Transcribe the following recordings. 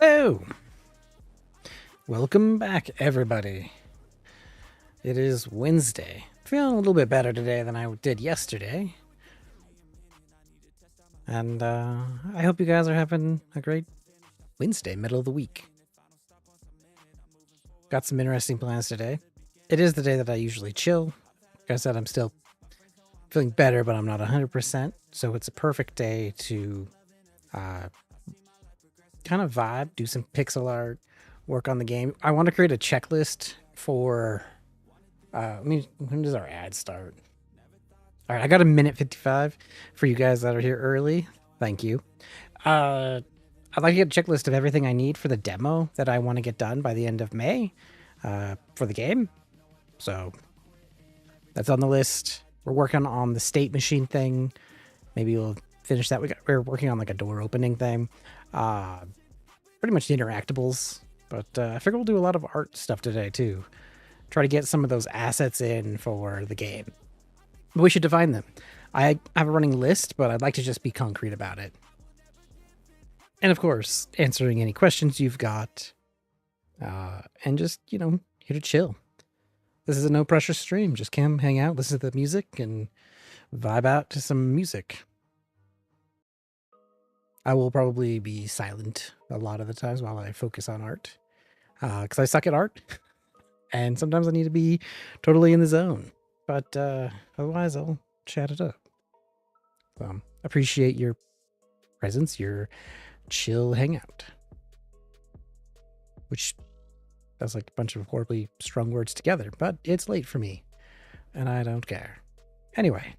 Hello! Welcome back, everybody. It is Wednesday. Feeling a little bit better today than I did yesterday. And I hope you guys are having a great Wednesday, middle of the week. Got some interesting plans today. It is the day that I usually chill. Like I said, I'm still feeling better, but I'm not 100%. So it's a perfect day to kind of vibe, do some pixel art, work on the game. I want to create a checklist for when does our ad start? All right, I got a minute 55 for you guys that are here early. Thank you. I'd like to get a checklist of everything I need for the demo that I want to get done by the end of May for the game. So that's on the list. We're working on the state machine thing. Maybe we'll finish that. We're working on like a door opening thing. Pretty much the interactables. But I figure we'll do a lot of art stuff today too. Try to get some of those assets in for the game. But we should define them. I have a running list, but I'd like to just be concrete about it. And of course, answering any questions you've got. And just, here to chill. This is a no pressure stream. Just come hang out, listen to the music, and vibe out to some music. I will probably be silent a lot of the times while I focus on art. Because I suck at art. And sometimes I need to be totally in the zone. But otherwise, I'll chat it up. Appreciate your presence, your chill hangout. Which that's like a bunch of horribly strung words together, but it's late for me. And I don't care. Anyway.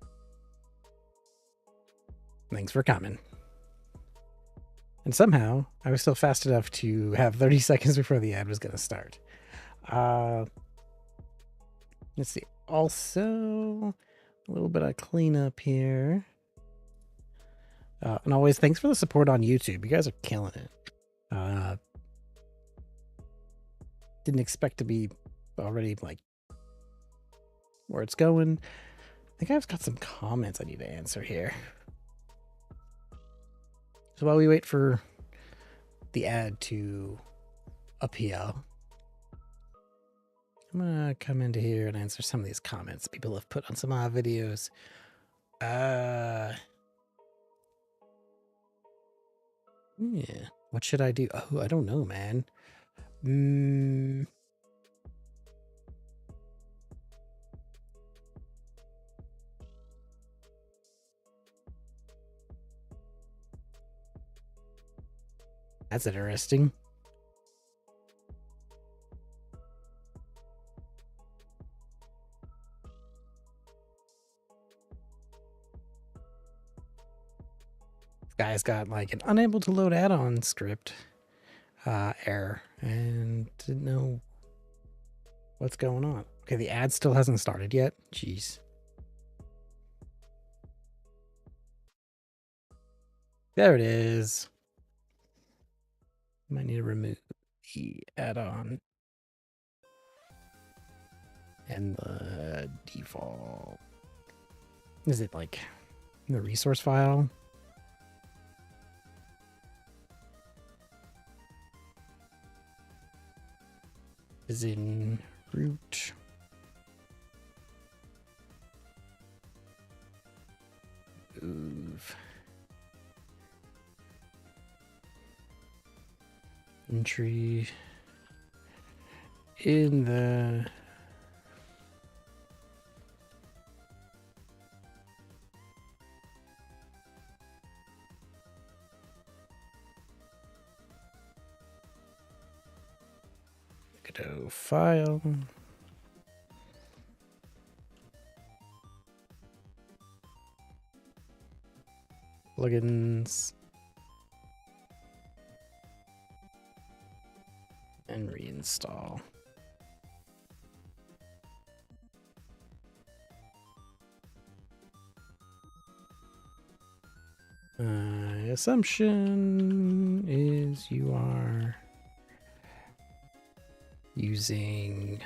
Thanks for coming. And somehow, I was still fast enough to have 30 seconds before the ad was going to start. Let's see. Also, a little bit of cleanup here. And always, thanks for the support on YouTube. You guys are killing it. Didn't expect to be already, like, where it's going. I think I've got some comments I need to answer here. So while we wait for the ad to appear, I'm gonna come into here and answer some of these comments people have put on some of our videos. Yeah. What should I do? Oh, I don't know, man. That's interesting. Guy's got like an unable to load add-on script error and didn't know what's going on. Okay, the ad still hasn't started yet. Jeez. There it is. Might need to remove the add-on and the default. Is it like the resource file? Is in root. Move. Entry in the Godot file. Plugins. And reinstall. Assumption is you are using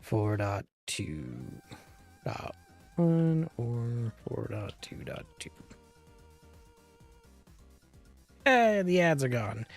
4.2.1 or 4.2.2. Hey, the ads are gone.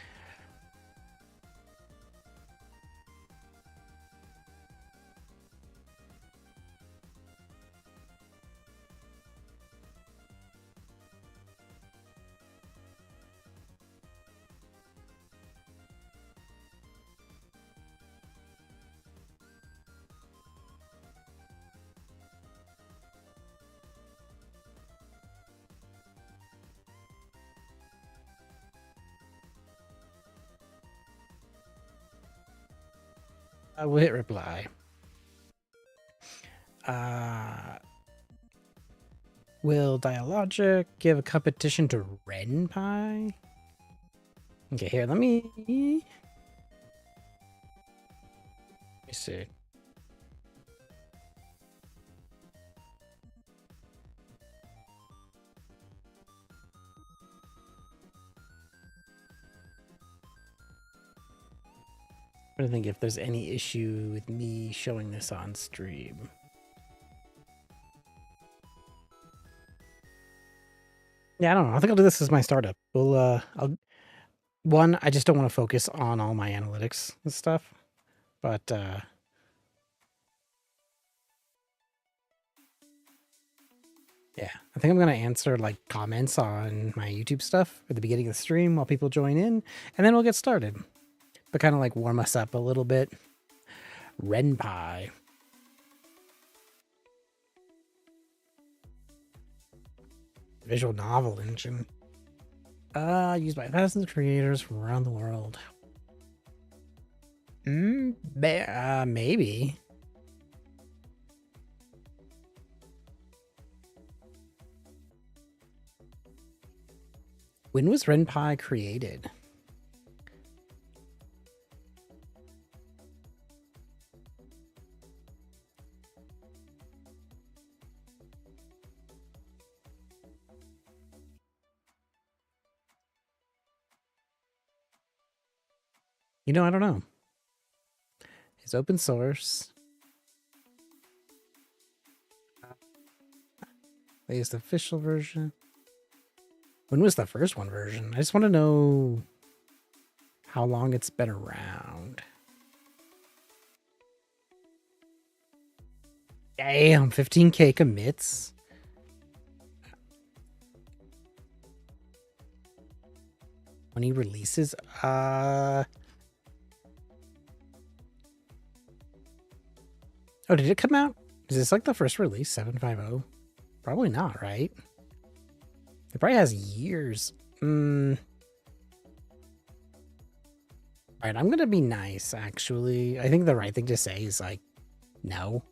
I will hit reply. Will Dialogic give a competition to RenPy? Okay, here, let me see. I'm trying to think if there's any issue with me showing this on stream. Yeah, I don't know. I think I'll do this as my startup. We'll I just don't want to focus on all my analytics and stuff. But yeah, I think I'm gonna answer like comments on my YouTube stuff at the beginning of the stream while people join in, and then we'll get started. But kind of like warm us up a little bit. RenPy. Visual novel engine. Used by thousands of creators from around the world. Maybe. When was RenPy created? You know, I don't know. It's open source. Latest official version. When was the first one version? I just want to know how long it's been around. Damn, 15K commits. When he releases, oh, did it come out? Is this like the first release, 750? Probably not, right? It probably has years. Alright, I'm gonna be nice, actually. I think the right thing to say is like, no.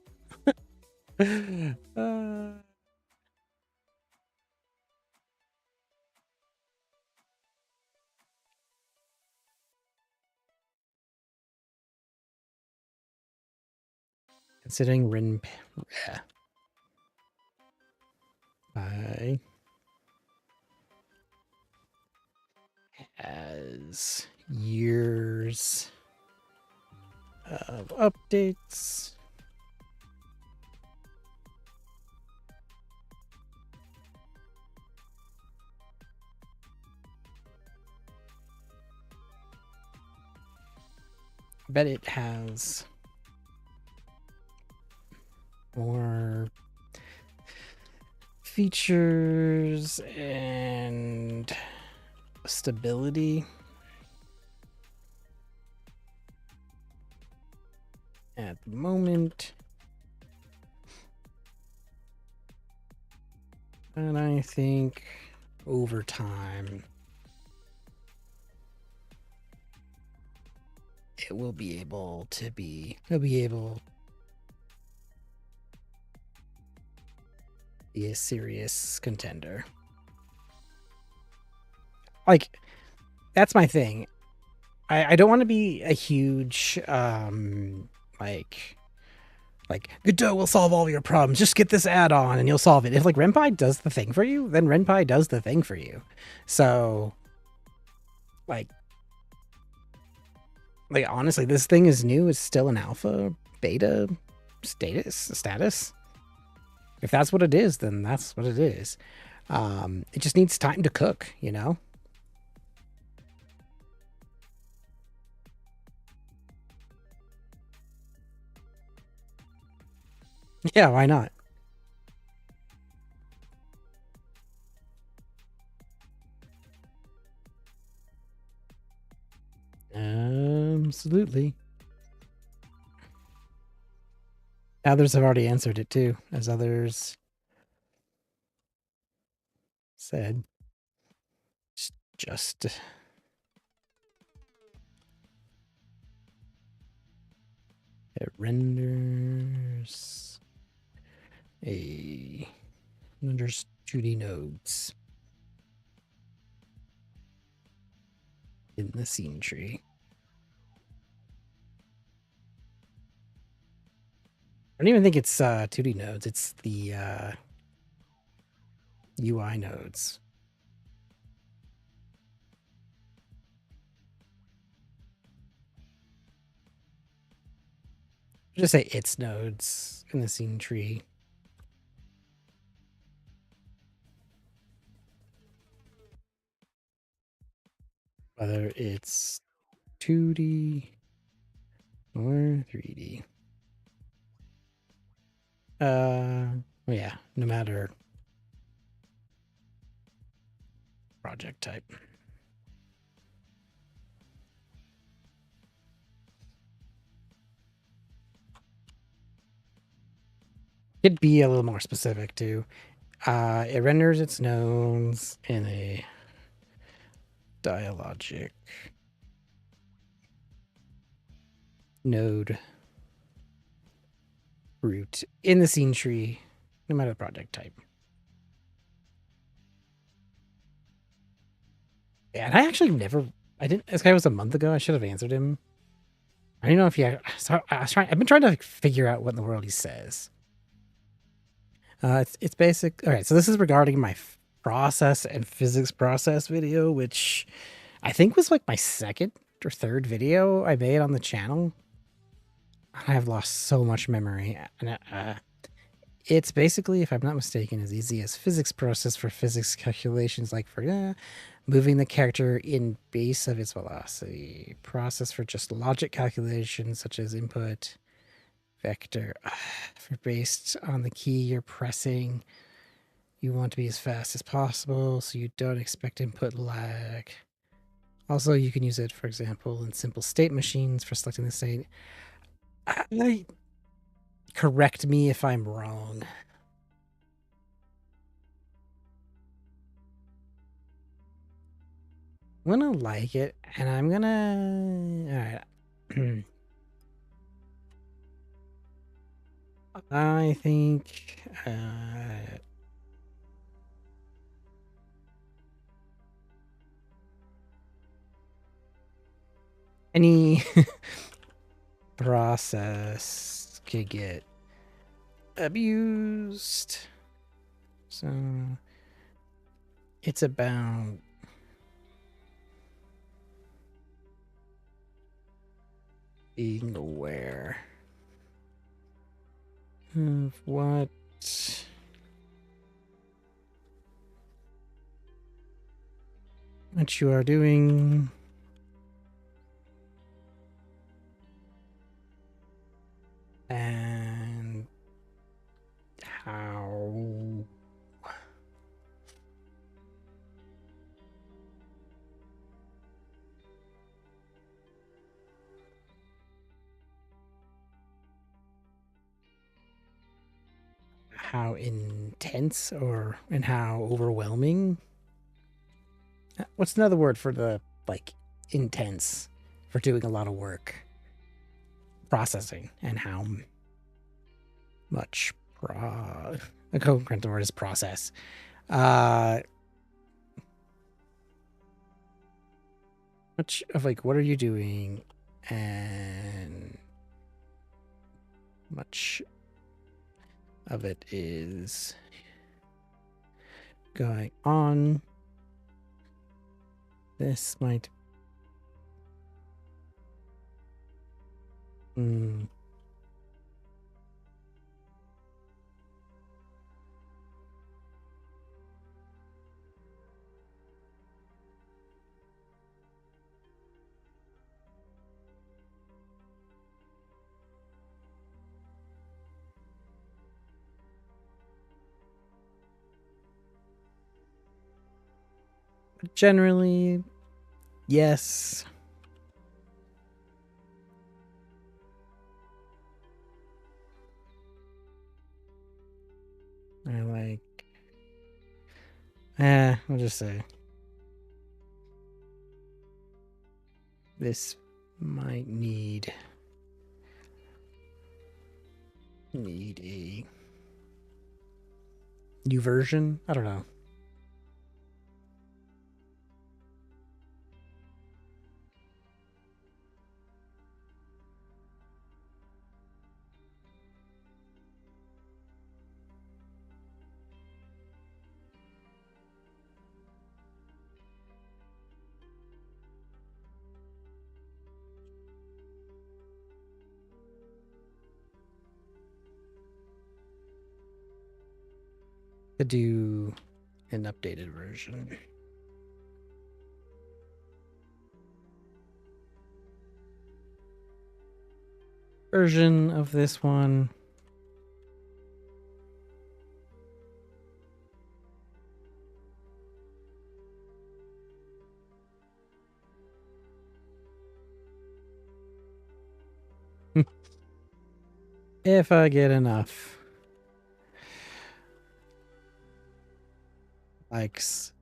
Considering RenPy has years of updates. I bet it has more features and stability at the moment. And I think over time it will be able to be, it'll be able to be a serious contender. Like, that's my thing. I don't want to be a huge like Godot will solve all your problems. Just get this add-on and you'll solve it. If like RenPy does the thing for you, then RenPy does the thing for you. So like honestly, this thing is new. It's still an alpha, beta status. If that's what it is, then that's what it is. It just needs time to cook, you know? Yeah, why not? Absolutely. Others have already answered it too, as others said. Just it renders a renders 2D nodes in the scene tree. I don't even think it's 2D nodes. It's the UI nodes. Just say its nodes in the scene tree. Whether it's 2D or 3D. Well, yeah, no matter project type. It'd be a little more specific too. It renders its nodes in a dialogic node root in the scene tree, no matter the project type. Yeah, and I actually never, I didn't, this guy was a month ago. I should have answered him. I don't know if he, so I've been trying to figure out what in the world he says. It's basic. All right, so this is regarding my process and physics process video, which I think was like my second or third video I made on the channel. I have lost so much memory, and it's basically, if I'm not mistaken, as easy as physics process for physics calculations, like for moving the character in base of its velocity. Process for just logic calculations, such as input vector for based on the key you're pressing. You want to be as fast as possible, so you don't expect input lag. Also, you can use it, for example, in simple state machines for selecting the state. Correct me if I'm wrong. I'm gonna like it, and I'm gonna. Alright. I think. Any process could get abused. So it's about being aware of what you are doing. And how intense and how overwhelming. What's another word for the like intense for doing a lot of work? Processing and how much the concurrent word is process. Much of like what are you doing and much of it is going on. This might Generally, yes. I like. I'll just say this might need a new version. I don't know. To do an updated version. Version of this one. If I get enough likes.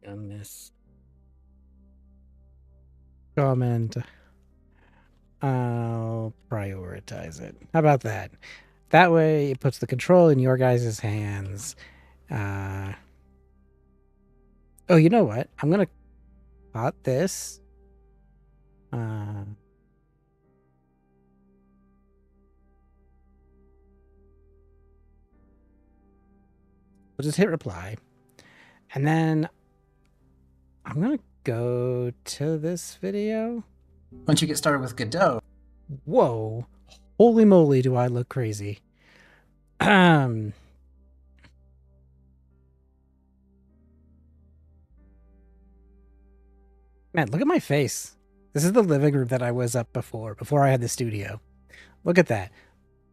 On this comment, I'll prioritize it. How about that? That way it puts the control in your guys' hands. Oh, you know what? I'm gonna cut this. We'll just hit reply. And then I'm gonna go to this video. Once you get started with Godot. Whoa. Holy moly, do I look crazy. Man, look at my face. This is the living room that I was up before I had the studio. Look at that.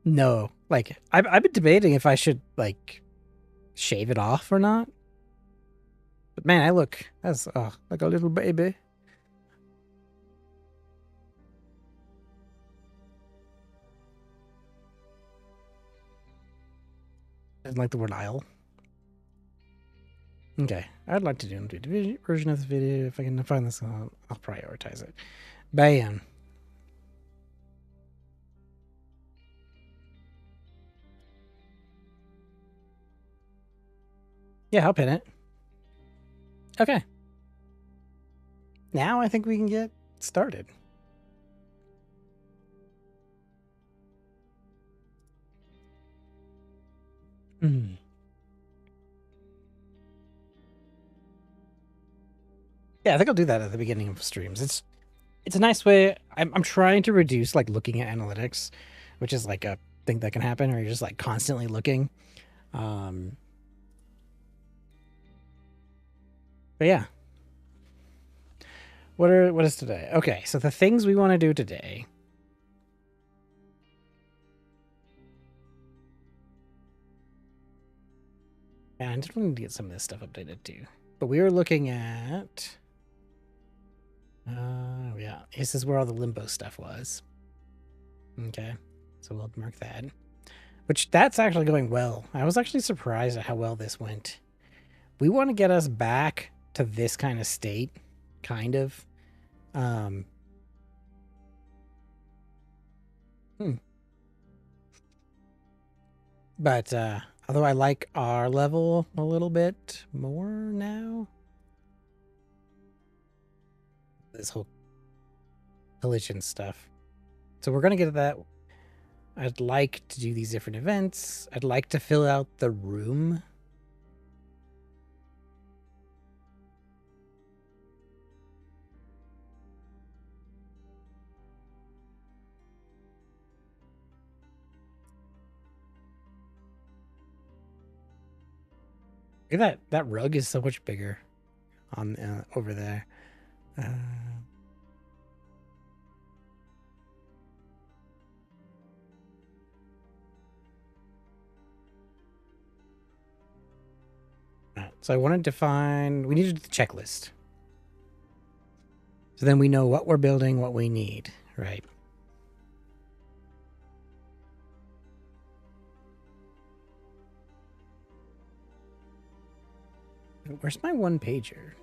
No, like, I've been debating if I should, like, shave it off or not. But man, I look as like a little baby. I like the word aisle. Okay, I'd like to do a version of this video. If I can find this, I'll prioritize it. Bam. Yeah, I'll pin it. Okay. Now I think we can get started. Hmm. Yeah, I think I'll do that at the beginning of streams. It's a nice way. I'm trying to reduce like looking at analytics, which is like a thing that can happen, or you're just like constantly looking. But yeah. What is today? Okay, so the things we want to do today. And I just wanted to get some of this stuff updated too. But we were looking at yeah, this is where all the limbo stuff was. Okay. So we'll mark that. Which that's actually going well. I was actually surprised at how well this went. We want to get us back to this kind of state, kind of. But although I like our level a little bit more now. This whole collision stuff. So we're going to get to that. I'd like to do these different events. I'd like to fill out the room. Look at that rug is so much bigger on over there. So I wanted to find, we needed the checklist. So then we know what we're building, what we need, right? Where's my one pager?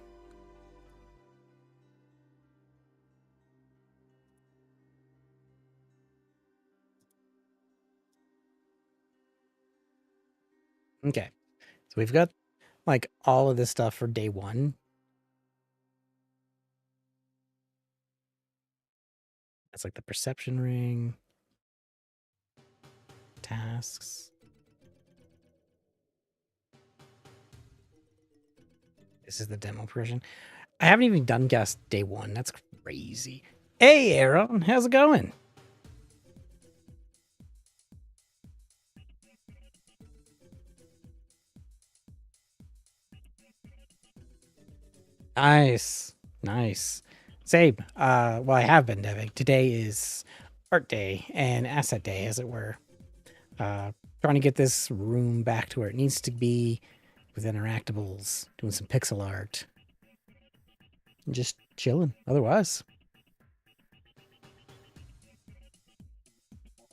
Okay. So we've got like all of this stuff for day one. That's like the perception ring, tasks. This is the demo version. I haven't even done guest day one. That's crazy. Hey, Aaron, how's it going? Nice. Nice. Same. Well, I have been deving. Today is art day and asset day, as it were. Trying to get this room back to where it needs to be with interactables, doing some pixel art. And just chilling. Otherwise.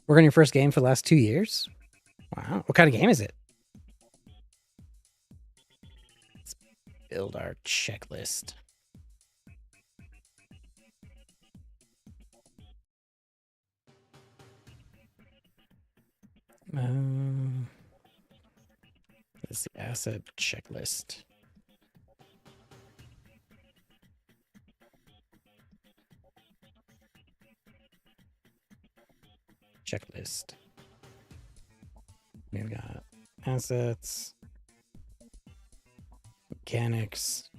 Working on your first game for the last 2 years? Wow. What kind of game is it? Let's build our checklist. This is the asset checklist. Checklist. We've got assets, mechanics,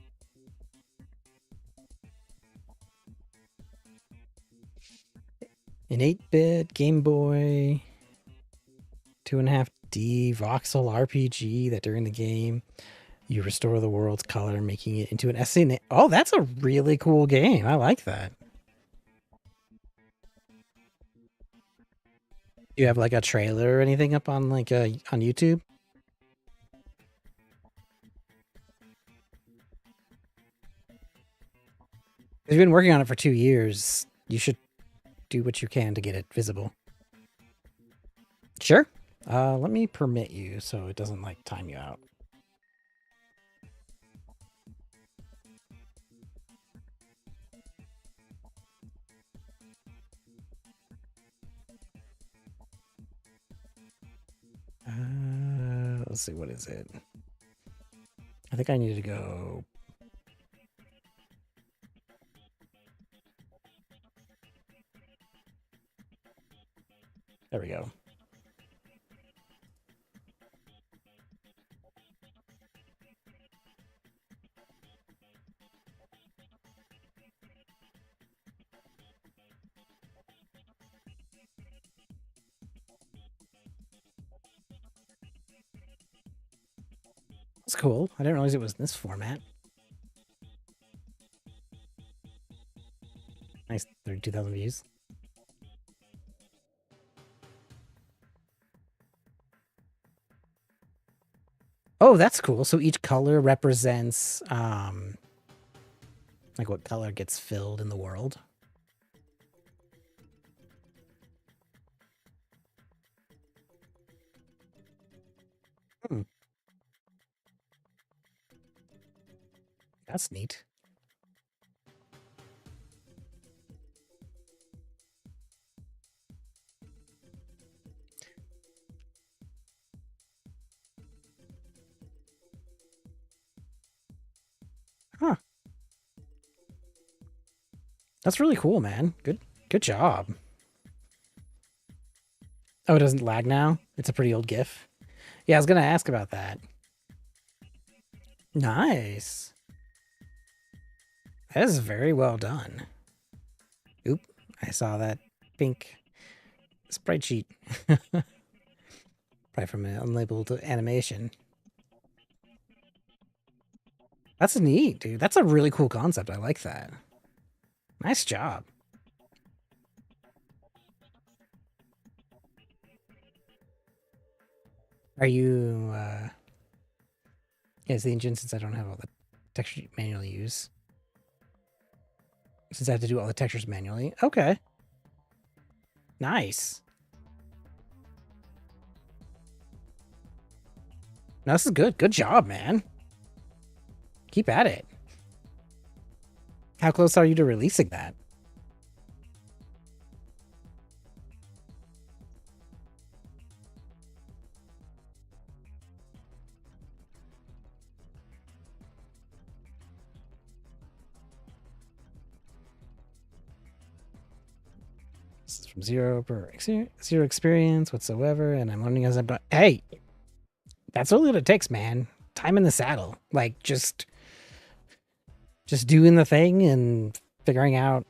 an 8-bit Game Boy, 2.5D voxel RPG that during the game you restore the world's color, making it into an essay. Oh, that's a really cool game. I like that. Do you have like a trailer or anything up on like on YouTube? If you've been working on it for 2 years, you should do what you can to get it visible. Sure. Let me permit you so it doesn't like time you out. Let's see, what is it? I think I need to go. There we go. That's cool. I didn't realize it was in this format. Nice, 32,000 views. Oh, that's cool. So each color represents like what color gets filled in the world. Hmm. That's neat. Huh. That's really cool, man. Good job. Oh, it doesn't lag now? It's a pretty old GIF. Yeah, I was gonna ask about that. Nice. That is very well done. Oop, I saw that pink sprite sheet. Probably from an unlabeled animation. That's neat, dude. That's a really cool concept. I like that. Nice job. Are you, yeah, It's the engine since I don't have all the texture manually use. Since I have to do all the textures manually. Okay. Nice. No, this is good. Good job, man. Keep at it. How close are you to releasing that? This is from zero experience whatsoever, and I'm learning as I'm done. Hey, that's all it takes, man. Time in the saddle. Like just doing the thing and figuring out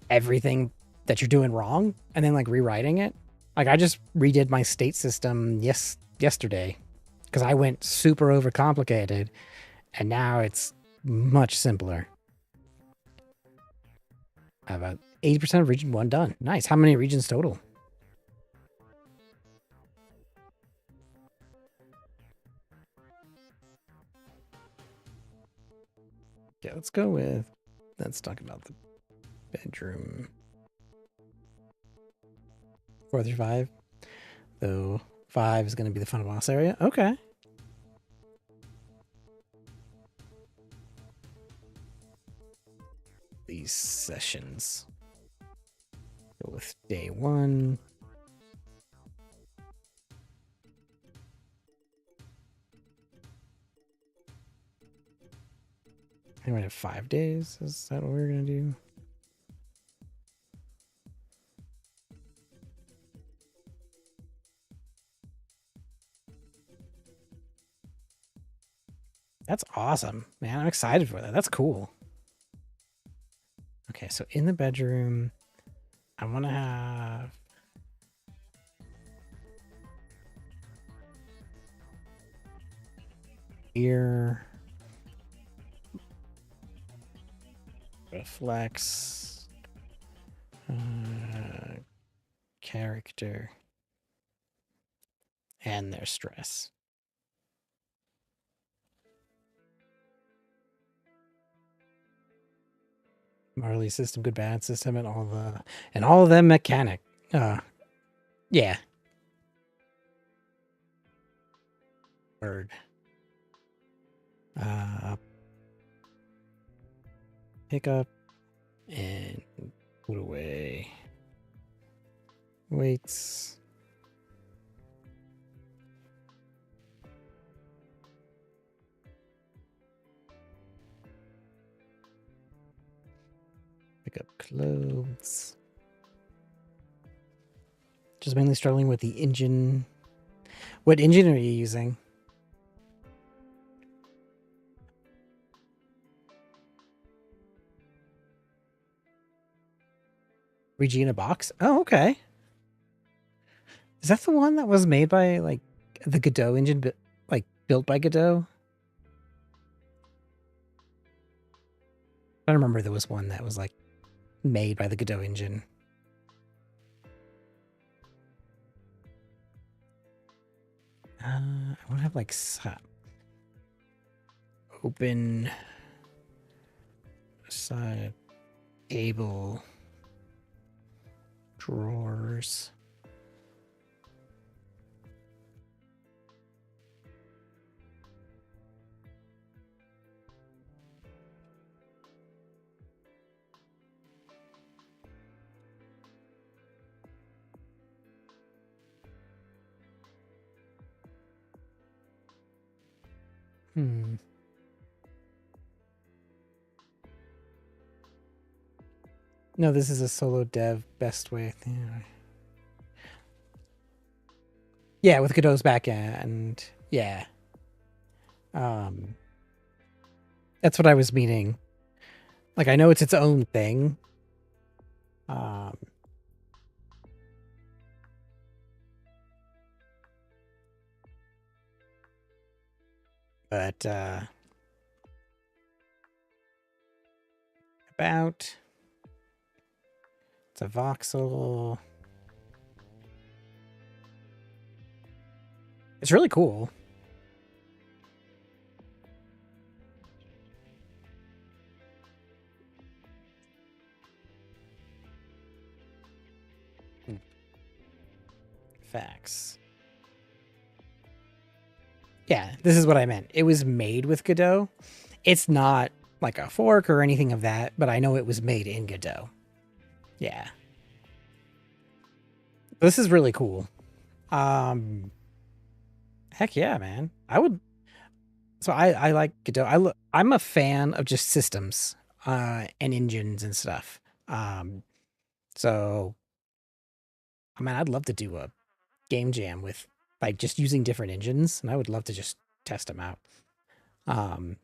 everything that you're doing wrong and then like rewriting it. Like I just redid my state system yesterday because I went super overcomplicated and now it's much simpler. I have about 80% of region 1 done. Nice. How many regions total? Yeah, let's go with, let's talk about the bedroom. 4 through 5. Though 5 is going to be the final boss area. Okay. These sessions. Go with day 1. I might have 5 days. Is that what we're going to do? That's awesome, man. I'm excited for that. That's cool. Okay, so in the bedroom, I want to have ear reflects character and their stress. Marley system, good bad system, and all of them mechanic. Yeah. Word. Pick up and put away. Weights. Pick up clothes. Just mainly struggling with the engine. What engine are you using? Regina box? Oh, okay. Is that the one that was made by like the Godot engine, like built by Godot? I remember there was one that was like made by the Godot engine. I want to have like open side table drawers. No, this is a solo dev best way. Yeah, with Godot's backend. Yeah. That's what I was meaning. Like, I know it's its own thing. But about it's a voxel. It's really cool. box. Yeah, this is what I meant. It was made with Godot. It's not like a fork or anything of that, but I know it was made in Godot. Yeah. This is really cool. Heck yeah, man. I would. So I like Godot. I'm a fan of just systems, and engines and stuff. So I mean, I'd love to do a game jam with like just using different engines, and I would love to just test them out. Um,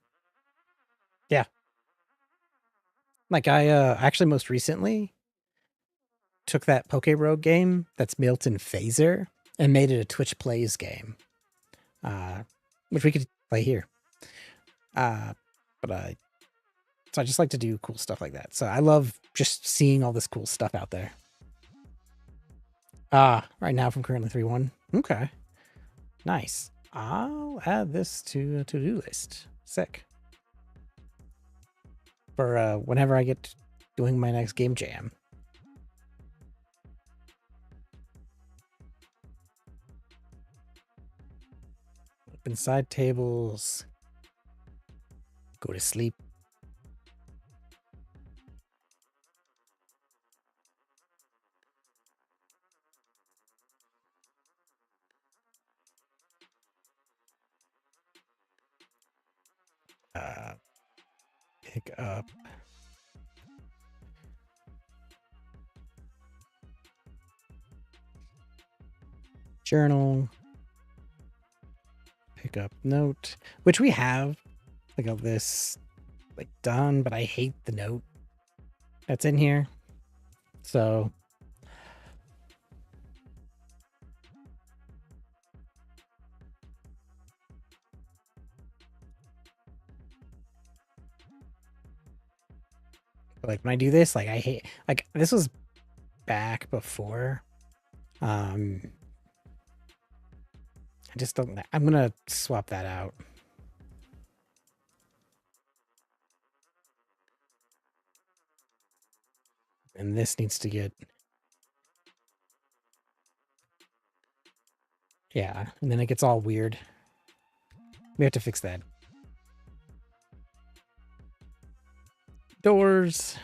yeah, like I actually most recently took that Poke Rogue game that's built in Phaser and made it a Twitch Plays game, uh, which we could play here. But so I just like to do cool stuff like that. So I love just seeing all this cool stuff out there. Right now from currently 3-1. Okay, nice. I'll add this to a to-do list. Sick. For whenever I get doing my next game jam. Open side tables. Go to sleep. Pick up. Journal. Pick up note, which we have like all this like done, but I hate the note that's in here. So like when I do this, like I hate like this was back before. I just don't. I'm gonna swap that out. And this needs to get. Yeah, and then it gets all weird. We have to fix that. Doors.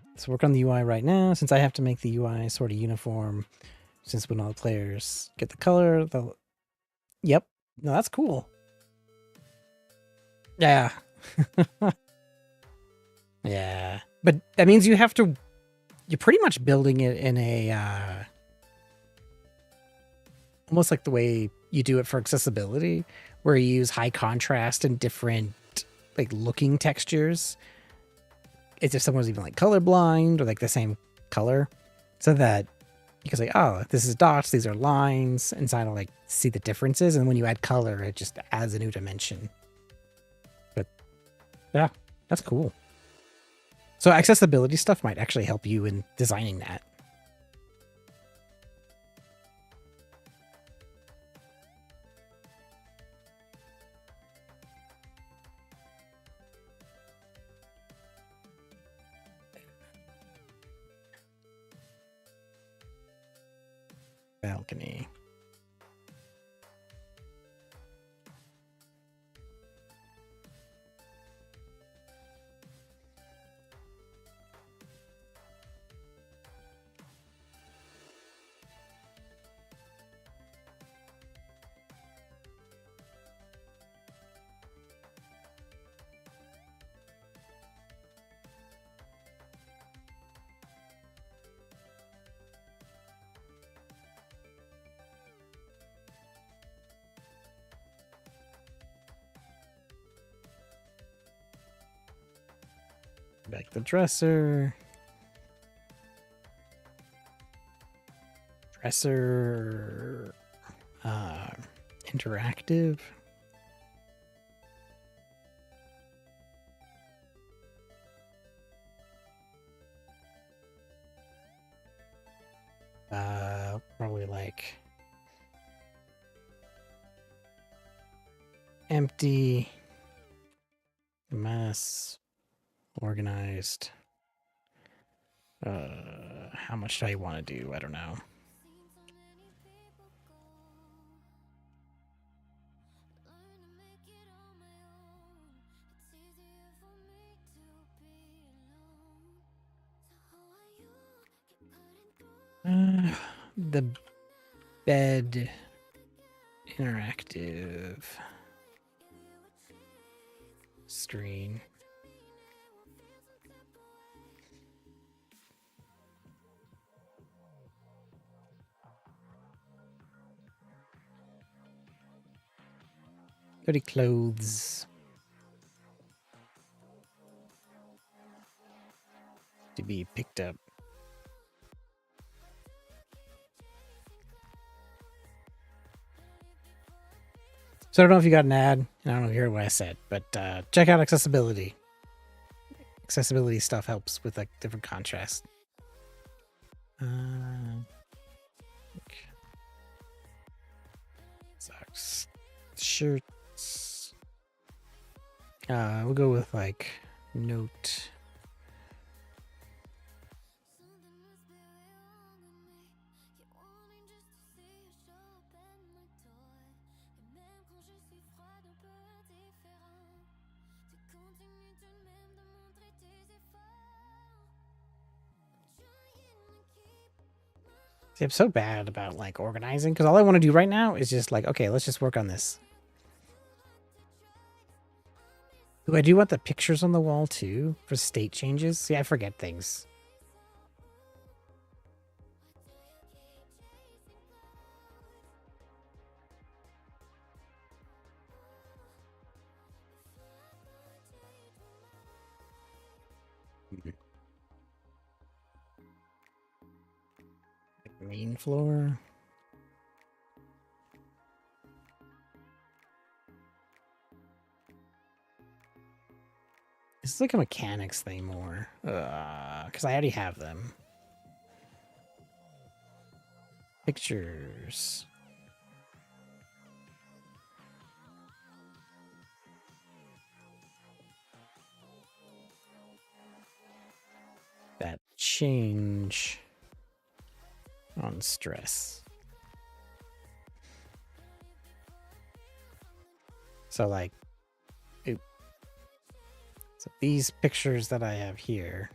Let's work on the UI right now, since I have to make the UI sort of uniform. Since when all the players get the color, the. Yep. No, that's cool. Yeah. Yeah. But that means you have to. You're pretty much building it in a. Almost like the way you do it for accessibility, where you use high contrast and different like looking textures. It's if someone's even like colorblind or like the same color, so that you can say, oh, this is dots, these are lines, and so I don't like see the differences. And when you add color, it just adds a new dimension. But yeah, that's cool. So accessibility stuff might actually help you in designing that. Balcony. Back the dresser. Dresser. Interactive. Probably like empty, mess, organized. How much do I want to do? I don't know. the bed interactive screen. Dirty clothes. To be picked up. So I don't know if you got an ad. I don't know if you heard what I said, but check out accessibility. Accessibility stuff helps with like different contrast. Socks, shirts. We'll go with like note. See, I'm so bad about like organizing because all I want to do right now is just like, okay, let's just work on this. Ooh, I do want the pictures on the wall too for state changes. See, I forget things. Main floor. It's like a mechanics thing more. Because I already have them. Pictures. That change on stress. So like, so these pictures that I have here,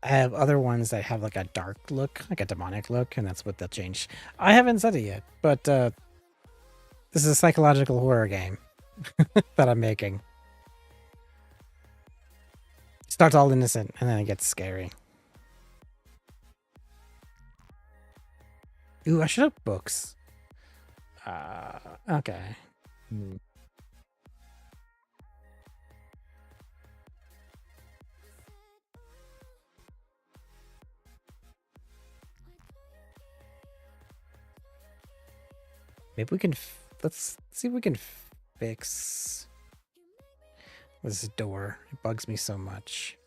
I have other ones that have like a dark look, like a demonic look, and that's what they'll change. I haven't said it yet, but this is a psychological horror game that I'm making. It starts all innocent, and then it gets scary. Ooh, I should have books. Okay. Maybe we can, let's see if we can fix this door. It bugs me so much.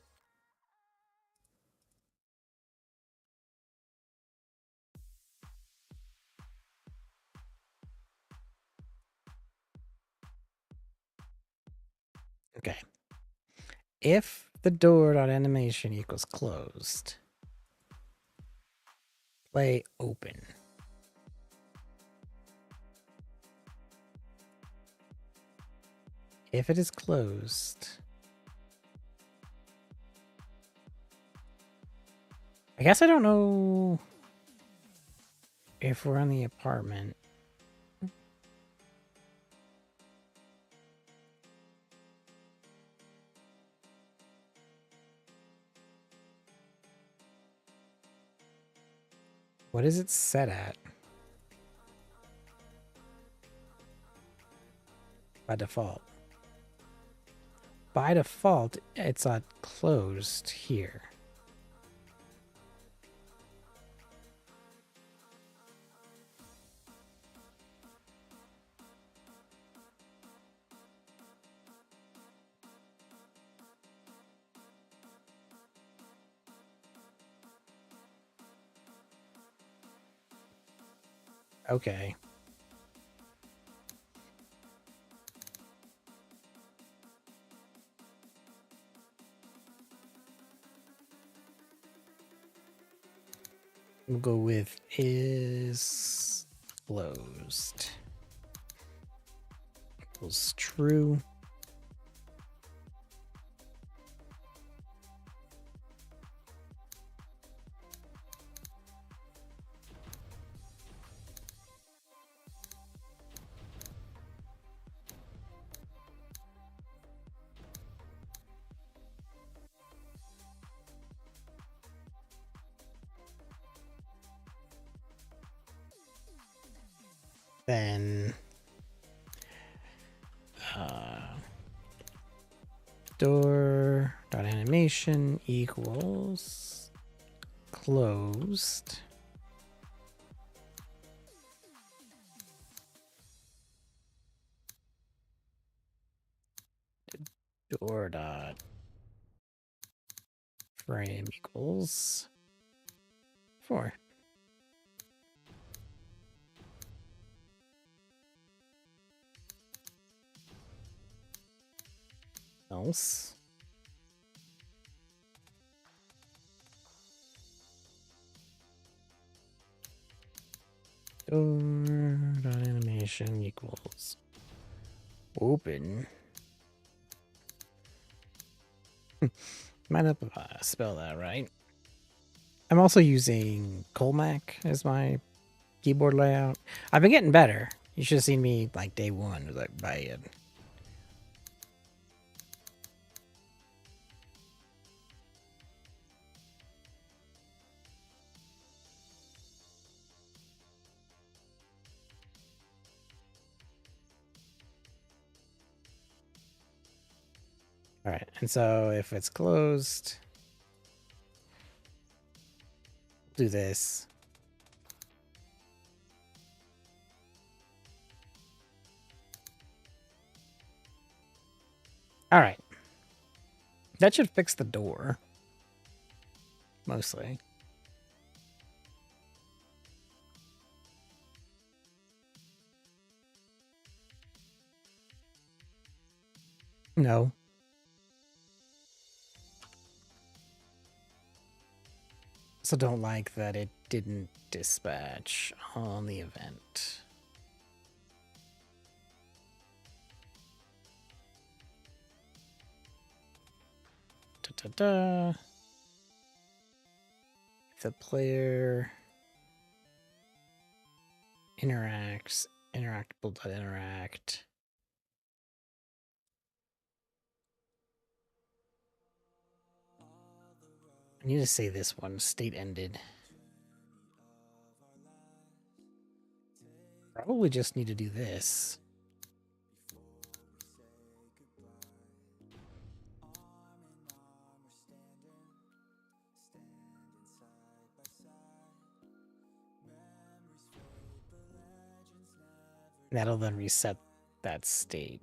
Okay. If the door.animation equals closed, play open. If it is closed, I guess I don't know if we're in the apartment. What is it set at? By default. By default, it's closed here. Okay. We'll go with is closed. Equals true. Then door dot animation equals closed. Door dot frame equals 4. Else. Door dot animation equals open. Might not spell that right. I'm also using Colmac as my keyboard layout. I've been getting better. You should have seen me like day one. It was like bad. All right, and so if it's closed, do this. All right. That should fix the door. Mostly. No. Also don't like that it didn't dispatch on the event. Da-da-da. If the player interacts, interactable.interact. I need to say this one, state ended. Probably just need to do this. That'll then reset that state.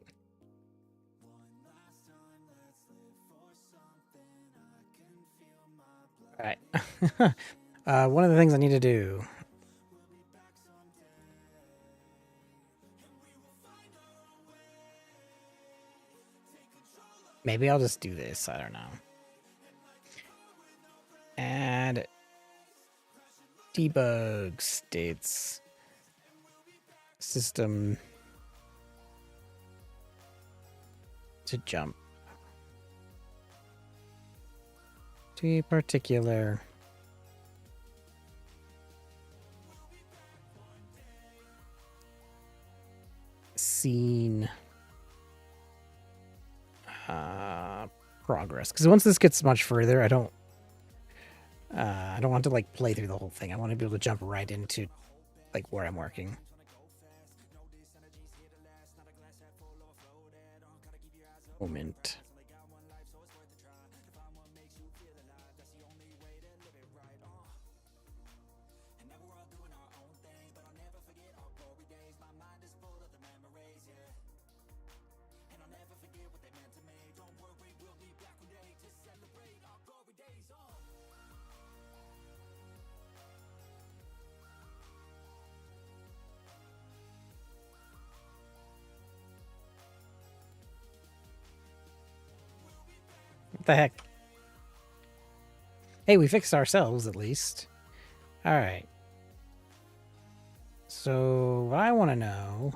All right. One of the things I need to do. Maybe I'll just do this. I don't know. Add debug states system to jump to a particular scene progress, because once this gets much further, I don't want to like play through the whole thing. I want to be able to jump right into like where I'm working. Moment. What the heck? Hey, we fixed ourselves at least. All right. So what I want to know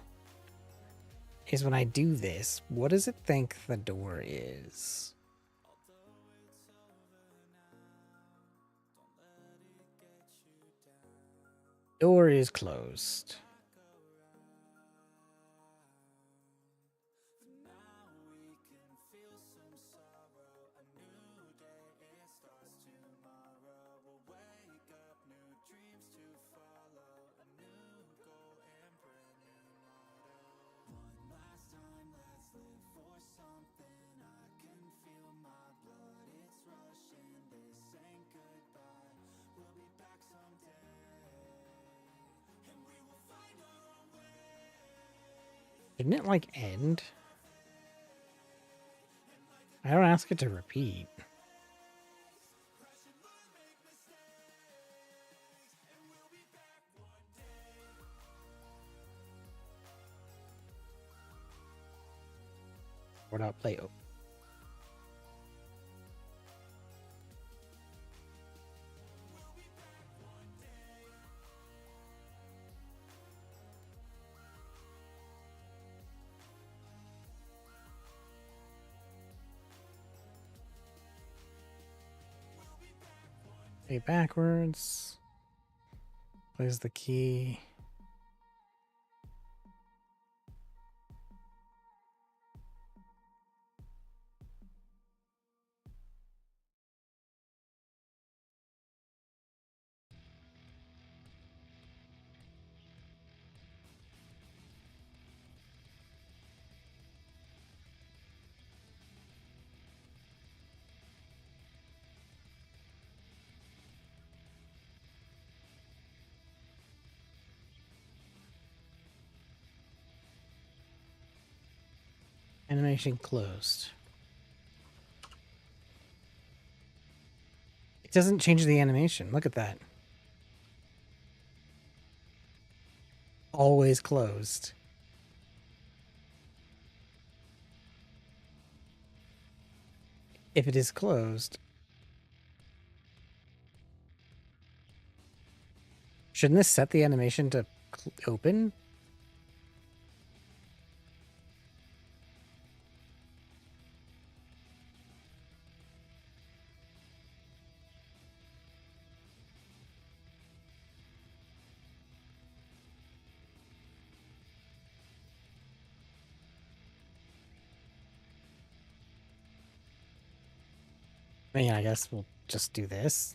is when I do this, what does it think the door is? Door is closed. Didn't it like end? I don't ask it to repeat. Or not play. Play backwards. Plays the key. Animation closed. It doesn't change the animation. Look at that. Always closed. If it is closed, shouldn't this set the animation to open? I mean, I guess we'll just do this.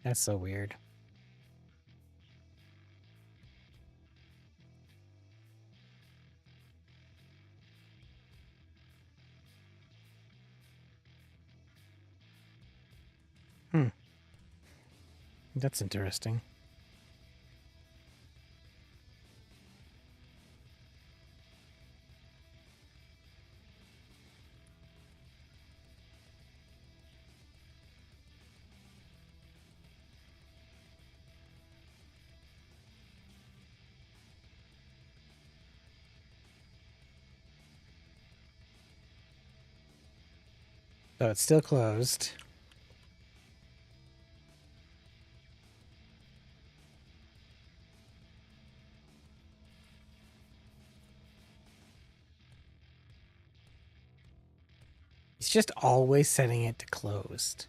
That's so weird. That's interesting. So it's still closed. It's just always setting it to closed.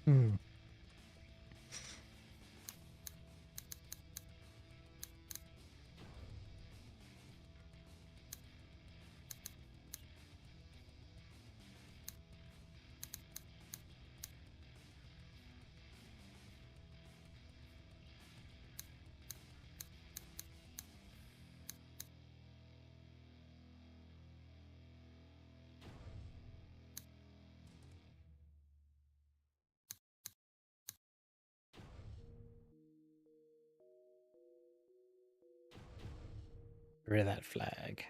Hmm. Get rid of that flag.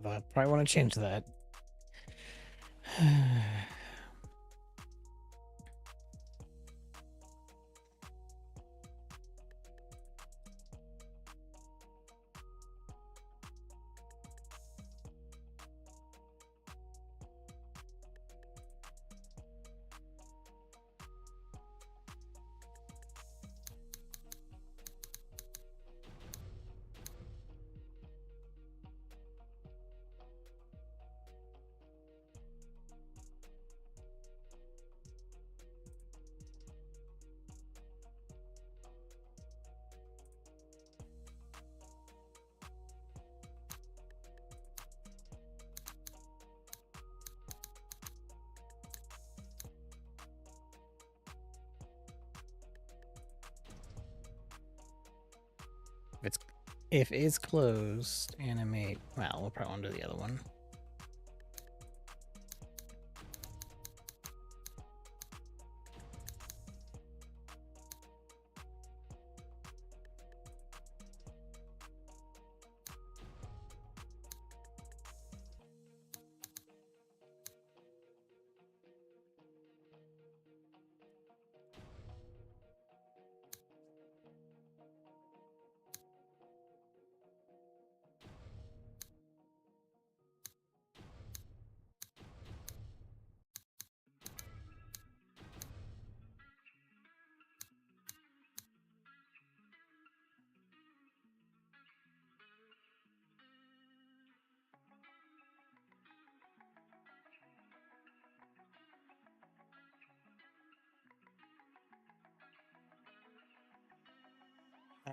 I probably want to change that. If is closed, animate. Well, we'll probably want to do the other one.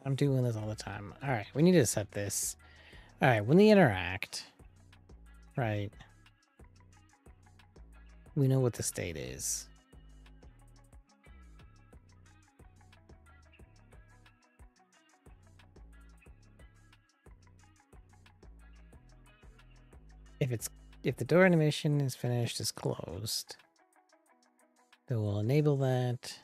I'm doing this all the time. All right, we need to set this. All right, when they interact, right, we know what the state is. If the door animation is finished, is closed, then we'll enable that.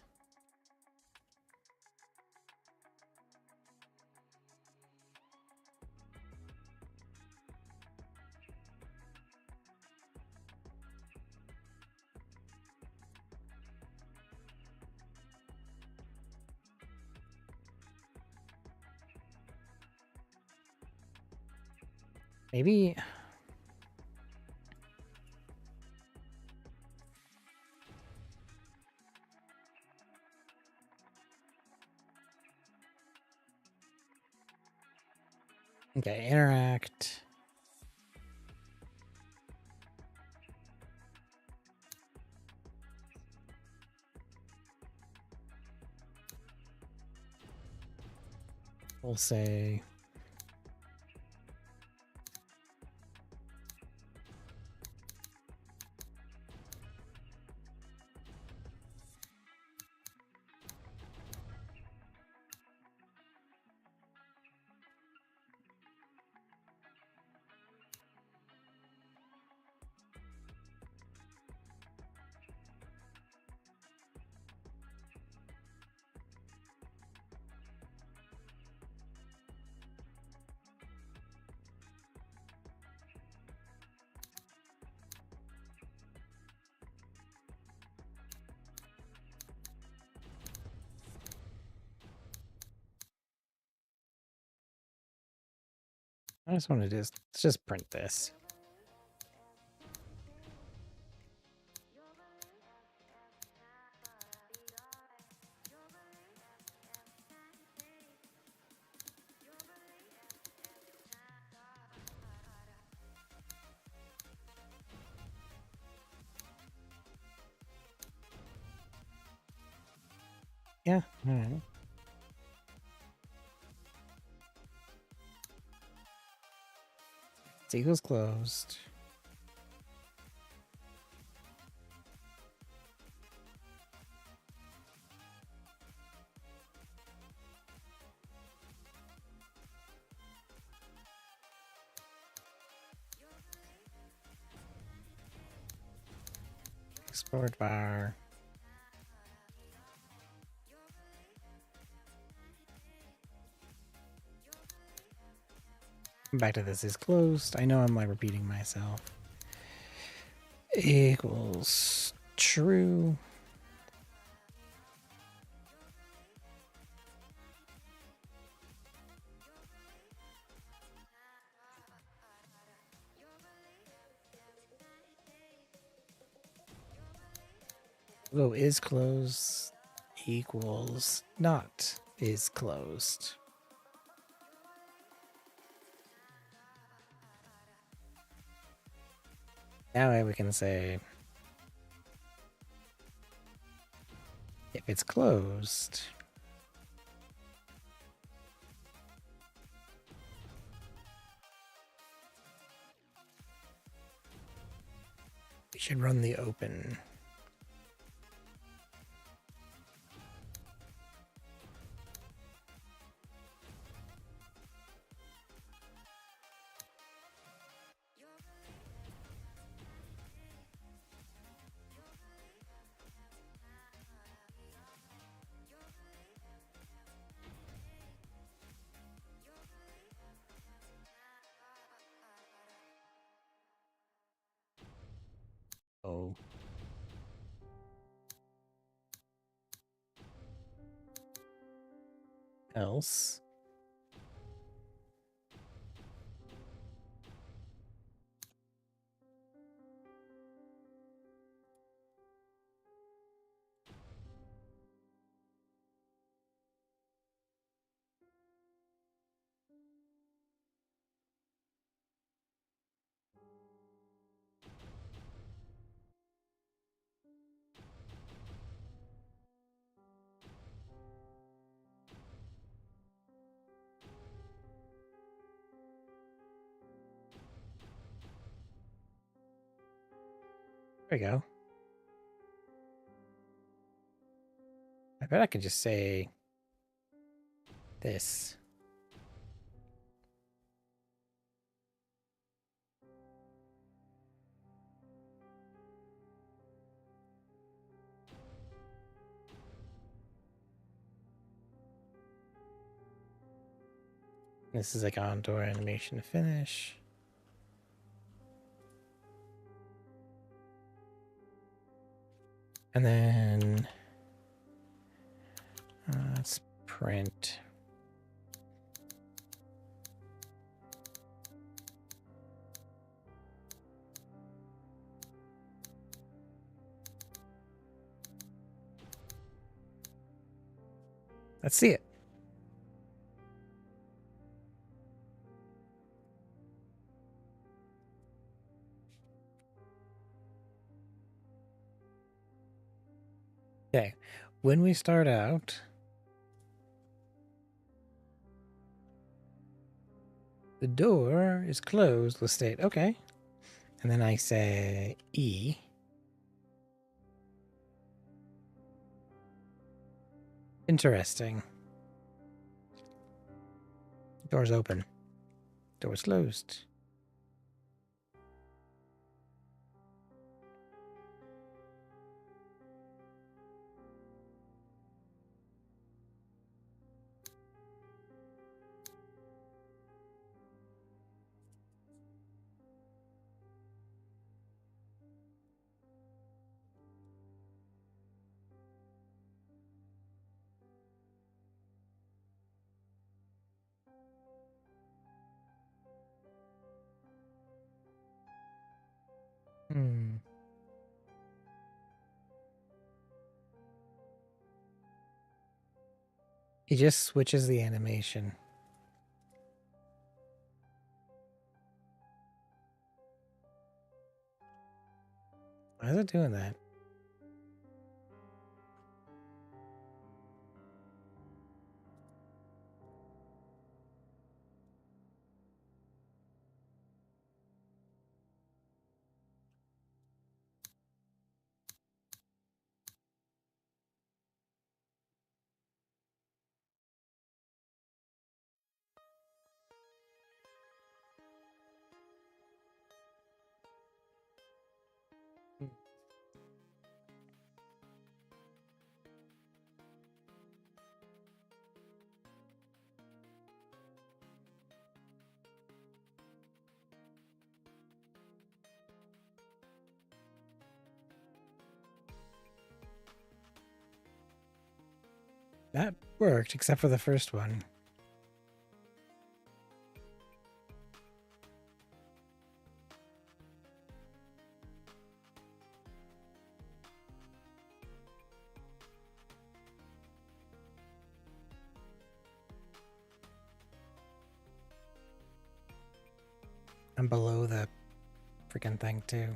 Maybe. Okay, interact. We'll say I just want to just print this. Yeah, all right. Equals closed. Export var. Back to this is closed. I know I'm like repeating myself. Equals true. Oh, is closed equals not is closed. Now we can say if it's closed, we should run the open. else. There we go. I bet I could just say this. This is a contour animation to finish. And then let's print. Let's see it. Okay, when we start out, the door is closed with state. Okay. And then I say E. Interesting. Door's open. Door's closed. He just switches the animation. Why is it doing that? That worked, except for the first one. I'm below the freaking thing, too.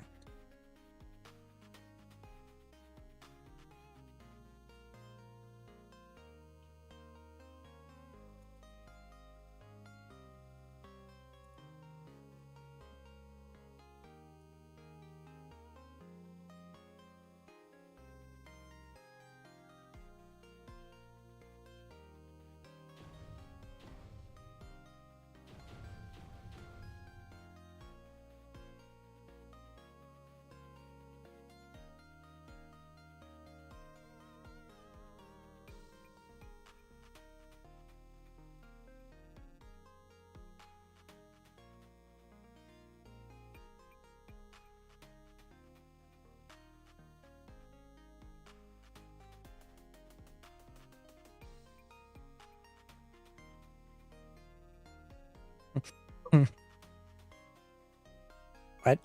What?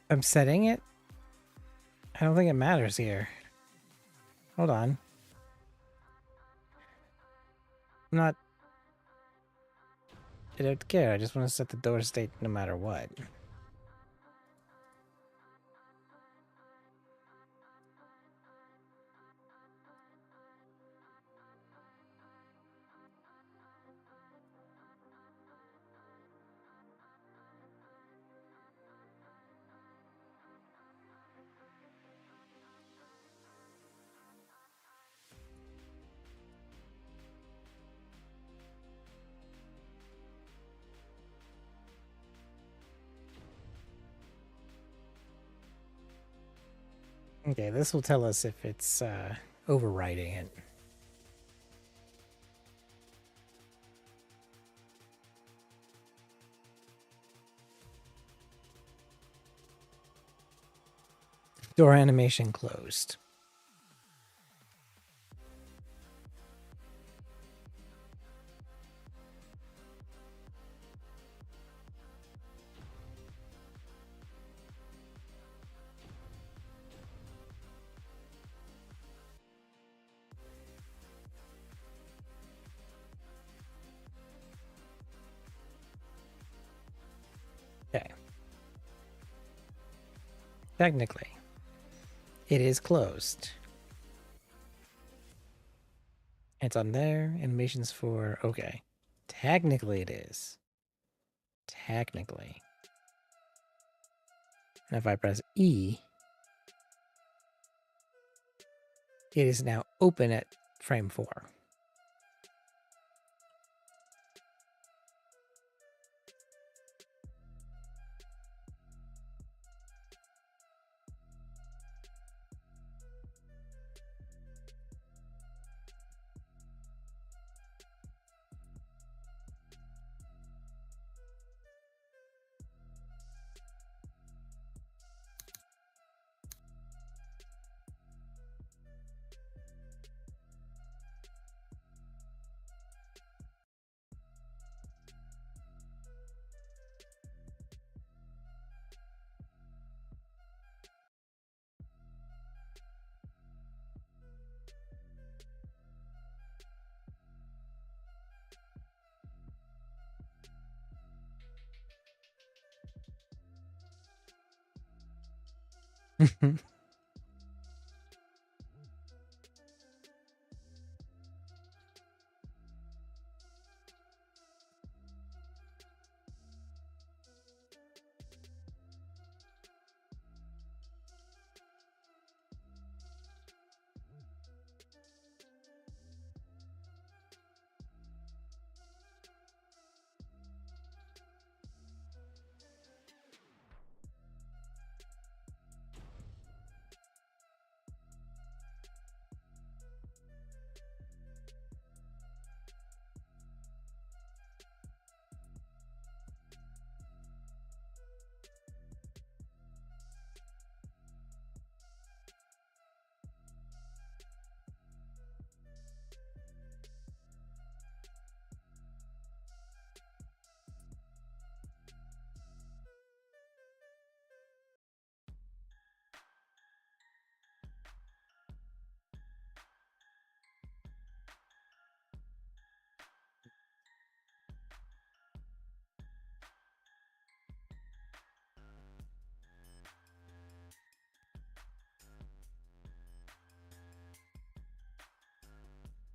I'm setting it? I don't think it matters here. Hold on. I'm not... I don't care. I just want to set the door state no matter what. Okay, this will tell us if it's overriding it. Door animation closed. Okay. Technically, it is closed. It's on there. Animations for... Okay. Technically it is. Technically. And if I press E, it is now open at frame 4.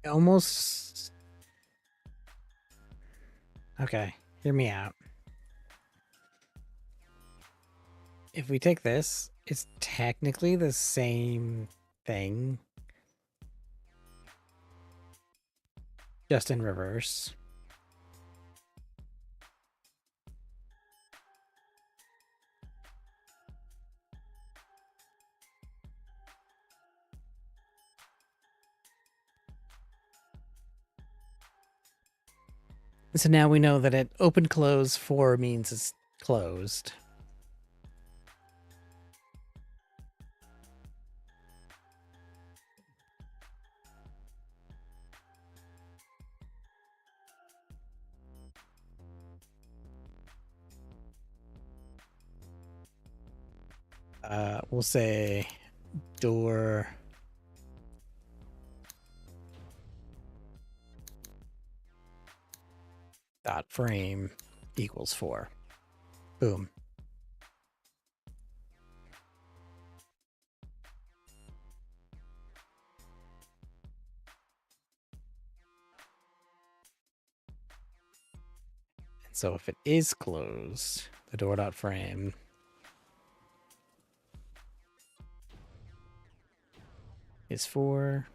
Almost... Okay, hear me out. if we take this, it's technically the same thing, just in reverse. So now we know that it open close 4 means it's closed. We'll say door dot frame equals 4. Boom. And so if it is closed, the door dot frame is 4.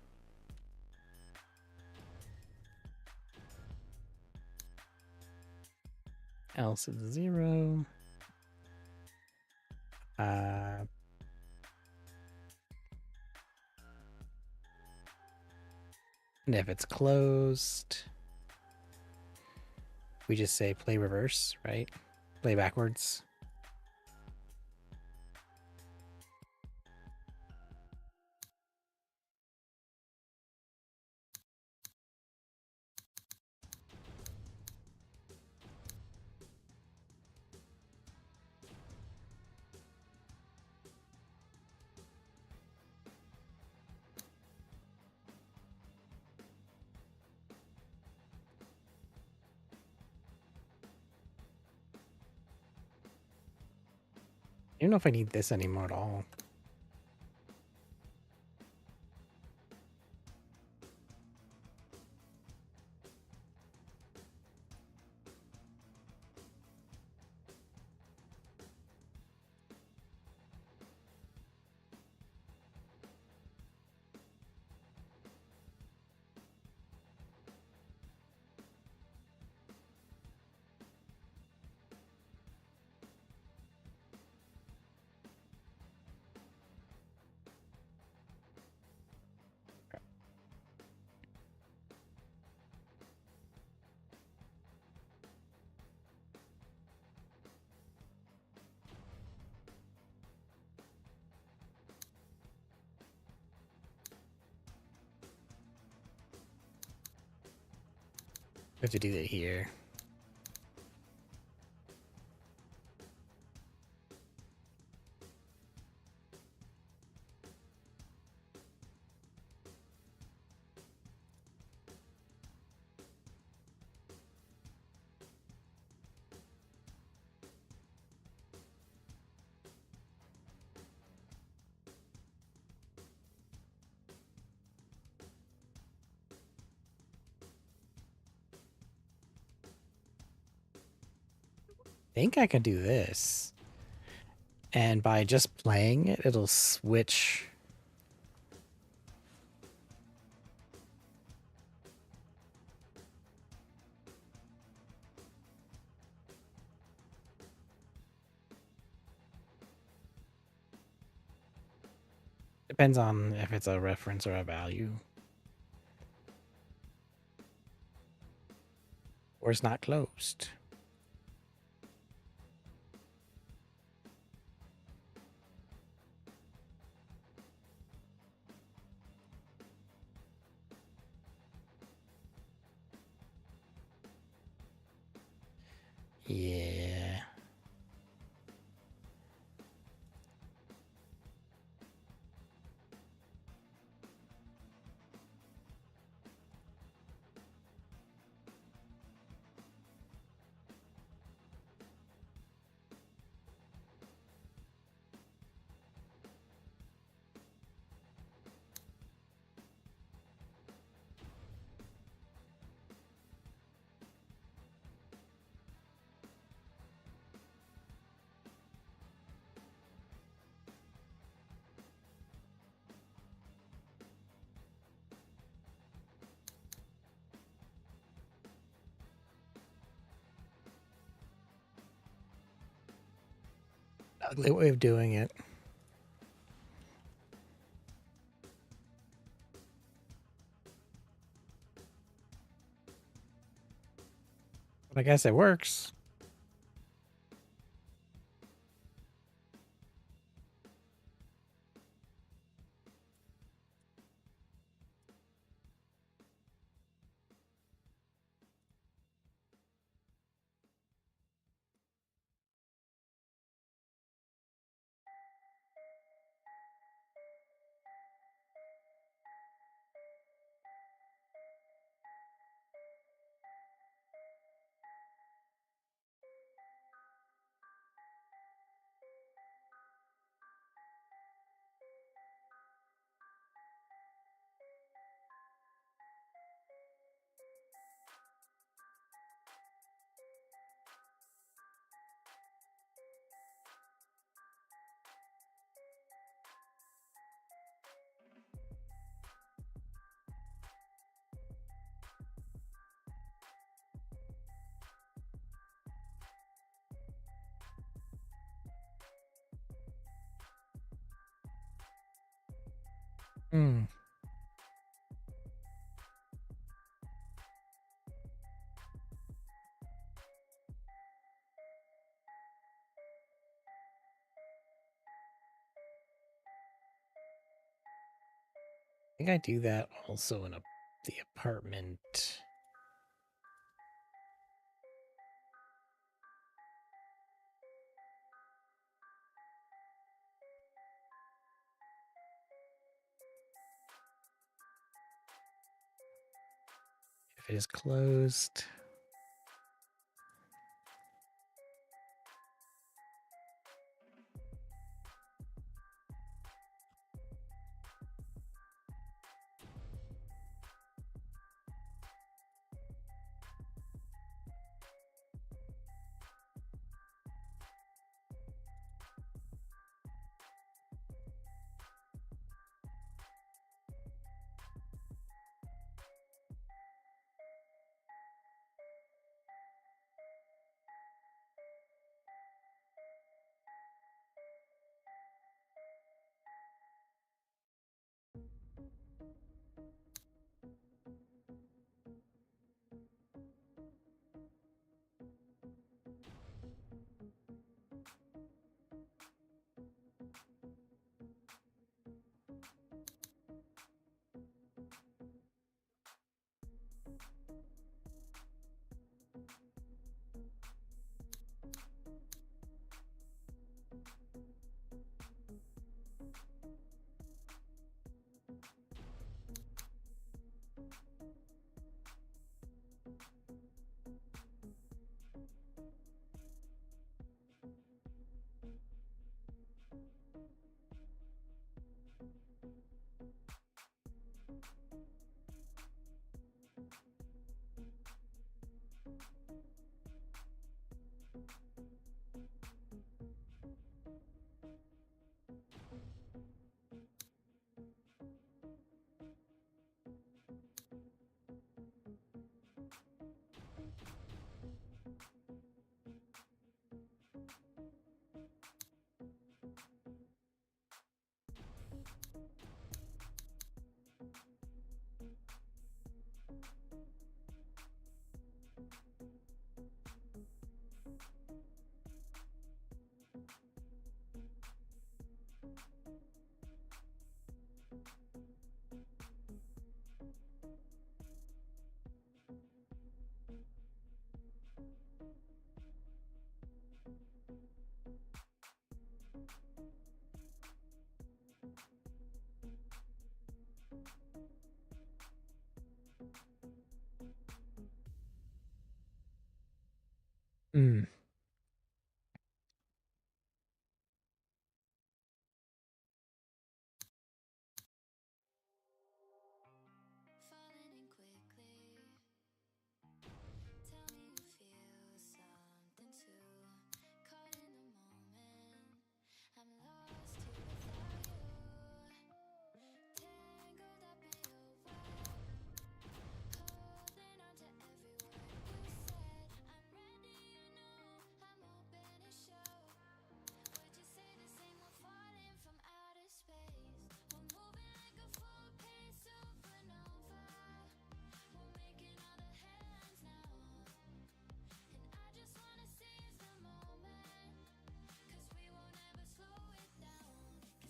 Else it's 0. And if it's closed, we just say play reverse, right? Play backwards. I don't know if I need this anymore at all. We have to do that here. I think I can do this. And by just playing it, it'll switch. Depends on if it's a reference or a value. Or it's not closed. Yeah. ugly way of doing it. But I guess it works. Hmm. I think I do that also in the apartment. If it is closed. Hmm.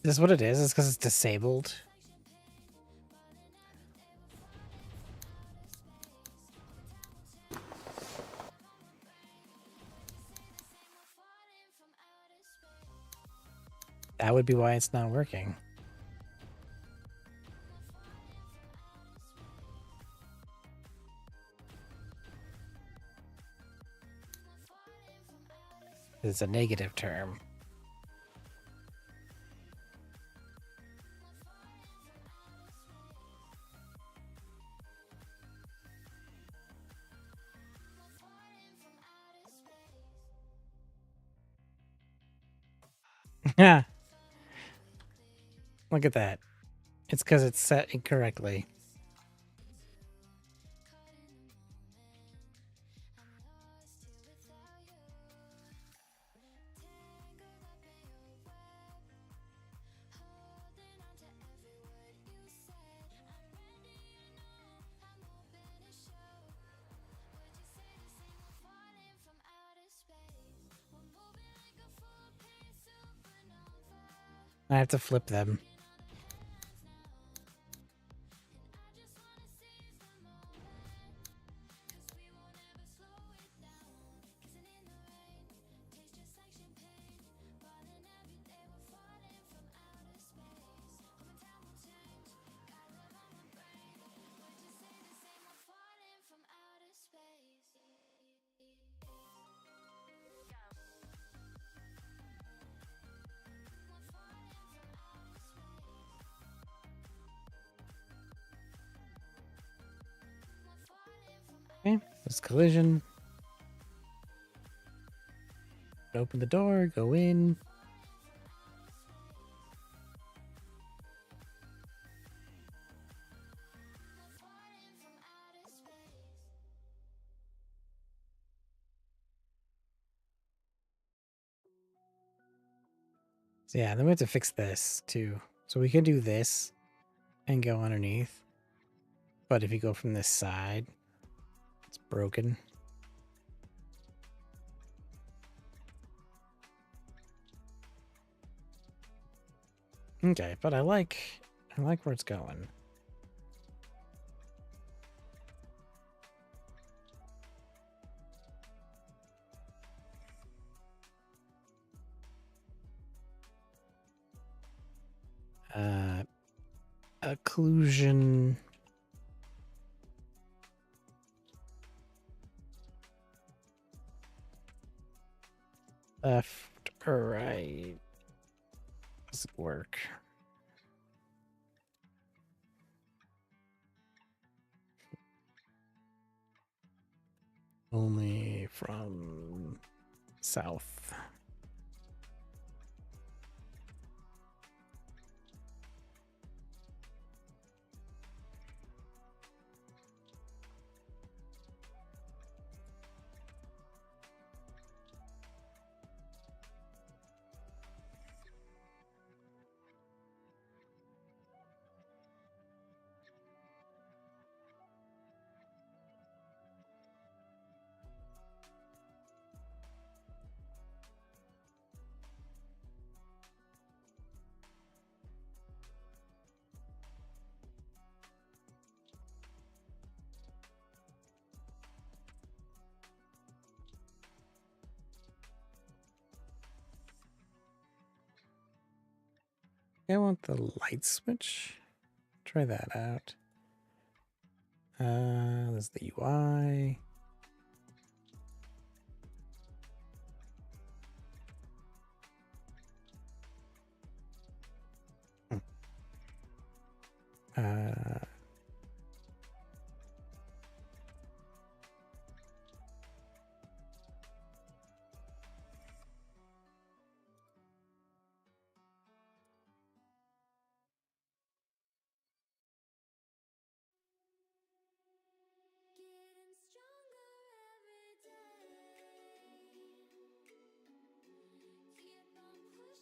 Is this what it is? It's because it's disabled. That would be why it's not working. It's a negative term. Yeah. Look at that. It's because it's set incorrectly. I have to flip them. Okay, there's collision. Open the door, go in. So yeah, then we have to fix this too. So we can do this and go underneath. But if you go from this side, it's broken. Okay, but I like where it's going. Occlusion. Left or right? Does it work? Only from south. I want the light switch. Try that out. There's the UI. Uh,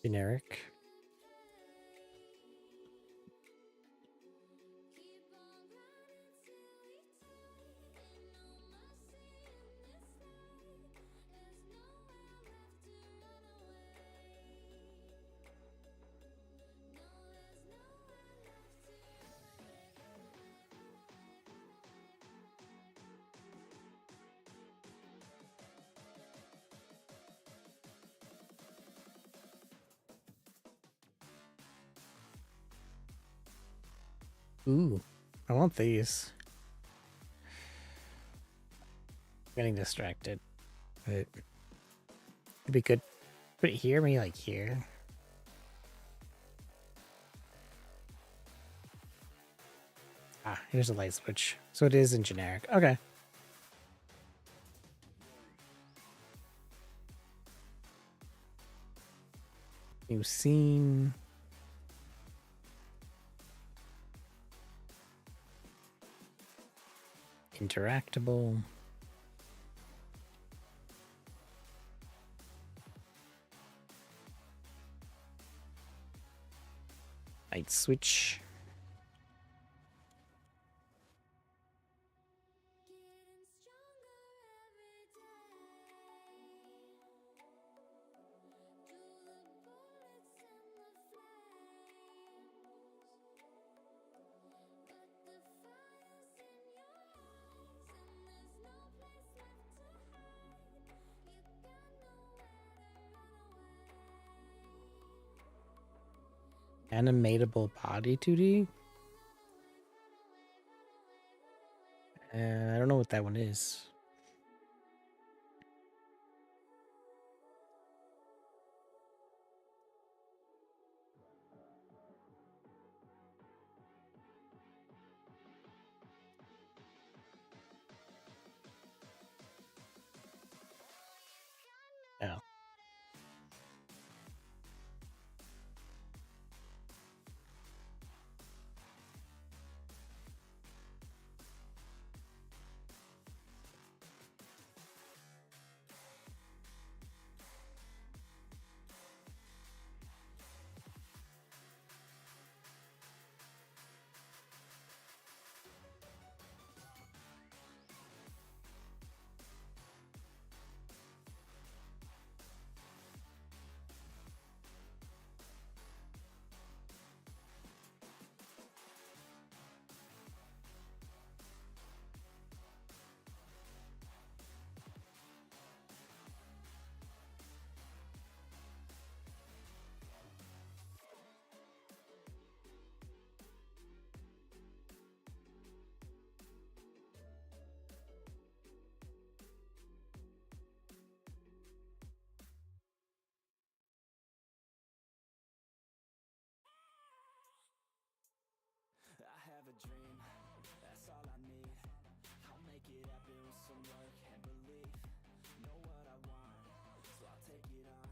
generic. Ooh, I want these. I'm getting distracted. But it'd be good. Put it here, maybe like here. Ah, here's a light switch. So it is in generic. Okay. New scene. Interactable. Light switch. Animatable body 2D? I don't know what that one is. Oh. I have a dream, that's all I need. I'll make it happen with some work and belief. Know what I want, so I'll take it on.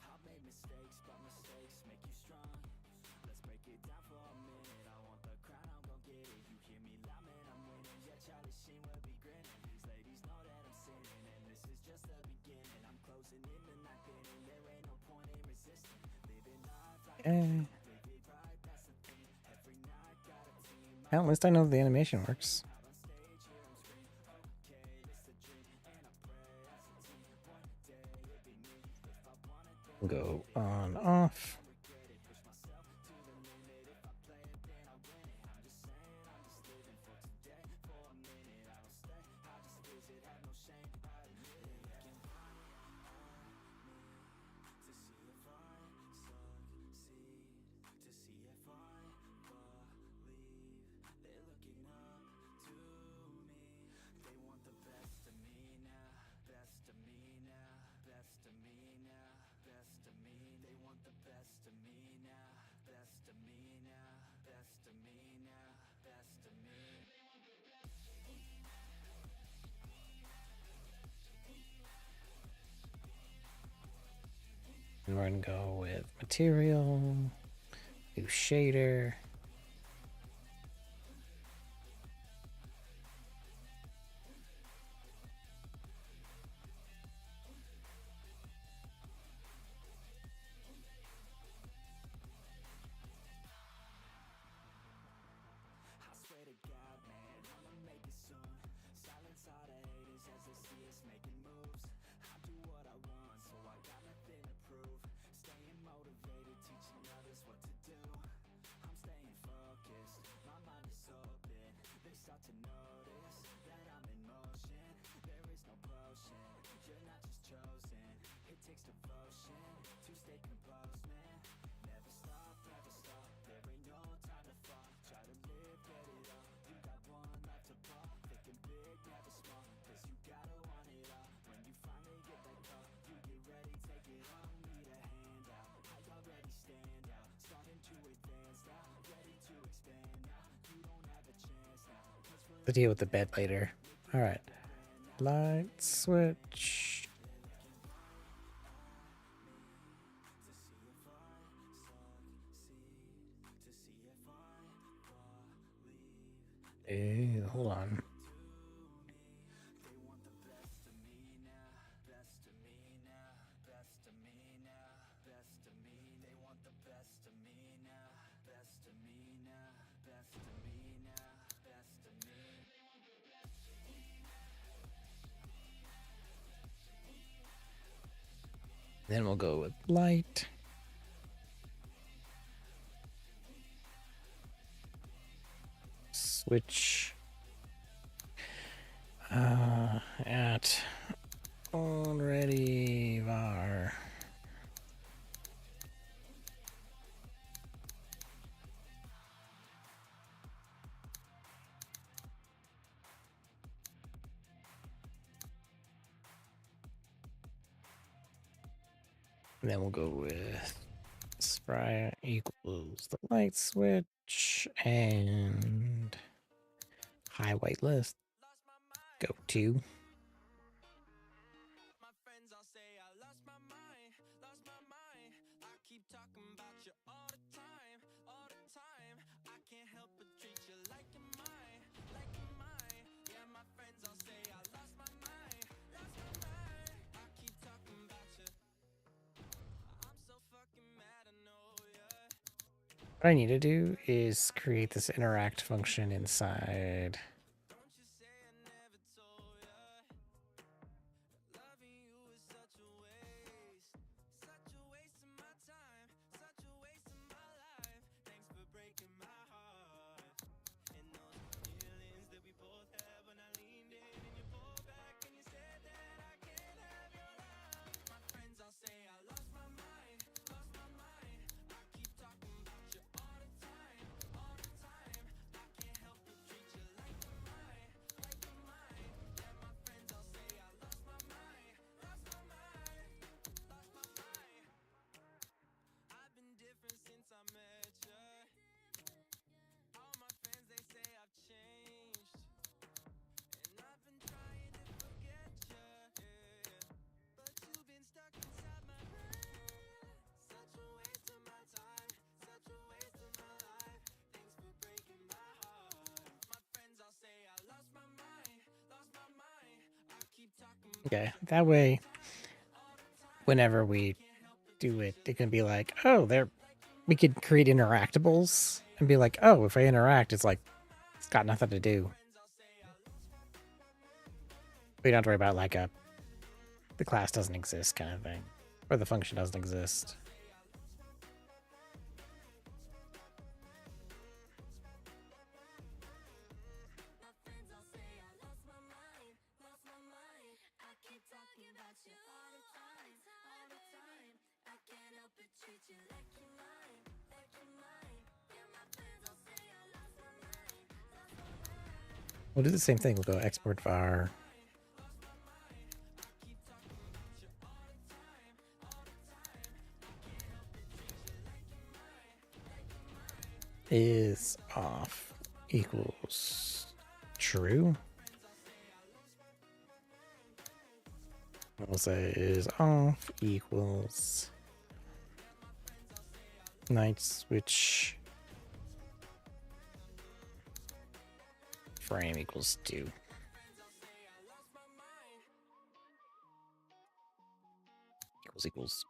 I'll make mistakes, but mistakes make you strong. Let's break it down for a minute. I want the crown, I'm gon' get it. You hear me loud, man, I'm winning. Yeah, Charlie Sheen will be grinning. These ladies know that I'm sinning, and this is just the beginning. I'm closing in the ninth inning. There ain't no point in resisting. Living life like At least I know the animation works. Go on, off. And we're gonna go with material, new shader. to deal with the bed later. All right. Light switch. Hold on. Then we'll go with light. Switch at already var. And then we'll go with spry equals the light switch and high white list. Go to. What I need to do is create this interact function inside. Okay, that way, whenever we do it, it can be like, oh, there, we could create interactables and be like, oh, if I interact, it's like, it's got nothing to do. We don't have to worry about like the class doesn't exist kind of thing, or the function doesn't exist. We'll do the same thing. We'll go export var is off equals true. We'll say is off equals night switch frame equals 2. Equals.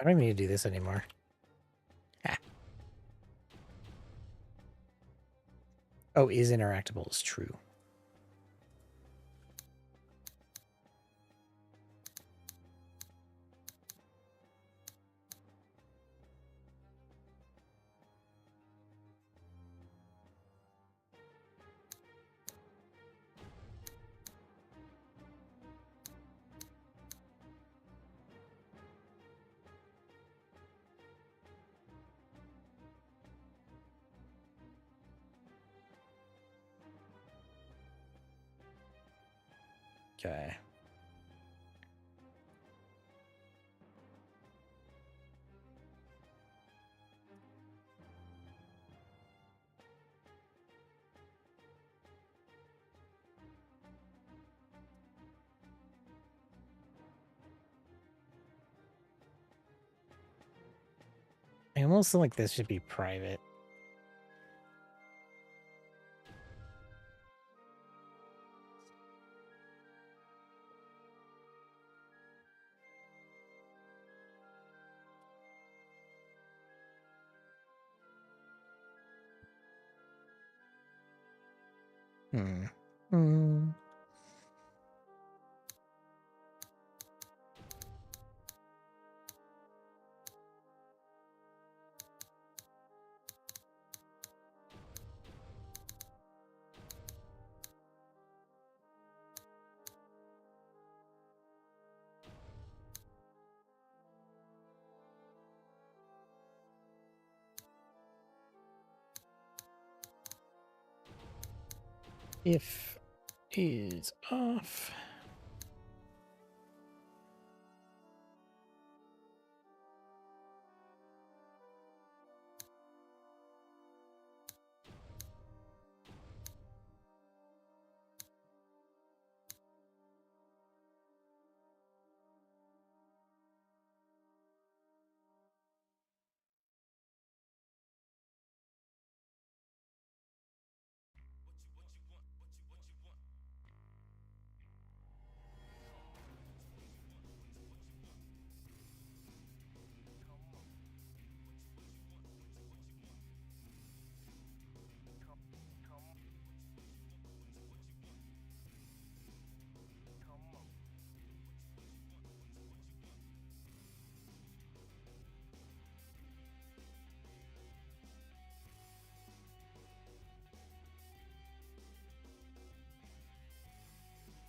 I don't even need to do this anymore. Ah. Oh, is interactable is true. Okay. I almost feel like this should be private. Hmm. Hmm. If is off.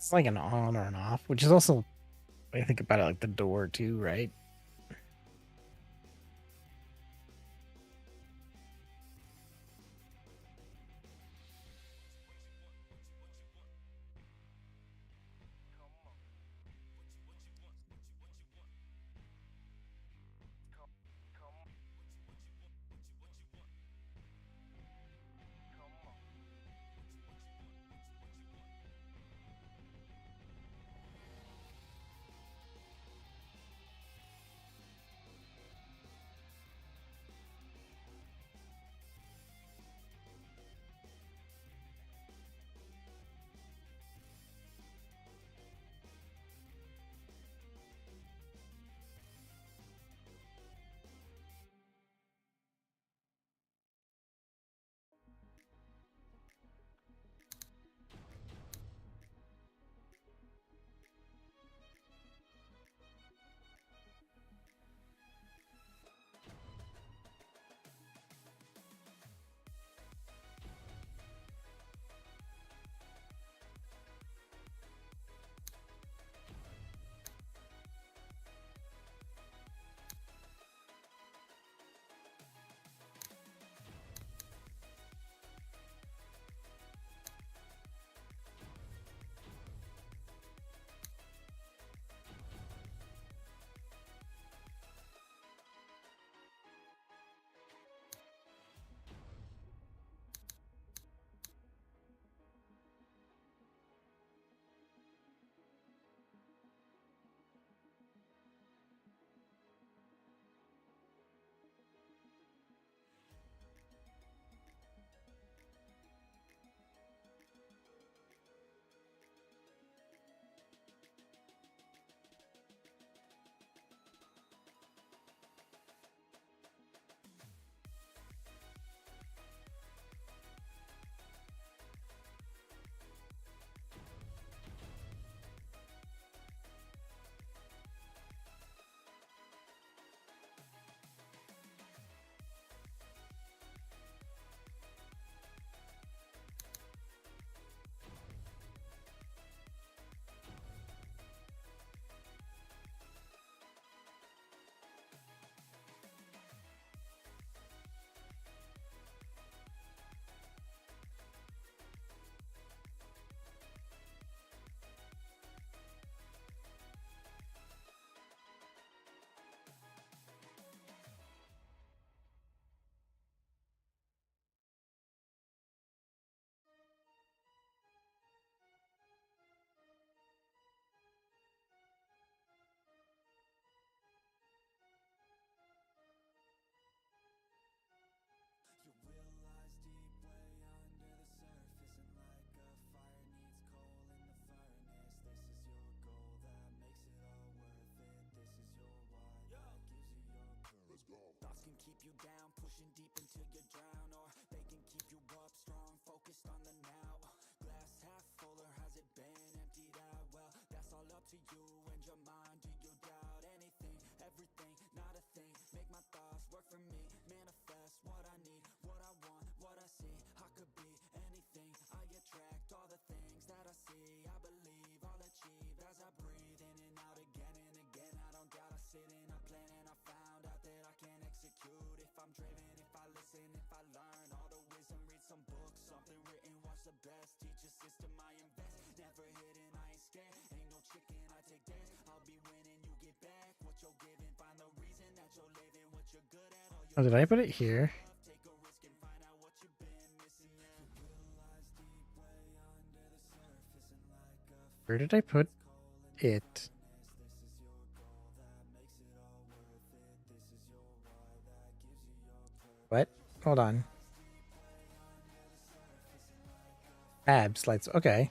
It's like an on or an off, which is also, I think about it, like the door too, right? Oh, did I put it here? Where did I put it? What? Hold on. Tabs, lights. Okay.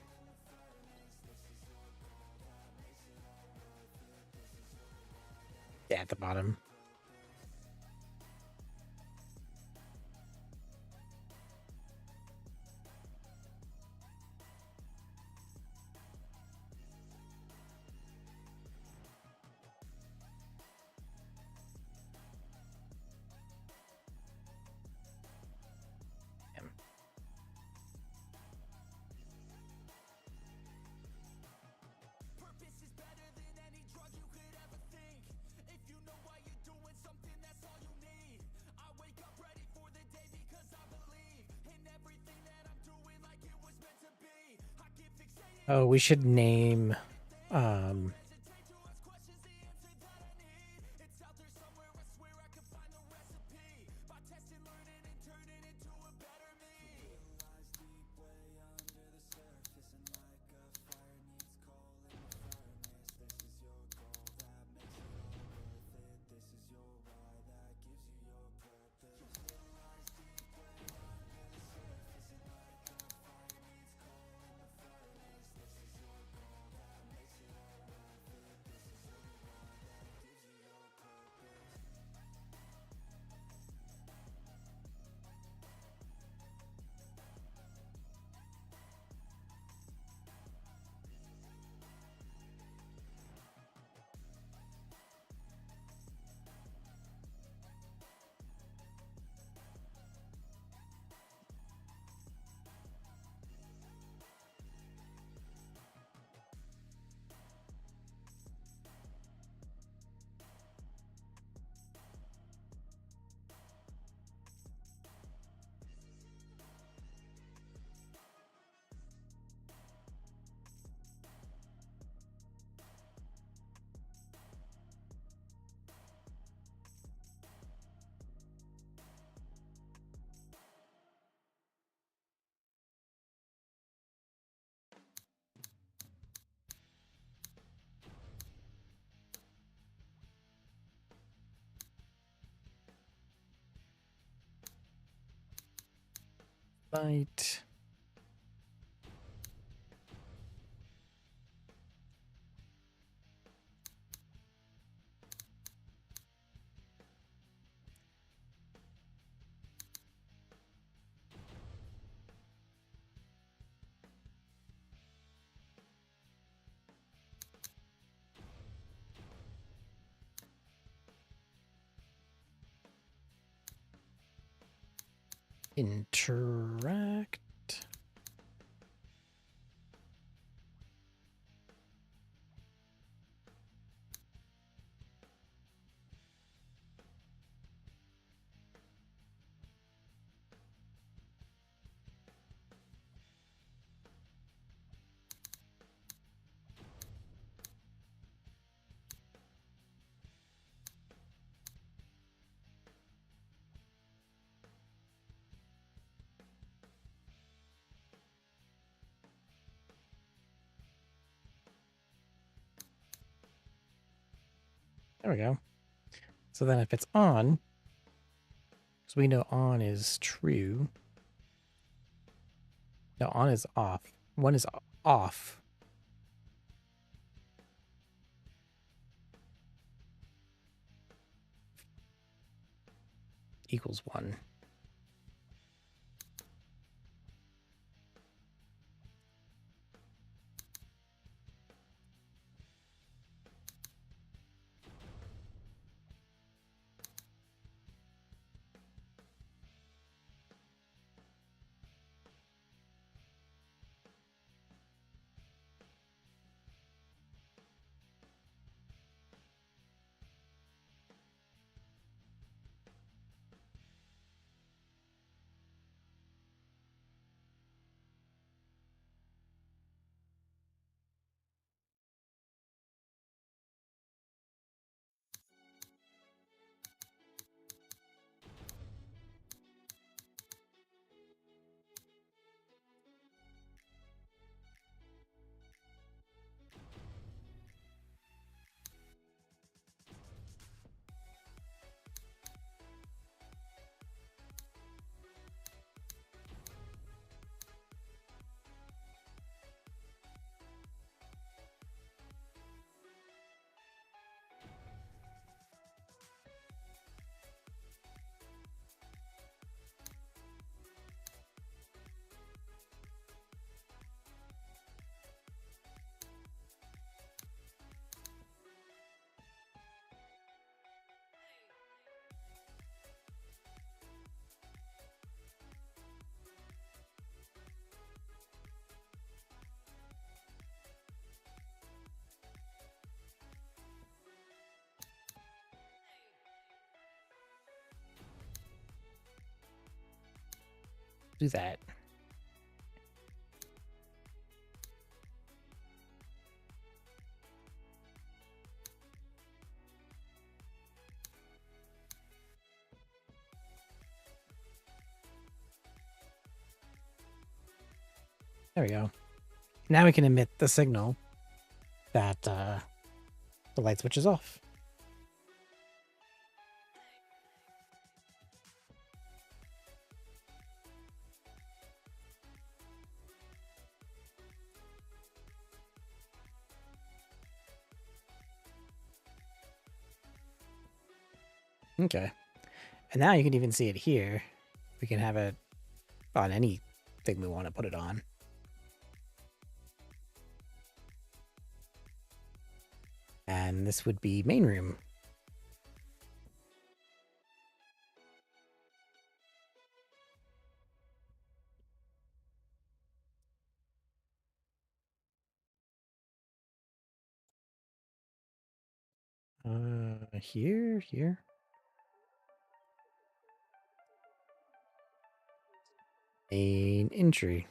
Yeah, at the bottom. Damn. Oh, we should name um light. Interact. There we go. So then if it's on, because we know on is true. No, on is off. One is off. Equals 1. do that. There we go. Now we can emit the signal that the light switch is off. Okay. And now you can even see it here. We can have it on anything we want to put it on. And this would be main room. Here. Main entry.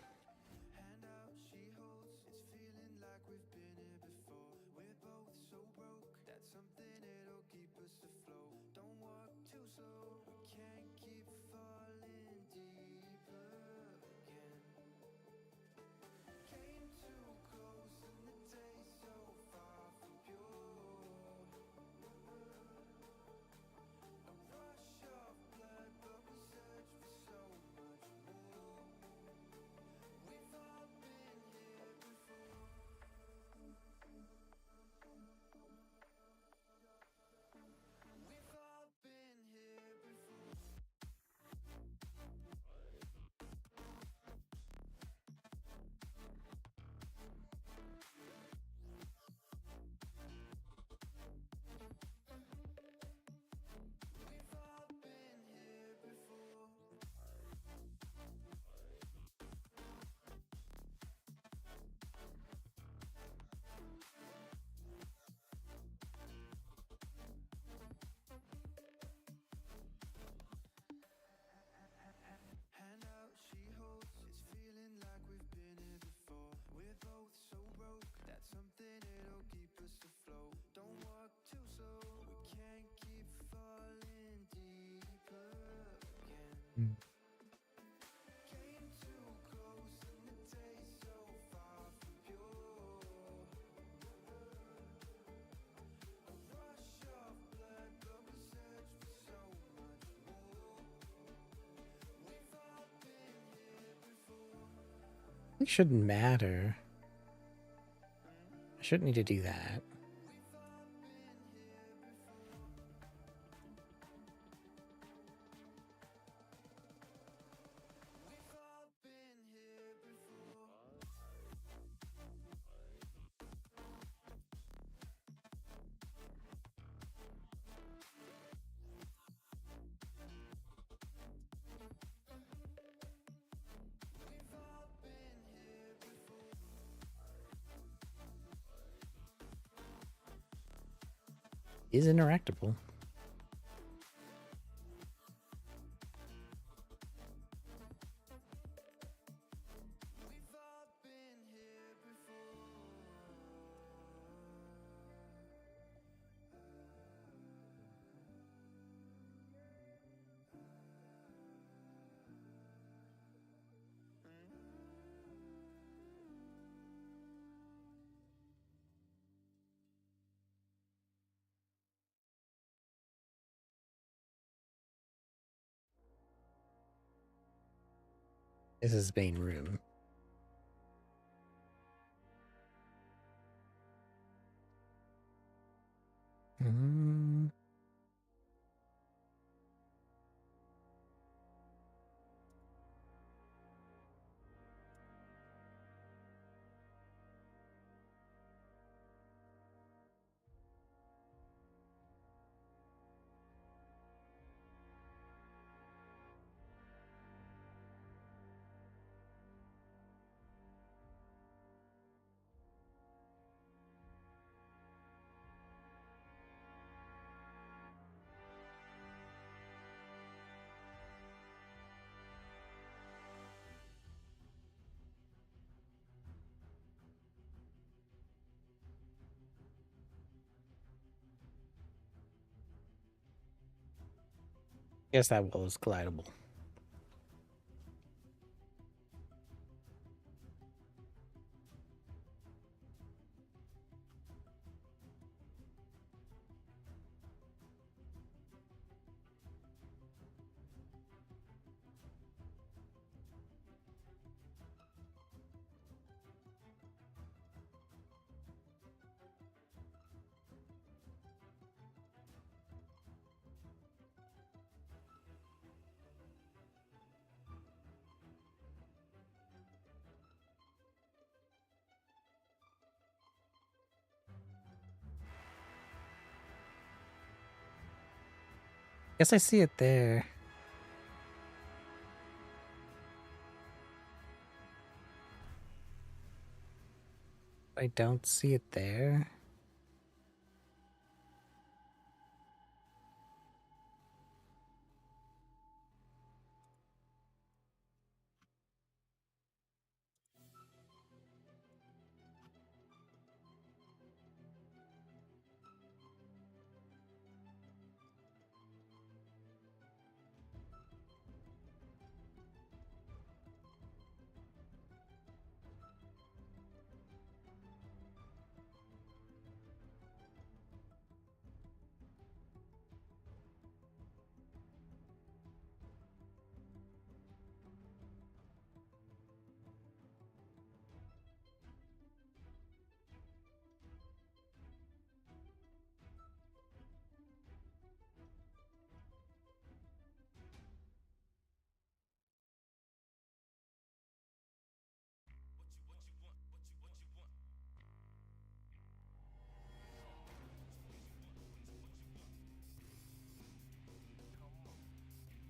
It shouldn't matter. I shouldn't need to do that. Is interactable. This is main room. Guess that was collidable. Guess I see it there. I don't see it there.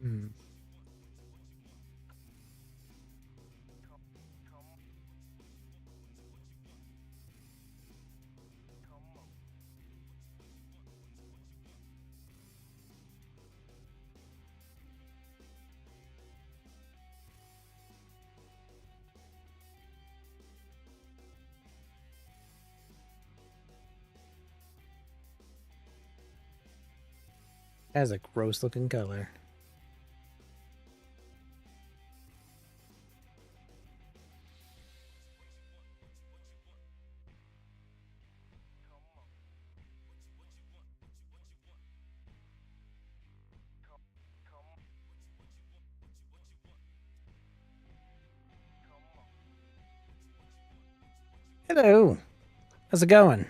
Hmm. Has a gross looking color. Hello. How's it going?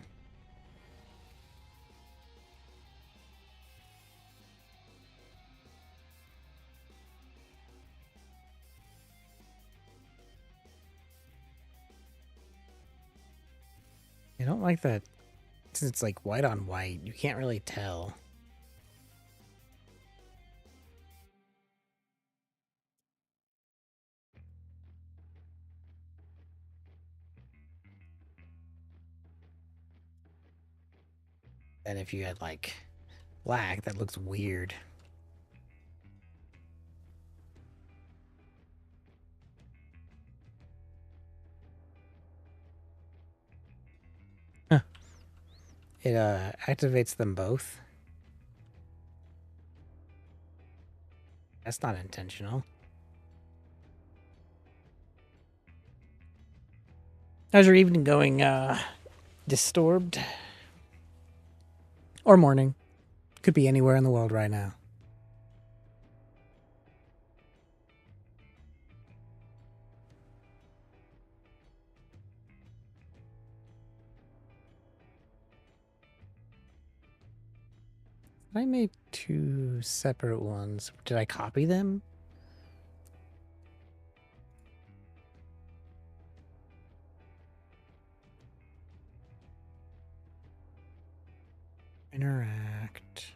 I don't like that. Since it's like white on white, you can't really tell. And if you had like black, that looks weird. Huh. It activates them both. That's not intentional. How's your evening going, Disturbed? Or morning. Could be anywhere in the world right now. I made two separate ones. Did I copy them? Interact.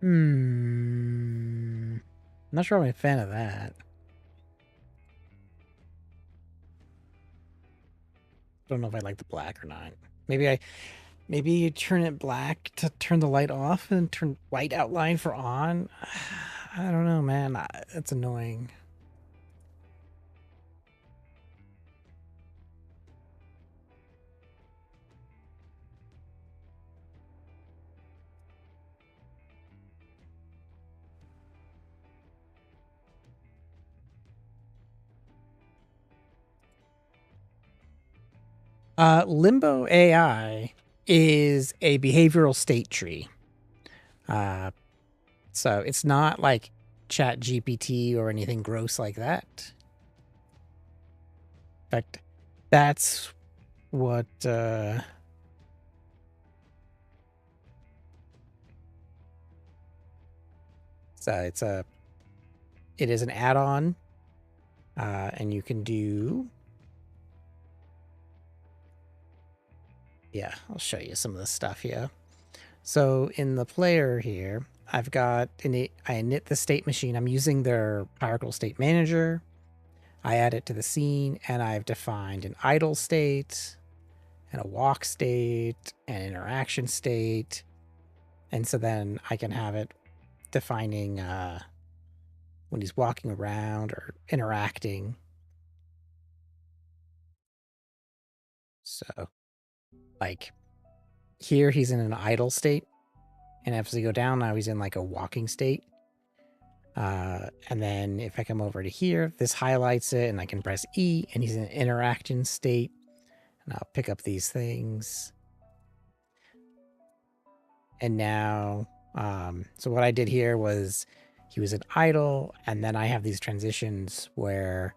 I'm not sure I'm a fan of that. Don't know if I like the black or not. Maybe Maybe you turn it black to turn the light off and turn white outline for on. I don't know, man. It's annoying. LimboAI is a behavioral state tree. So it's not like Chat GPT or anything gross like that. In fact, that's what so it is an add-on, and you can do. Yeah, I'll show you some of the stuff here. So in the player here, I've got I init the state machine. I'm using their hierarchical state manager. I add it to the scene, and I've defined an idle state and a walk state and interaction state. And so then I can have it defining when he's walking around or interacting. So like here he's in an idle state, and as we go down now he's in like a walking state. And then if I come over to here, this highlights it, and I can press E, and he's in an interaction state. And I'll pick up these things. And now, so what I did here was he was an idle, and then I have these transitions where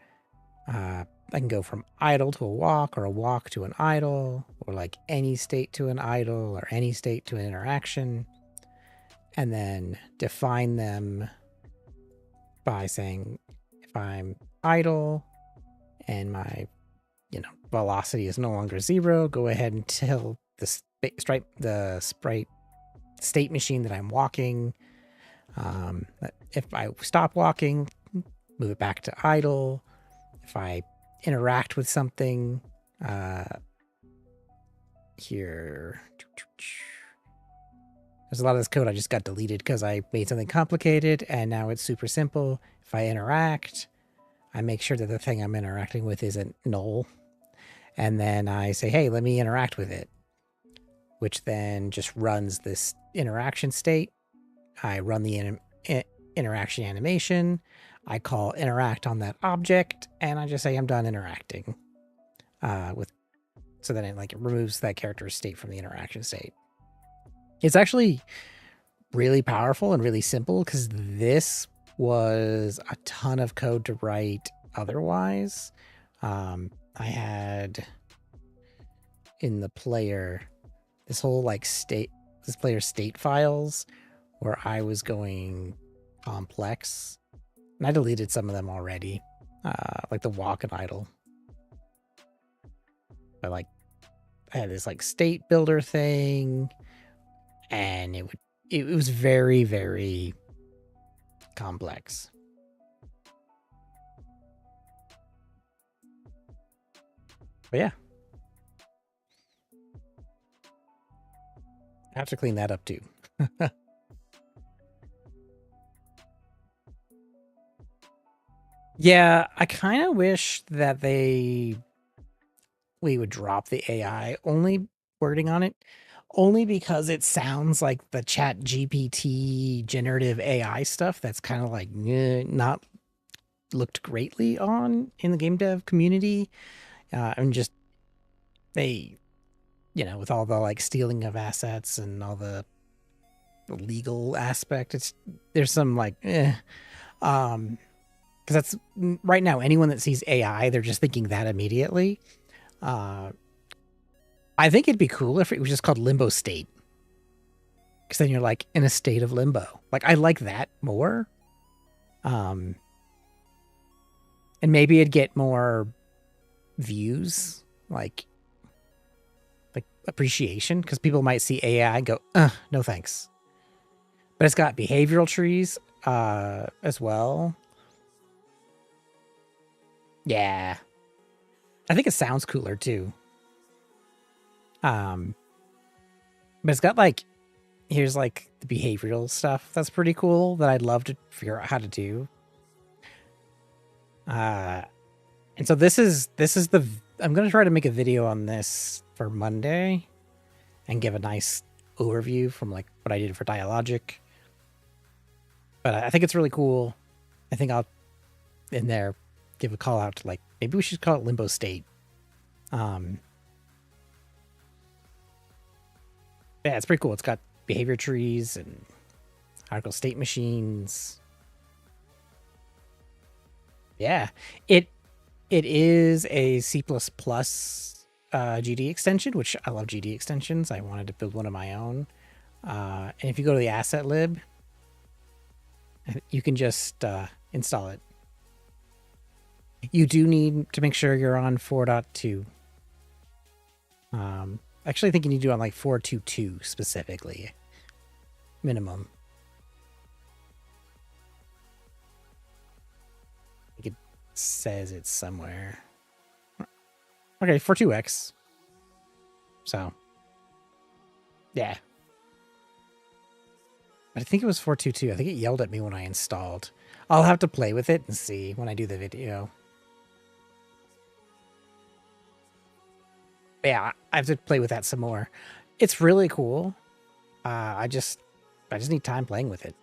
I can go from idle to a walk, or a walk to an idle, or like any state to an idle, or any state to an interaction, and then define them by saying if I'm idle and my velocity is no longer 0, go ahead and tell the sprite state machine that I'm walking. If I stop walking, move it back to idle. If I interact with something, here, there's a lot of this code I just got deleted because I made something complicated, and now it's super simple. If I interact, I make sure that the thing I'm interacting with isn't null. And then I say, hey, let me interact with it, which then just runs this interaction state. I run the interaction animation. I call interact on that object, and I just say I'm done interacting. So then it removes that character's state from the interaction state. It's actually really powerful and really simple because this was a ton of code to write otherwise. I had in the player this whole this player state files where I was going complex, and I deleted some of them already, like the walk and idle. But I had this state builder thing, and it was very, very complex. But yeah, I have to clean that up too. Yeah, I kind of wish that we would drop the AI only wording on it, only because it sounds like the Chat GPT generative AI stuff that's kind of not looked greatly on in the game dev community. And just they, with all the stealing of assets and all the legal aspect, there's some because that's right now, anyone that sees AI, they're just thinking that immediately. I think it'd be cool if it was just called limbo state, because then you're in a state of limbo. I like that more. And maybe it'd get more views, like appreciation, because people might see AI and go, no thanks. But it's got behavioral trees as well. Yeah. I think it sounds cooler too. But it's got like, here's like the behavioral stuff that's pretty cool that I'd love to figure out how to do. And so this is the, I'm going to try to make a video on this for Monday and give a nice overview from like what I did for Dialogic. But I think it's really cool. I think I'll in there give a call out to like, maybe we should call it Limbo State. Yeah, it's pretty cool. It's got behavior trees and hierarchical state machines. Yeah, it is a C++ GD extension, which I love GD extensions. I wanted to build one of my own. And if you go to the asset lib, you can just install it. You do need to make sure you're on 4.2. Actually, I think you need to do it on like 4.2.2 specifically. Minimum. I think it says it's somewhere. Okay, 4.2x. So, yeah. But I think it was 4.2.2. I think it yelled at me when I installed. I'll have to play with it and see when I do the video. Yeah, I have to play with that some more. It's really cool. I just need time playing with it.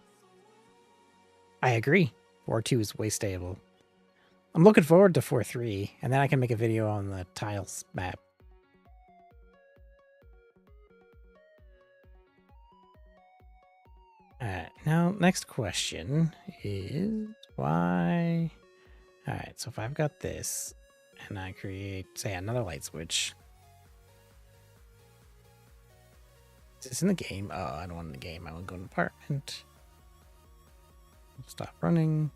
I agree. 4.2 is way stable. I'm looking forward to 4.3, and then I can make a video on the tiles map. Now, next question is why... Alright, so if I've got this, and I create, say, another light switch... Is this in the game? Oh, I don't want in the game. I want to go in apartment. Stop running.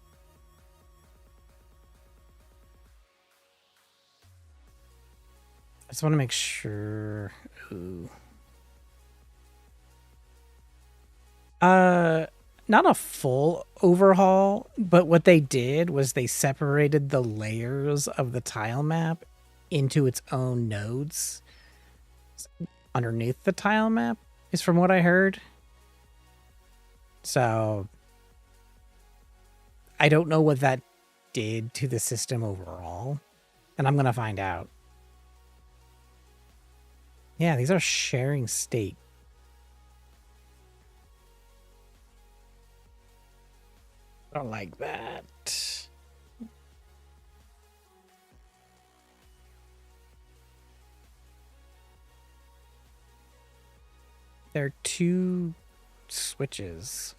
I just want to make sure. Ooh. Not a full overhaul, but what they did was they separated the layers of the tile map into its own nodes underneath the tile map. Is from what I heard. So I don't know what that did to the system overall, and I'm gonna find out. Yeah, these are sharing state. I don't like that. There are two switches.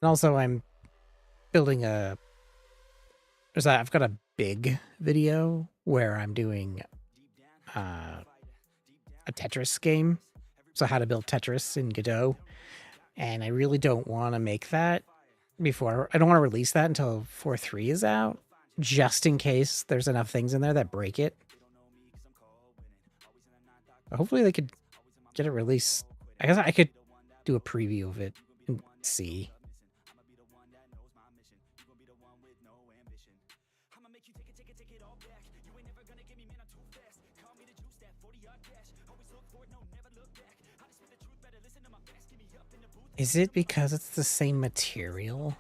And also I'm building a... I've got a big video where I'm doing a Tetris game. So how to build Tetris in Godot. And I really don't want to make that before... I don't want to release that until 4.3 is out. Just in case there's enough things in there that break it. But hopefully they could get it released. I guess I could do a preview of it and see. Is it because it's the same material?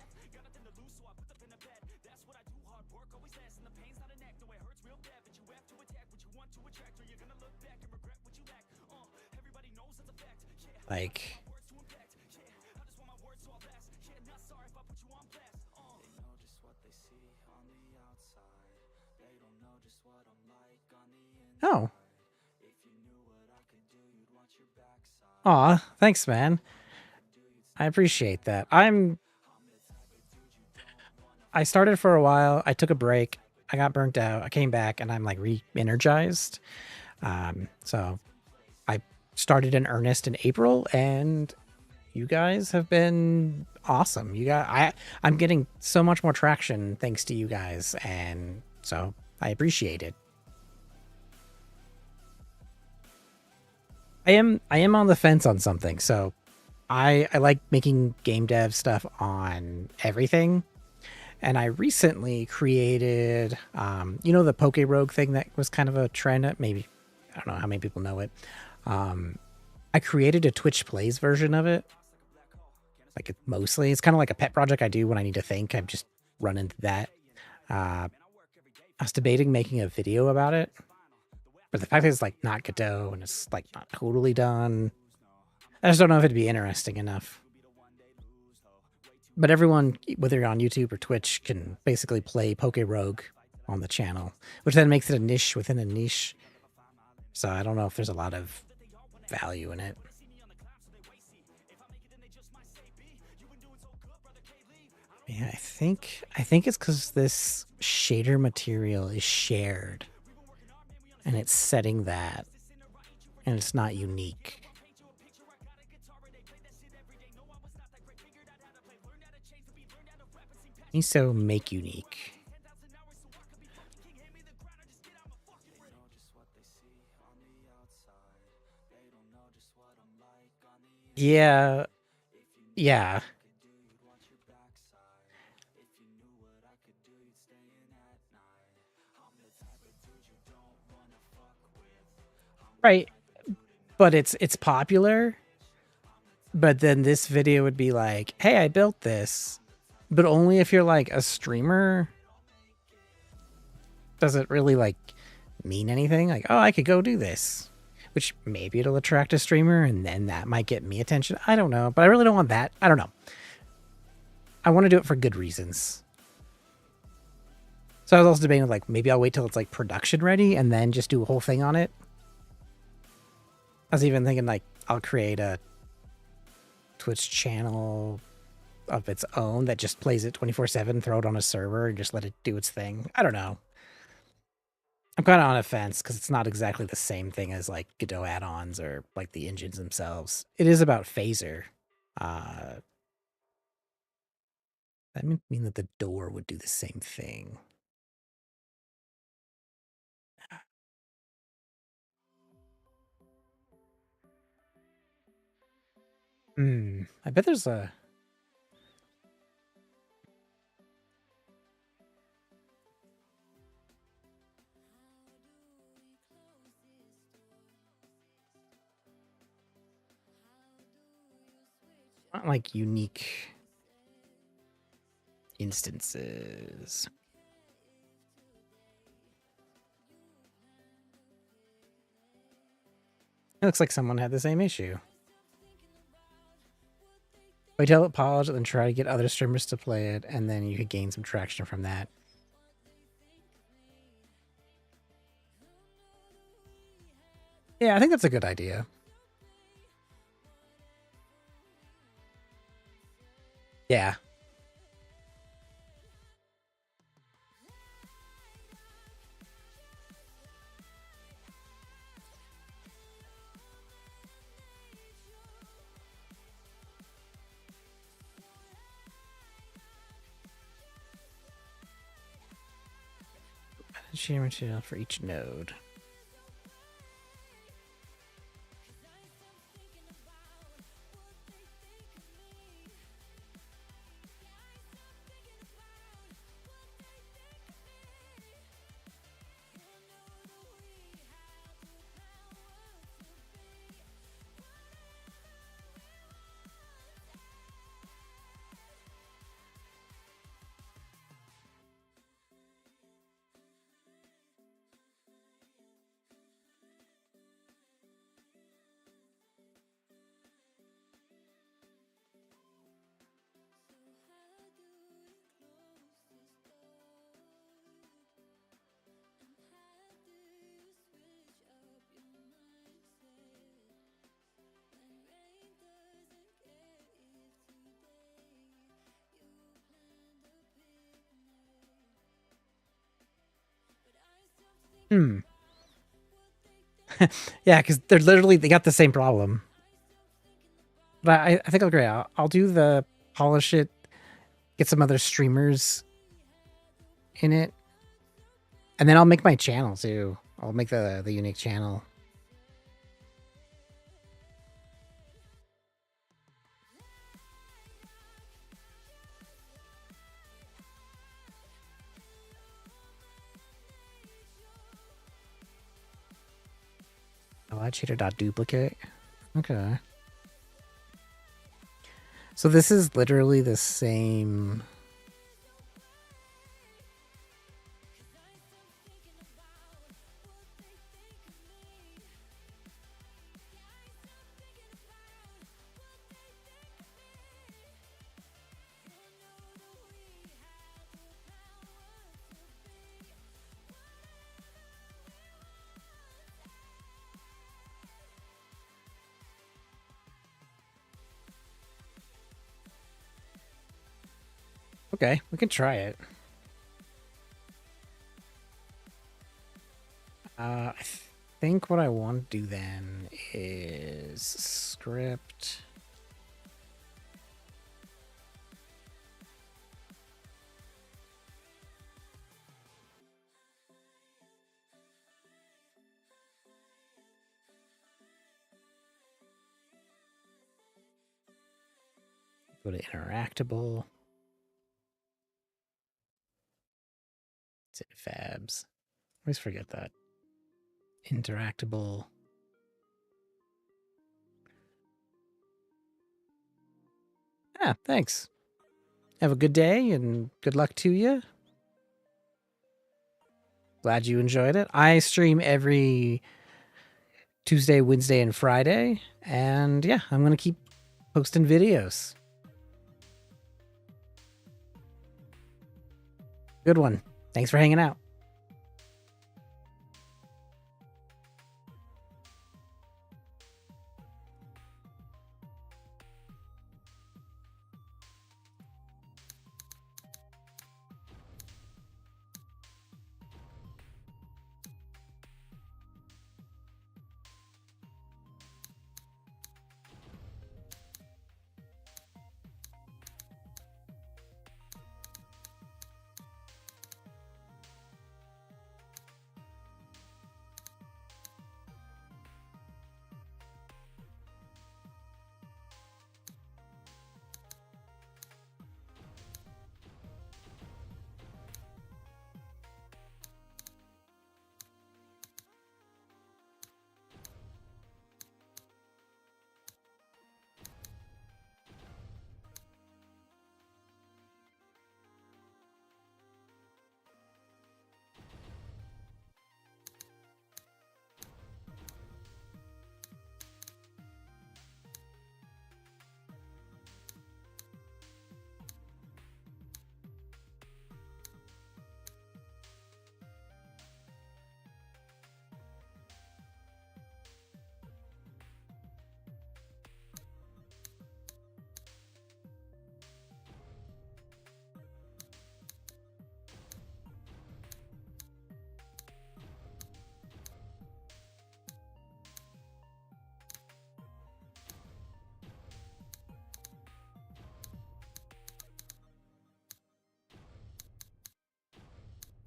Like... Oh. Aw, thanks, man. I appreciate that. I started for a while. I took a break. I got burnt out. I came back and I'm like re-energized. So I started in earnest in April and you guys have been awesome. I'm getting so much more traction thanks to you guys, and so I appreciate it. I am on the fence on something. So I like making game dev stuff on everything. And I recently created, the Poke Rogue thing that was kind of a trend. Maybe, I don't know how many people know it. I created a Twitch Plays version of it. Like it's kind of like a pet project I do when I need to think. I've just run into that. I was debating making a video about it, but the fact that it's like not Godot and it's like not totally done, I just don't know if it'd be interesting enough. But everyone, whether you're on YouTube or Twitch, can basically play Poke Rogue on the channel, which then makes it a niche within a niche. So I don't know if there's a lot of value in it. Yeah, I think it's because this shader material is shared, and it's setting that, and it's not unique. So make unique. Yeah. Yeah. Right. But it's popular. But then this video would be like, hey, I built this. But only if you're like a streamer. Does it really like mean anything? Like, oh, I could go do this. Which maybe it'll attract a streamer and then that might get me attention. I don't know. But I really don't want that. I don't know. I want to do it for good reasons. So I was also debating like maybe I'll wait till it's like production ready and then just do a whole thing on it. I was even thinking like I'll create a Twitch channel of its own that just plays it 24/7, throw it on a server and just let it do its thing. I don't know. I'm kind of on a fence because it's not exactly the same thing as like Godot add-ons or like the engines themselves. It is about phaser. That would mean that the door would do the same thing. I bet there's a... not like unique instances. It looks like someone had the same issue. Wait till it polished and try to get other streamers to play it, and then you could gain some traction from that. Yeah, I think that's a good idea. Yeah. Share material for each node. Yeah, because they got the same problem. But I think I'll agree. I'll do the polish it, get some other streamers in it, and then I'll make my channel too. I'll make the unique channel. Oh, I cheater.duplicate. Okay. So this is literally the same. Okay, we can try it. I think what I want to do then is script. Go to interactable. It's in Fabs. I always forget that. Interactable. Ah, thanks. Have a good day and good luck to you. Glad you enjoyed it. I stream every Tuesday, Wednesday, and Friday. And yeah, I'm going to keep posting videos. Good one. Thanks for hanging out.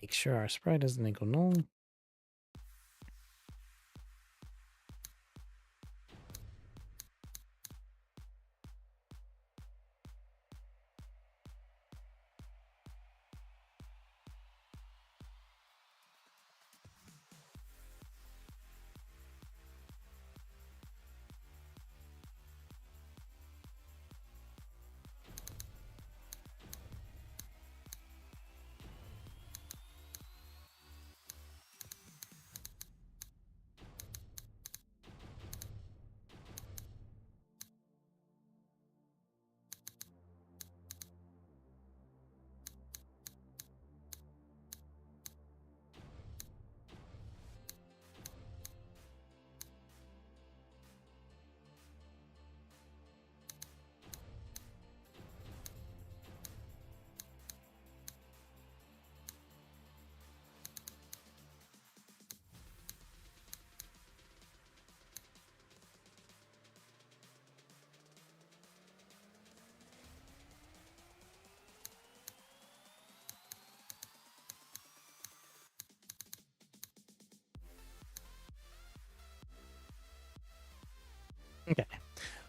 Make sure our sprite doesn't equal null. Okay.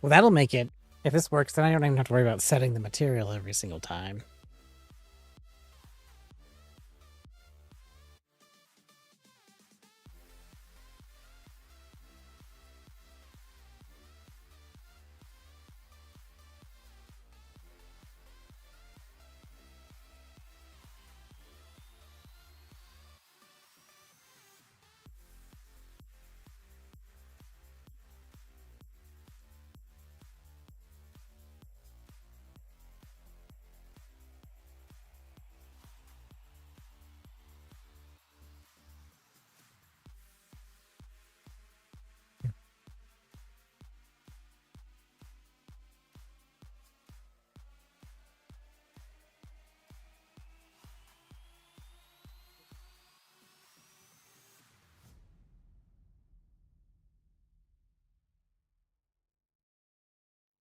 Well, that'll make it. If this works, then I don't even have to worry about setting the material every single time.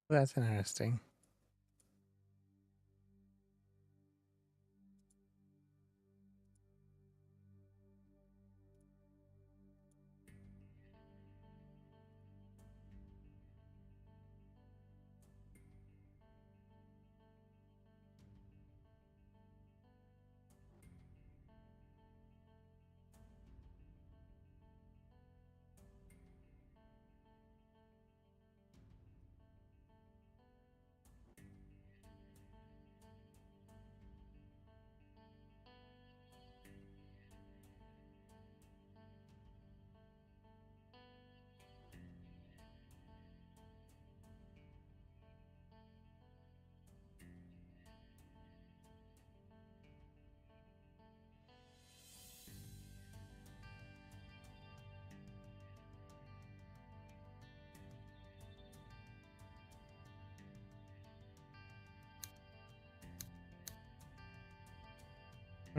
That's interesting.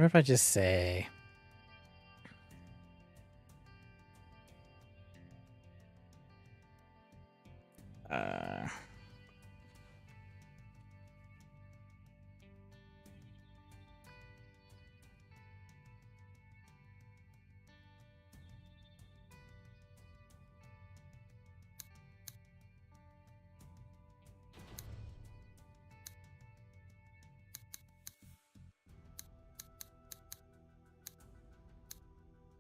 What if I just say uh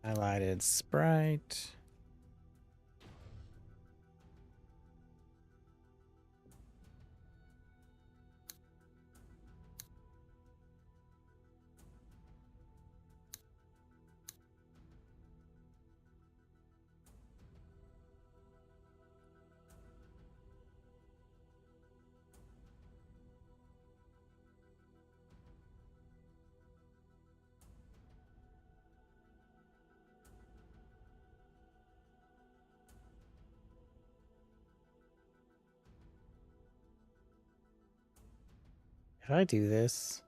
highlighted sprite. If I do this,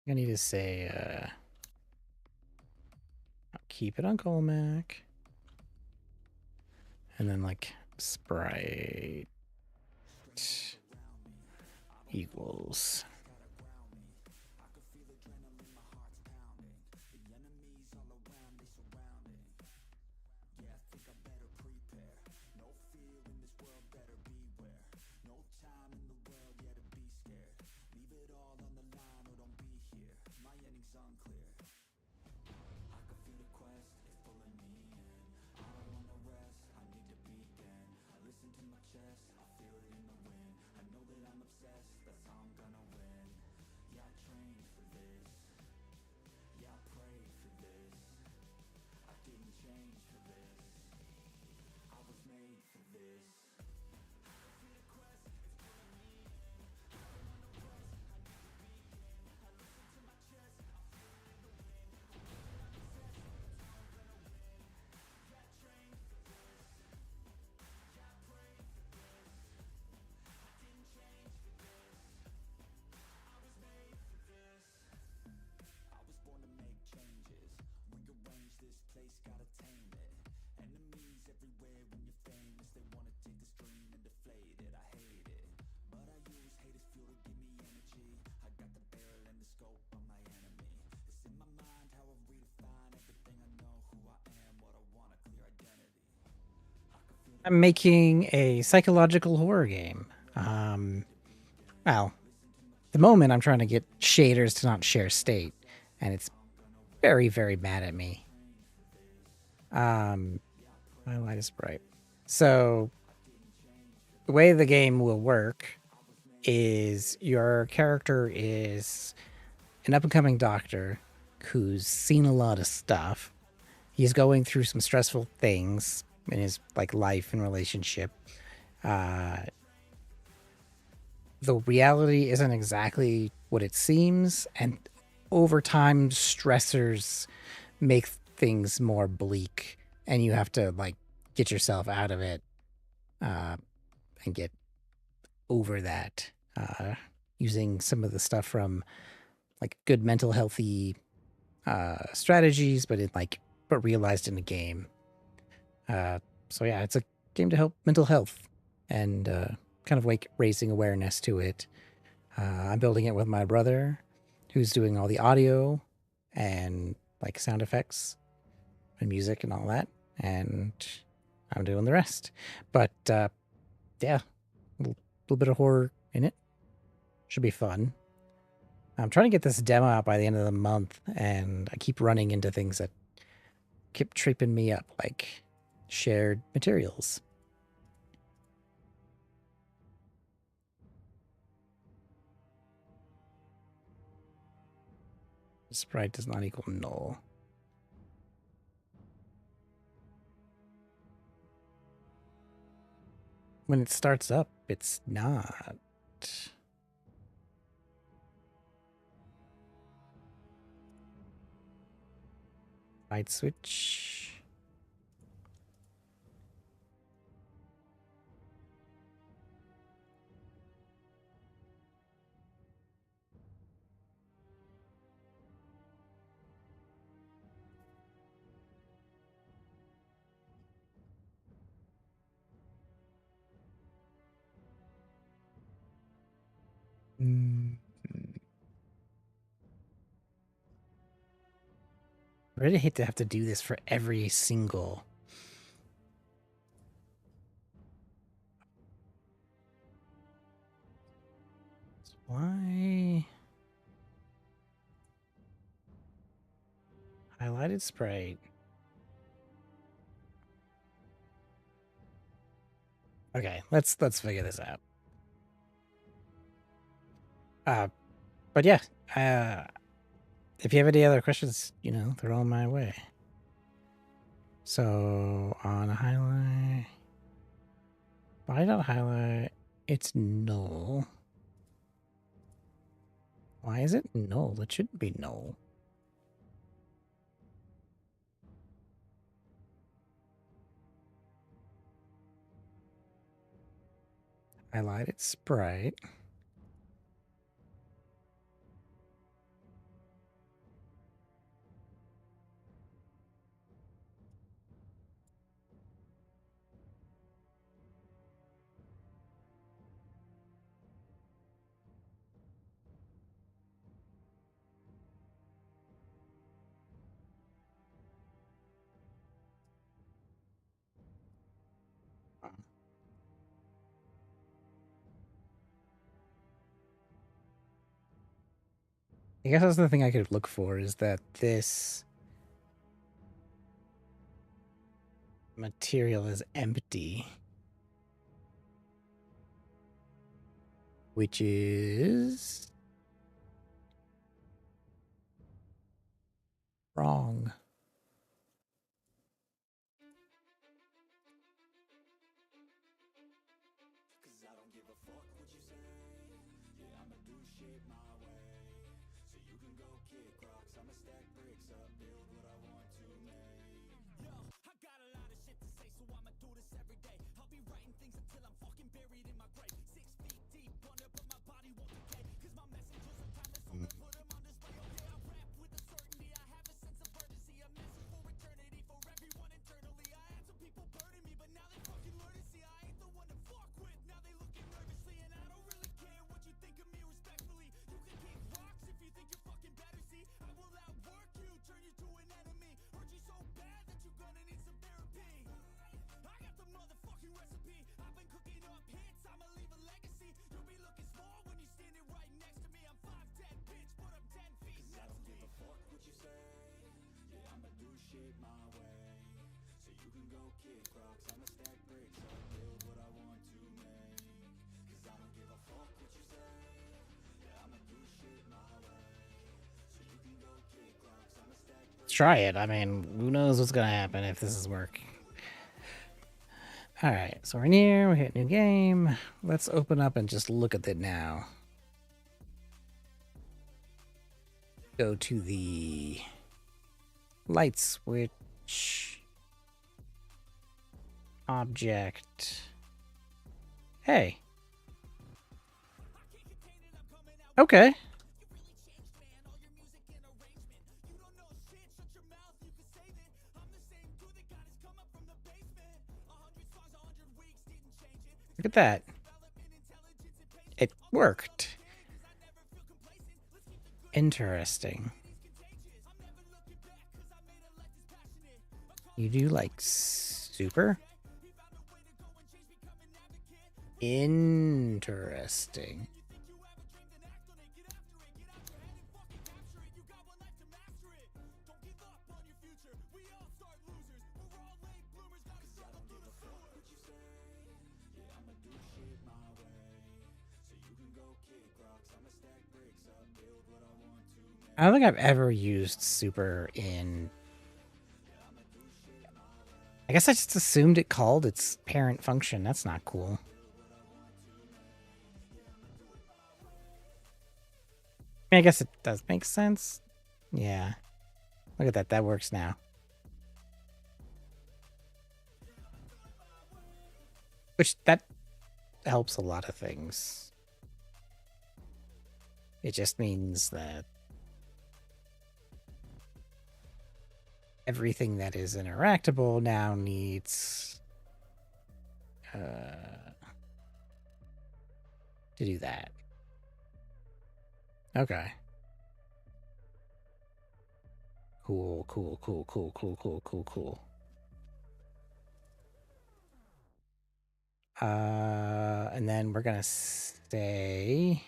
I need to say I'll keep it on Colmac. And then like sprite equals I'm making a psychological horror game. Well, at the moment I'm trying to get shaders to not share state, and it's very, very mad at me. My light is bright. So the way the game will work is your character is an up-and-coming doctor who's seen a lot of stuff. He's going through some stressful things in his like life and relationship. Uh, the reality isn't exactly what it seems, and over time, stressors make things more bleak, and you have to like get yourself out of it uh, and get over that using some of the stuff from like good mental healthy strategies, but realized in a game. So yeah, it's a game to help mental health and kind of like raising awareness to it. I'm building it with my brother, who's doing all the audio and like sound effects and music and all that, and I'm doing the rest. But yeah, a little bit of horror in it. Should be fun. I'm trying to get this demo out by the end of the month, and I keep running into things that keep tripping me up, like shared materials. Sprite does not equal null. When it starts up, it's not. Light switch. Mm. I really hate to have to do this for every single. Why? Highlighted sprite. Okay, let's figure this out. But yeah, if you have any other questions, throw them my way. So on a highlight, why not highlight? It's null. Why is it null? It shouldn't be null. Highlighted sprite. I guess that's the thing I could look for, is that this material is empty, which is wrong. Turn you to an enemy. Hurt you so bad that you're gonna need some therapy. I got the motherfucking try it. I mean, who knows what's gonna happen if this is work. All right, so we're in here. We hit new game. Let's open up and just look at it now. Go to the light switch. Object. Hey. Okay. Look at that. It worked. Interesting. You do like super? Interesting. I don't think I've ever used super in... I guess I just assumed it called its parent function. That's not cool. I mean, I guess it does make sense. Yeah. Look at that. That works now. Which, that helps a lot of things. It just means that everything that is interactable now needs to do that. Okay. Cool, cool, cool, cool, cool, cool, cool, cool. And then we're gonna say...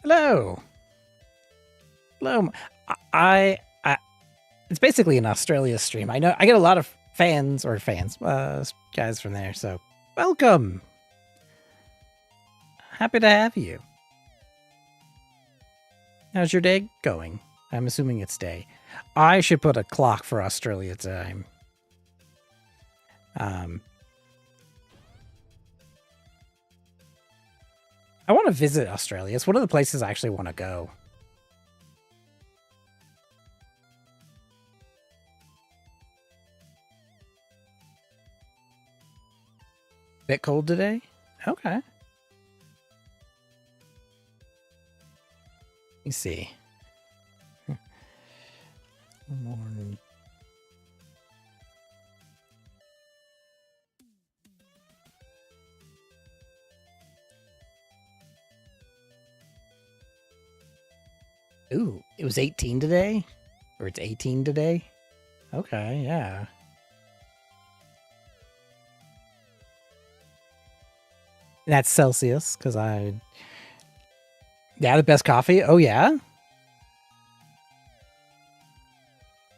Hello. Hello. I it's basically an Australia stream. I know I get a lot of fans guys from there, so welcome. Happy to have you. How's your day going? I'm assuming it's day. I should put a clock for Australia time. I want to visit Australia. It's one of the places I actually want to go. Bit cold today? Okay. Let me see. Morning. Ooh, it was 18 today? Or it's 18 today? Okay, yeah. That's Celsius, because I... Yeah, the best coffee? Oh, yeah?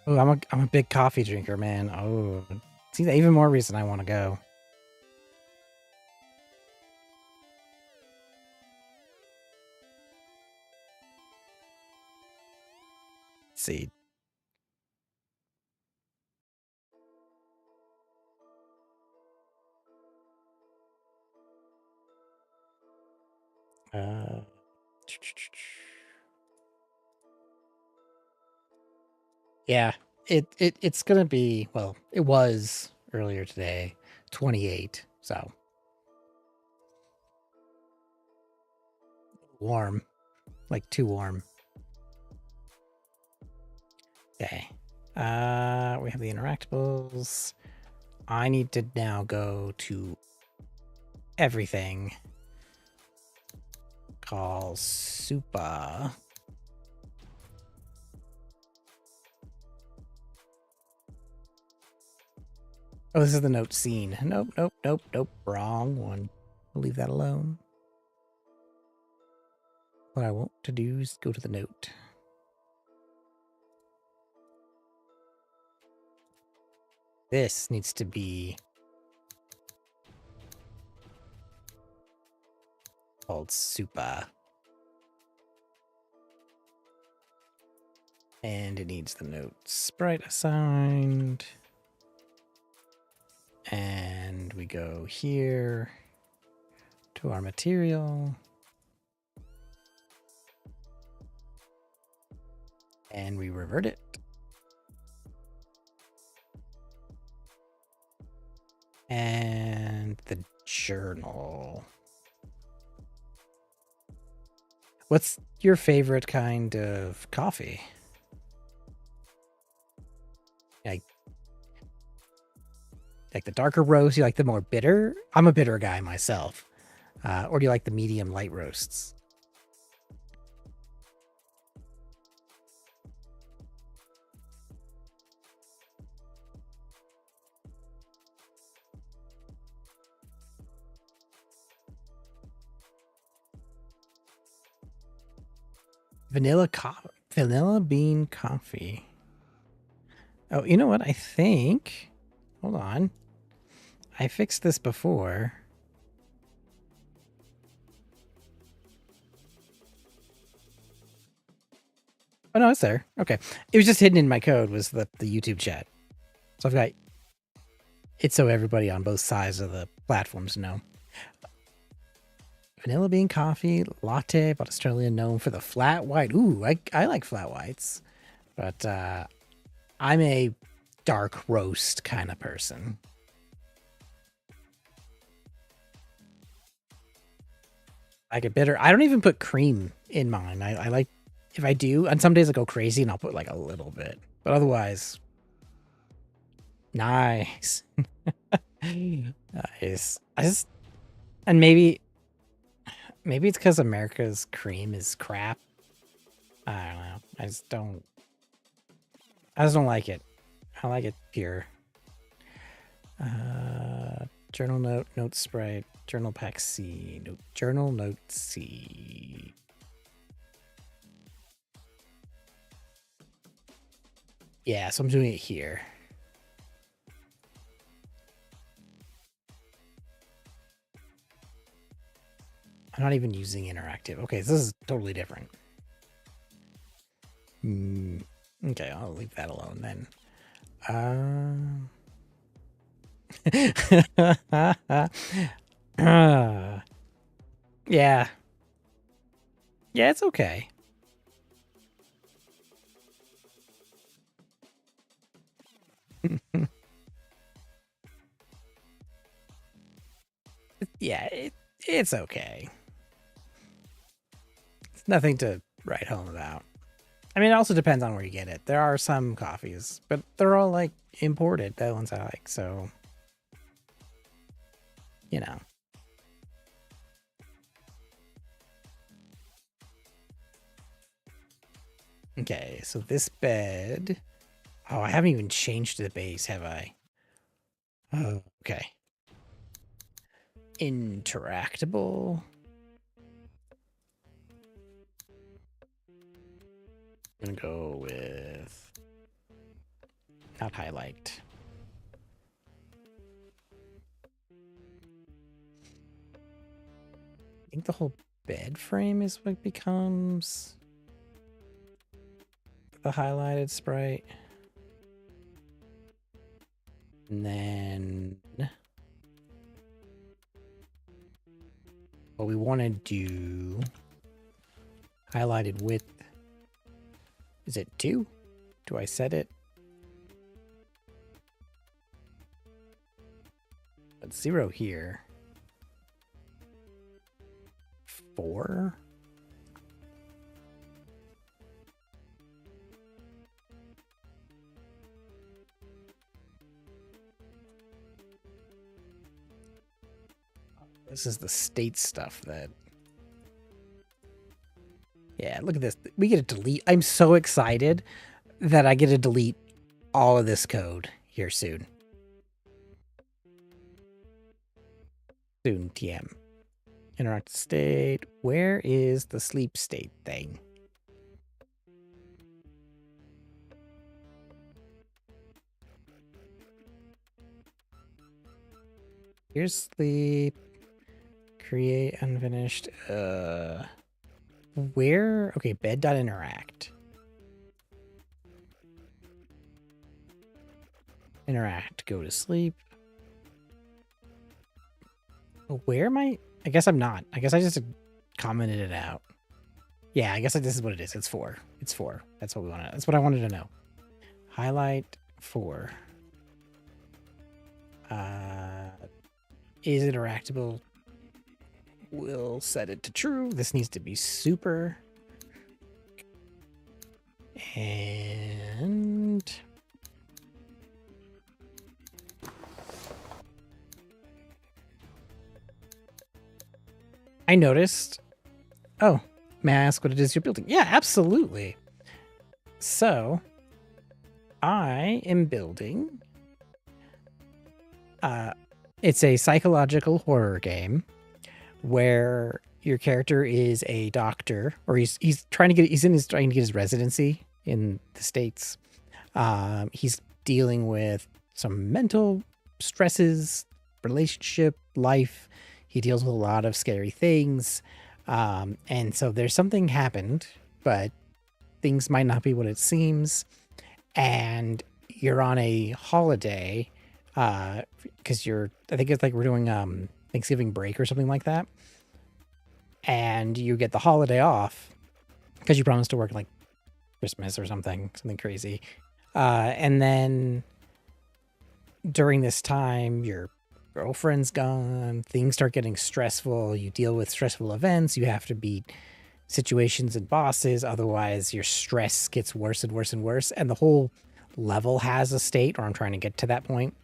Oh, I'm a big coffee drinker, man. Oh, see, even more reason I want to go. Let's see. Yeah, it's gonna be, well, it was earlier today, 28, so warm, like too warm. Okay, we have the interactables. I need to now go to everything. Call super. Oh, this is the note scene. Nope, nope, nope, nope. Wrong one. We'll leave that alone. What I want to do is go to the note. This needs to be called super. And it needs the note sprite assigned. And we go here to our material. And we revert it. And the journal. What's your favorite kind of coffee? Like the darker roast? You like the more bitter? I'm a bitter guy myself. Or do you like the medium light roasts? Vanilla bean coffee. Oh, you know what? I think... Hold on. I fixed this before. Oh, no, it's there. Okay. It was just hidden in my code, was the YouTube chat. So I've got... It's so everybody on both sides of the platforms know. Vanilla bean coffee, latte, but Australia known for the flat white. Ooh, I like flat whites. But I'm a dark roast kind of person. I get bitter. I don't even put cream in mine. I like, if I do, and some days I go crazy and I'll put like a little bit. But otherwise, nice. Nice. And maybe it's because America's cream is crap. I don't know. I just don't like it. I like it pure. Journal note sprite, journal pack C, journal note C. Yeah, so I'm doing it here. I'm not even using interactive. Okay, so this is totally different. Okay, I'll leave that alone then. Yeah. Yeah, it's okay. Yeah, it's okay. It's nothing to write home about. I mean, it also depends on where you get it. There are some coffees, but they're all like imported. The ones I like, so you know. Okay, so this bed. Oh, I haven't even changed the base, have I? Oh, okay. Interactable. I'm gonna go with not highlight. I think the whole bed frame is what becomes the highlighted sprite. And then what we want to do, highlighted width, is it 2? Do I set it? But 0 here. 4? This is the state stuff that... Yeah, look at this. We get to delete. I'm so excited that I get to delete all of this code here soon. Soon, TM. Interact state. Where is the sleep state thing? Here's sleep. Create unfinished. Where? Okay, bed.interact. Interact. Go to sleep. Where am I? I guess I'm not. I guess I just commented it out. Yeah, I guess this is what it is. It's 4. It's 4. That's what we want to. That's what I wanted to know. Highlight 4. Is interactable? We'll set it to true. This needs to be super. And I noticed. Oh, may I ask what it is you're building? Yeah, absolutely. So I am building. It's a psychological horror game where your character is a doctor, or he's trying to get his residency in the States. He's dealing with some mental stresses, relationship, life. He deals with a lot of scary things. And so there's something happened, but things might not be what it seems. And you're on a holiday, because I think it's like we're doing Thanksgiving break or something like that. And you get the holiday off because you promised to work like Christmas or something crazy. And then during this time, your girlfriend's gone, things start getting stressful. You deal with stressful events. You have to beat situations and bosses. Otherwise, your stress gets worse and worse and worse. And the whole level has a state, or I'm trying to get to that point,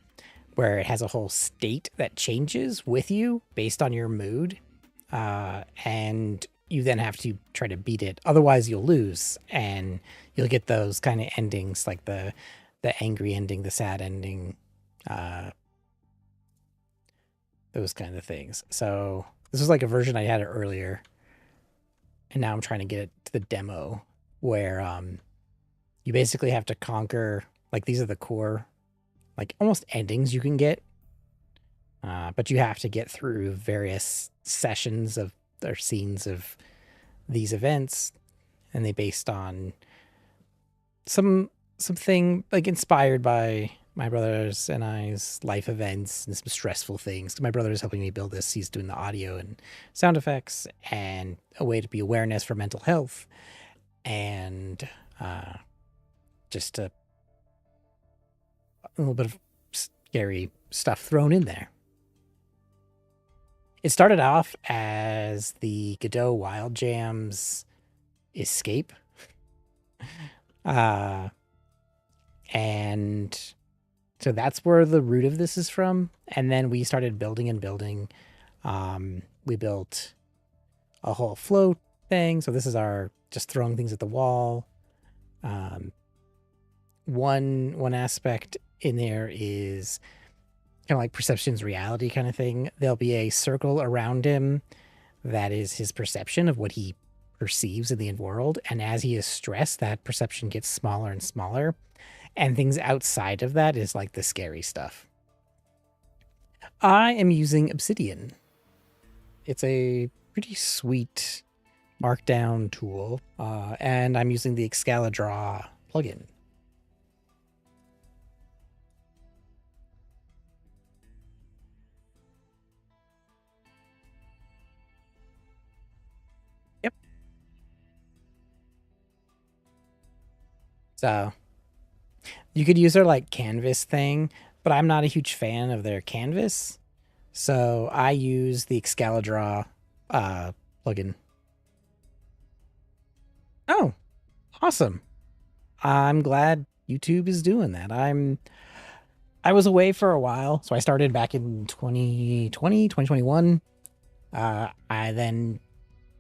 where it has a whole state that changes with you based on your mood. And you then have to try to beat it. Otherwise, you'll lose, and you'll get those kind of endings, like the angry ending, the sad ending, those kind of things. So this was like a version I had it earlier, and now I'm trying to get it to the demo where you basically have to conquer, like, these are the core, like, almost endings you can get, but you have to get through various sessions of or scenes of these events, and they based on something like inspired by my brothers and I's life events and some stressful things. My brother is helping me build this. He's doing the audio and sound effects, and a way to be awareness for mental health, and just a little bit of scary stuff thrown in there. It started off as the Godot Wild Jams escape. And so that's where the root of this is from. And then we started building and building. We built a whole flow thing. So this is our just throwing things at the wall. One aspect in there is kind of like perception's reality kind of thing. There'll be a circle around him that is his perception of what he perceives in the world. And as he is stressed, that perception gets smaller and smaller. And things outside of that is like the scary stuff. I am using Obsidian. It's a pretty sweet markdown tool. And I'm using the Excalidraw plugin. Yep. So you could use their like canvas thing, but I'm not a huge fan of their canvas. So I use the Excalidraw plugin. Oh, awesome. I'm glad YouTube is doing that. I was away for a while, so I started back in 2021. I then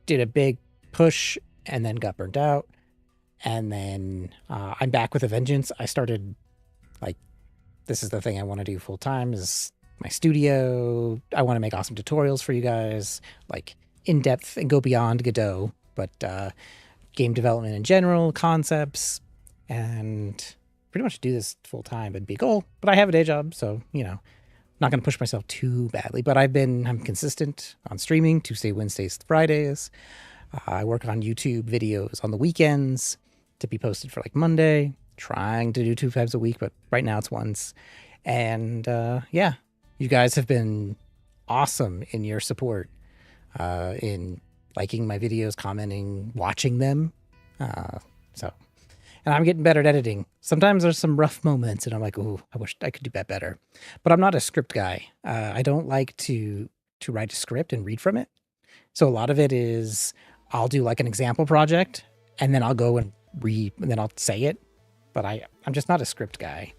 did a big push and then got burnt out. And then I'm back with a vengeance. I started, like, this is the thing I want to do full time, is my studio. I want to make awesome tutorials for you guys, like in depth and go beyond Godot, but game development in general, concepts, and pretty much do this full time would be a goal. But I have a day job, so, you know, not going to push myself too badly, but I'm consistent on streaming Tuesday, Wednesdays, Fridays. I work on YouTube videos on the weekends to be posted for like Monday, trying to do 2 times a week, but right now it's once. And yeah, you guys have been awesome in your support, in liking my videos, commenting, watching them. And I'm getting better at editing. Sometimes there's some rough moments and I'm like, oh, I wish I could do that better. But I'm not a script guy. I don't like to write a script and read from it. So a lot of it is I'll do like an example project and then I'll go and read and then I'll say it. But I'm just not a script guy.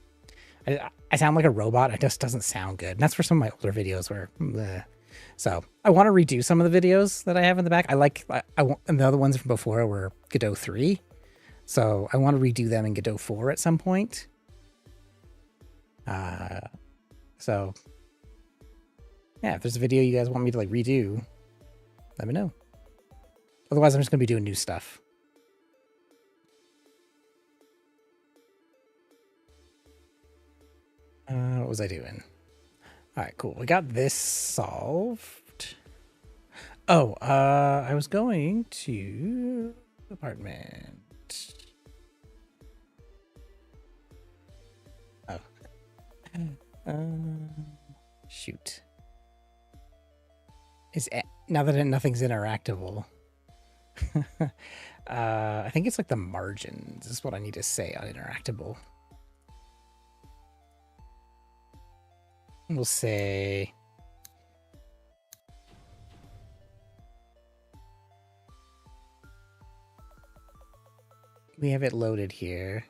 I sound like a robot. It just doesn't sound good. And that's for some of my older videos where, bleh. So I want to redo some of the videos that I have in the back. And the other ones from before were Godot 3. So I want to redo them in Godot 4 at some point. So yeah, if there's a video you guys want me to like redo, let me know. Otherwise, I'm just going to be doing new stuff. What was I doing? All right, cool. We got this solved. Oh, I was going to apartment. Oh. Shoot. Now that nothing's interactable. I think it's like the margins is what I need to say on interactable. We'll say we have it loaded here.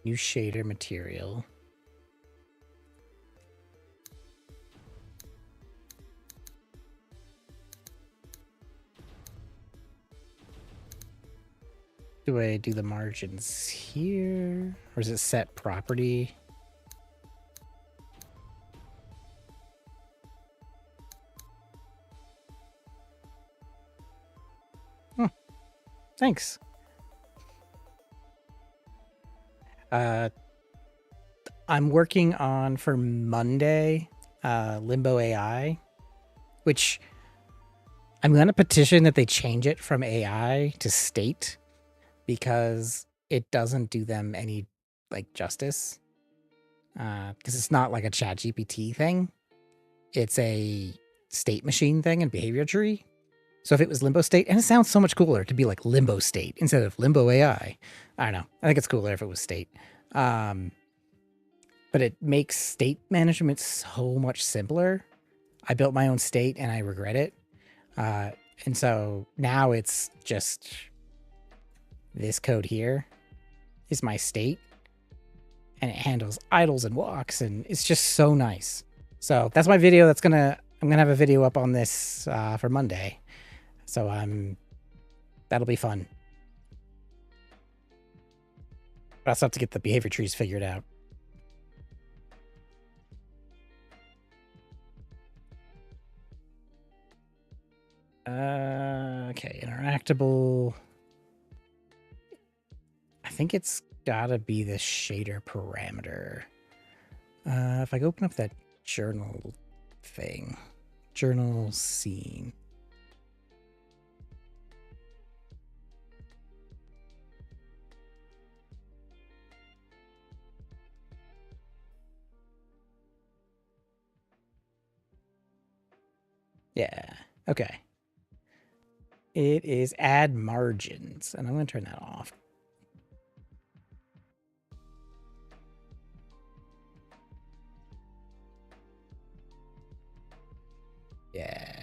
New shader material. Do I do the margins here? Or is it set property? Thanks. I'm working on for Monday, LimboAI, which I'm going to petition that they change it from AI to state because it doesn't do them any like justice. Because it's not like a chat GPT thing. It's a state machine thing and behavior tree. So if it was limbo state, and it sounds so much cooler to be like limbo state instead of limbo AI. I don't know. I think it's cooler if it was state. But it makes state management so much simpler. I built my own state and I regret it. And so now it's just this code here is my state and it handles idles and walks and it's just so nice. So that's my video. I'm going to have a video up on this for Monday. So that'll be fun. But I also have to get the behavior trees figured out. Okay, interactable. I think it's gotta be the shader parameter. If I open up that journal thing, journal scene. Yeah, okay. It is add margins, and I'm going to turn that off. Yeah.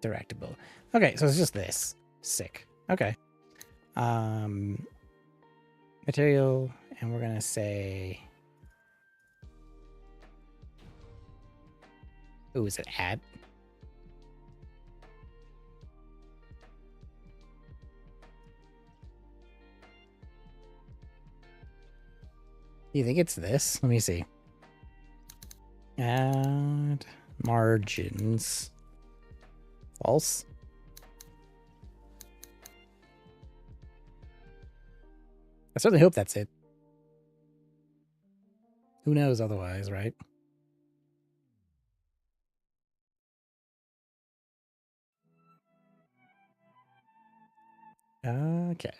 Directable. Okay, so it's just this. Sick. Okay. Material, and we're gonna say, oh, is it add? You think it's this? Let me see. Add margins. False. I certainly hope that's it. Who knows otherwise, right? Okay.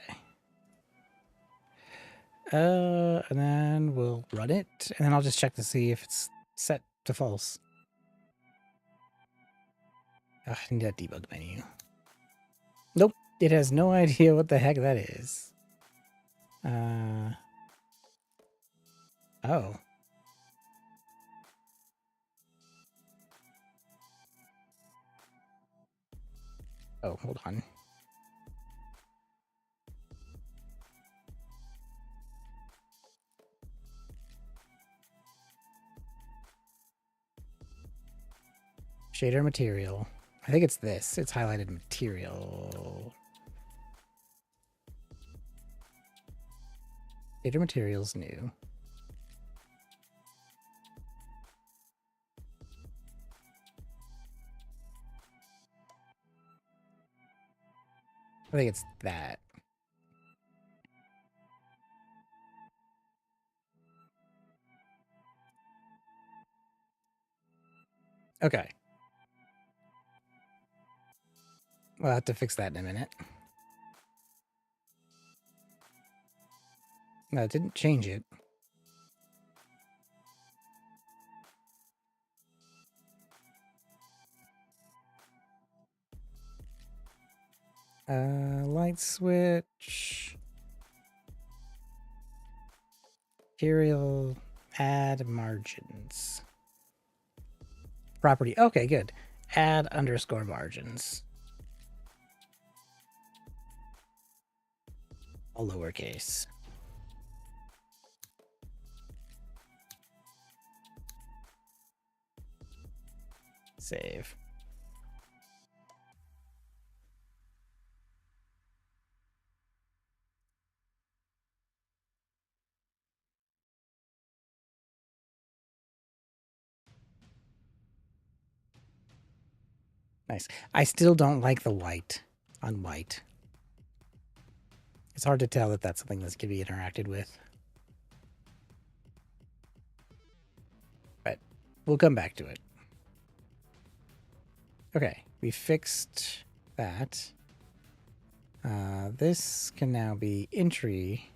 And then we'll run it, and then I'll just check to see if it's set to false. I need that debug menu. Nope, it has no idea what the heck that is. Oh. Oh, hold on. Shader material. I think it's this. It's highlighted material. Shader material's new. I think it's that. Okay. We'll have to fix that in a minute. No, it didn't change it. Light switch. Material. Add margins. Property. Okay, good. Add underscore margins. All lowercase. Save. Nice. I still don't like the white on white. It's hard to tell that that's something that can be interacted with. But we'll come back to it. Okay, we fixed that. This can now be entry.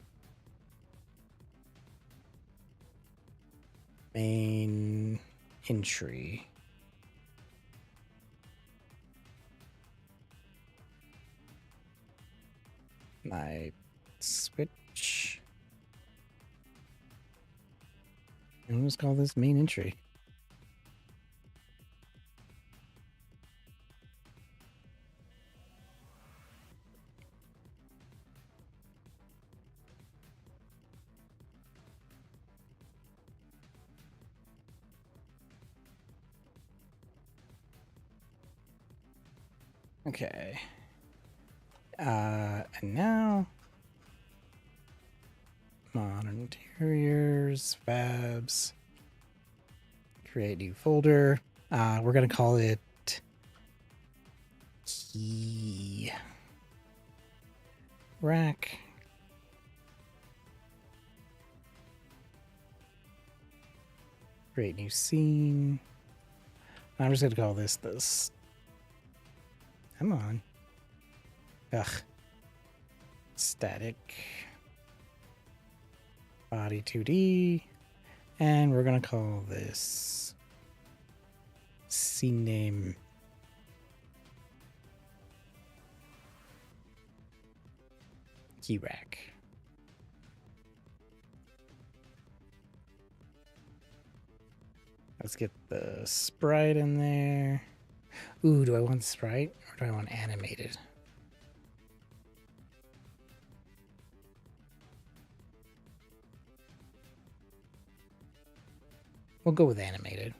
Main entry. My switch. And let's call this main entry. Okay. And now modern interiors, fabs, create new folder. We're gonna call it key rack. Create new scene. I'm just gonna call this. Come on. Ugh. Static. Body 2D. And we're gonna call this scene name key rack. Let's get the sprite in there. Ooh, do I want sprite or do I want animated? We'll go with animated.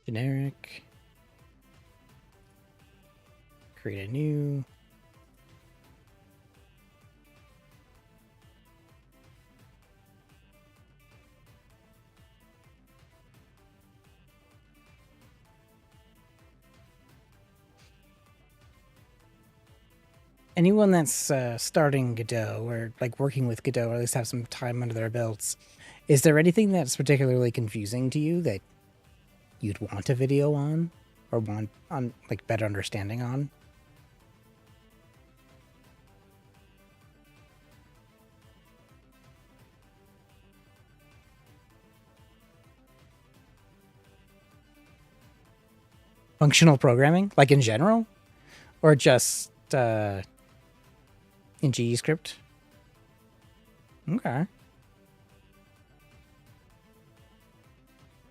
Generic. create a new. Anyone that's starting Godot or like working with Godot, or at least have some time under their belts, is there anything that's particularly confusing to you that you'd want a video on, or want on like better understanding on? Functional programming, like in general, or just in GScript? Okay.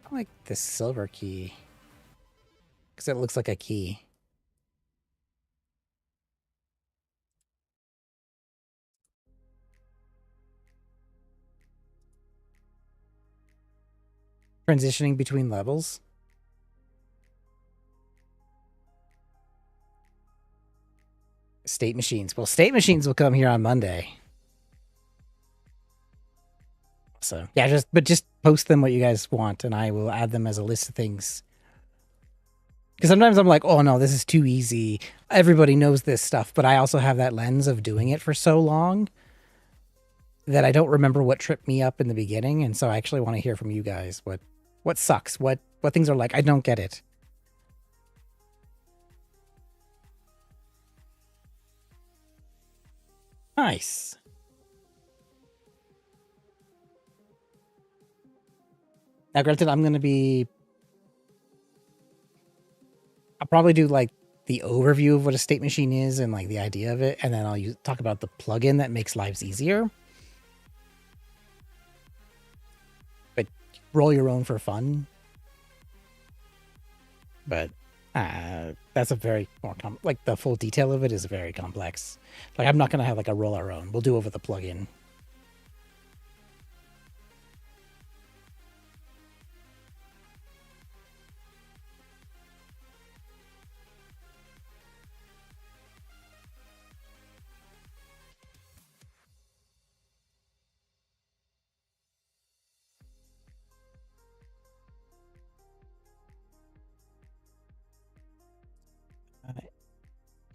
I like this silver key because it looks like a key. Transitioning between levels. State machines. Well, state machines will come here on Monday. So yeah, just post them what you guys want, and I will add them as a list of things. Because sometimes I'm like, oh no, this is too easy. Everybody knows this stuff, but I also have that lens of doing it for so long that I don't remember what tripped me up in the beginning, and so I actually want to hear from you guys what sucks, what things are like. I don't get it. Nice. Now, granted, I'll probably do like the overview of what a state machine is and like the idea of it, and then I'll talk about the plugin that makes lives easier. But roll your own for fun. But that's a very more like the full detail of it is very complex. Like I'm not gonna have like a roll our own. We'll do over the plugin.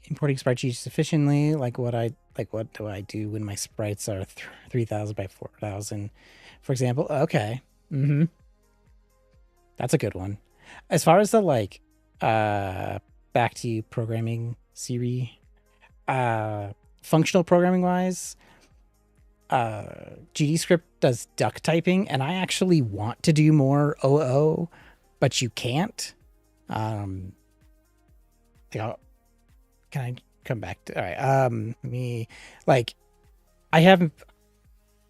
Importing sprite sheets efficiently, like what do I do when my sprites are 3,000 by 4,000, for example? Okay. That's a good one. As far as the like back to you programming Siri, functional programming wise, GDScript does duck typing, and I actually want to do more OO, but you can't. Can I come back to, all right,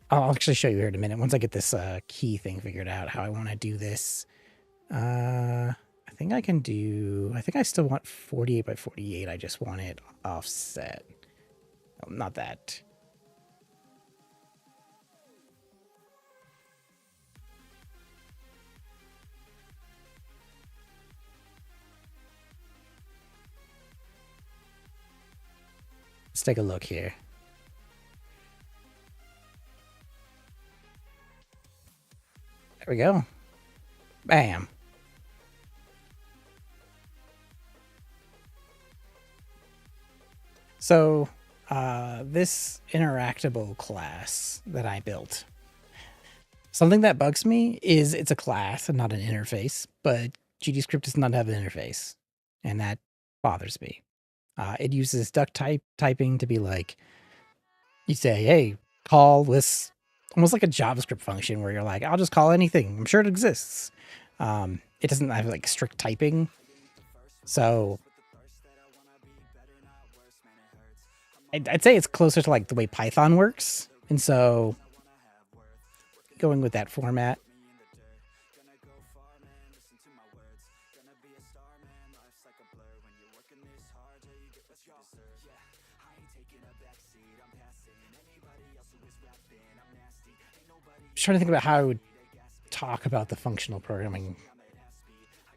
I'll actually show you here in a minute once I get this key thing figured out, how I want to do this. I think I still want 48 by 48. I just want it offset. Oh, not that. Let's take a look here. There we go. Bam. So this interactable class that I built, something that bugs me is it's a class and not an interface, but GDScript does not have an interface, and that bothers me. It uses duck typing to be like, you say, hey, call this, almost like a JavaScript function where you're like, I'll just call anything. I'm sure it exists. It doesn't have like strict typing. So I'd say it's closer to like the way Python works. And so going with that format. Trying to think about how I would talk about the functional programming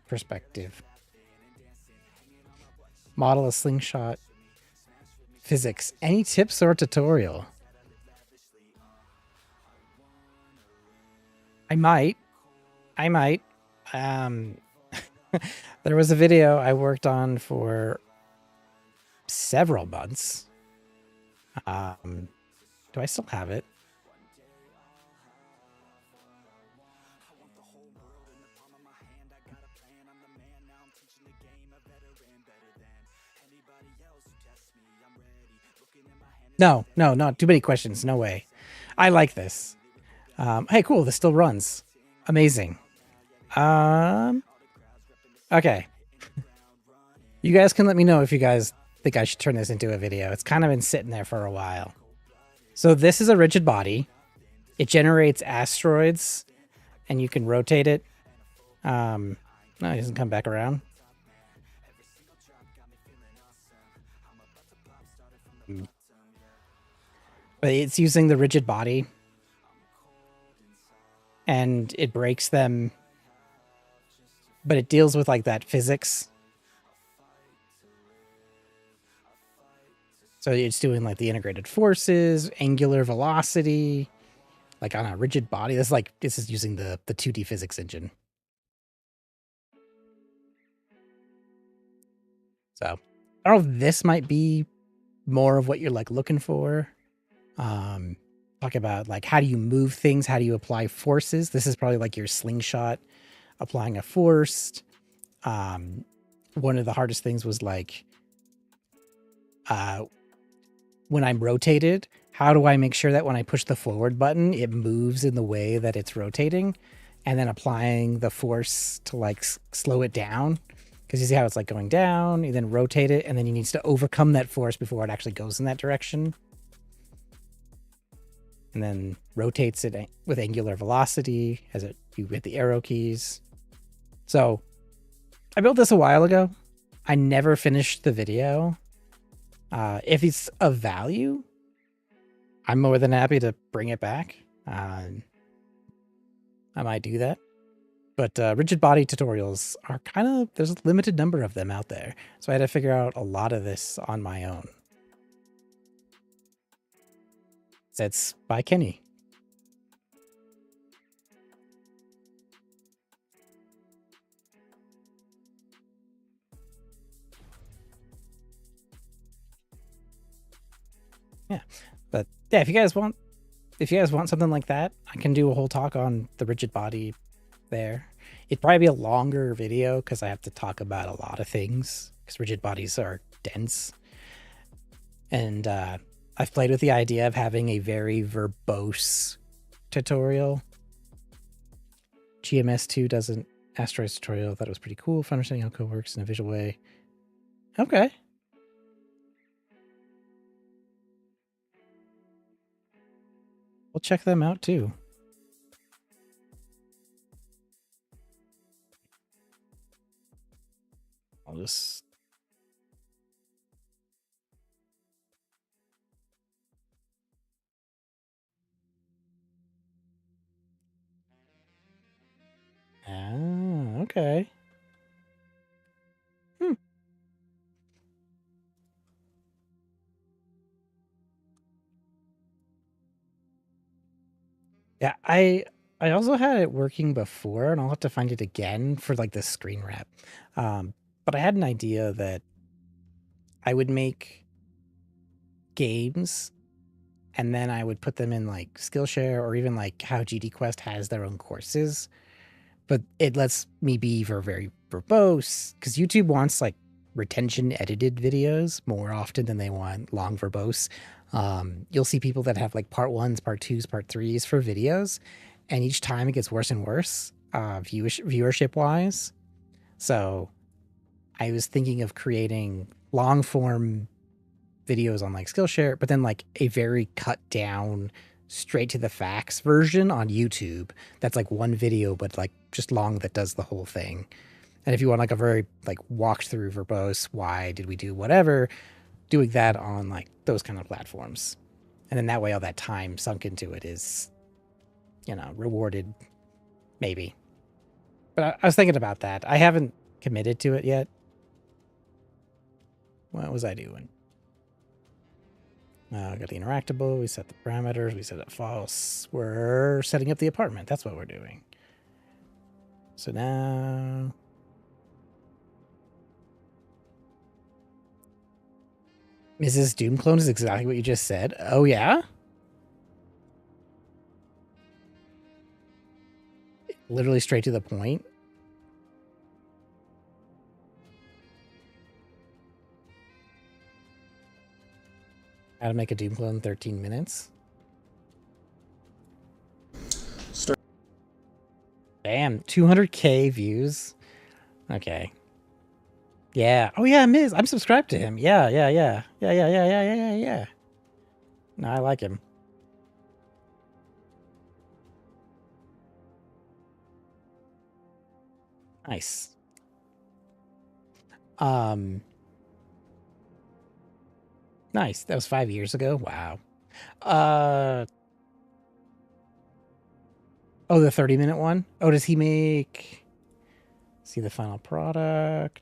perspective. Model a slingshot. Physics. Any tips or tutorial? I might. Um, there was a video I worked on for several months. Do I still have it? No, not too many questions. No way. I like this. Hey, cool. This still runs. Amazing. Okay. You guys can let me know if you guys think I should turn this into a video. It's kind of been sitting there for a while. So this is a rigid body. It generates asteroids, and you can rotate it. No, it doesn't come back around. But it's using the rigid body, and it breaks them, but it deals with like that physics. So it's doing like the integrated forces, angular velocity, like on a rigid body. This is using the 2D physics engine. So I don't know if this might be more of what you're like looking for. Talk about like, how do you move things? How do you apply forces? This is probably like your slingshot applying a force. One of the hardest things was like, when I'm rotated, how do I make sure that when I push the forward button, it moves in the way that it's rotating, and then applying the force to like slow it down. Because you see how it's like going down, you then rotate it, and then you need to overcome that force before it actually goes in that direction. And then rotates it with angular velocity as you hit the arrow keys. So I built this a while ago. I never finished the video. If it's of value, I'm more than happy to bring it back. I might do that. But rigid body tutorials are there's a limited number of them out there. So I had to figure out a lot of this on my own. That's by Kenny. Yeah, but yeah, if you guys want something like that, I can do a whole talk on the rigid body there. It'd probably be a longer video because I have to talk about a lot of things because rigid bodies are dense. And I've played with the idea of having a very verbose tutorial. GMS2 does an asteroids tutorial. I thought it was pretty cool for understanding how code works in a visual way. Okay. We'll check them out too. I'll just... Ah, okay. Yeah, I also had it working before, and I'll have to find it again for like the screen wrap. But I had an idea that I would make games, and then I would put them in like Skillshare, or even like how GD Quest has their own courses. But it lets me be very verbose, because YouTube wants like retention edited videos more often than they want long verbose. You'll see people that have like part 1s, part 2s, part 3s for videos, and each time it gets worse and worse viewership wise. So I was thinking of creating long form videos on like Skillshare, but then like a very cut down, straight to the facts version on YouTube that's like one video but like just long, that does the whole thing. And if you want like a very like walked through verbose, why did we do whatever, doing that on like those kind of platforms. And then that way all that time sunk into it is, you know, rewarded, maybe. But I was thinking about that. I haven't committed to it yet. What was I doing? Got the interactable. We set the parameters. We set it false. We're setting up the apartment. That's what we're doing. So now... Mrs. Doomclone is exactly what you just said. Oh, yeah? Literally straight to the point. How to make a Doom clone in 13 minutes. Damn, 200k views. Okay. Yeah. Oh yeah, Miz. I'm subscribed to him. Yeah. No, I like him. Nice. Nice. That was 5 years ago. Wow. Oh, the 30-minute one? Oh, does he make... See the final product.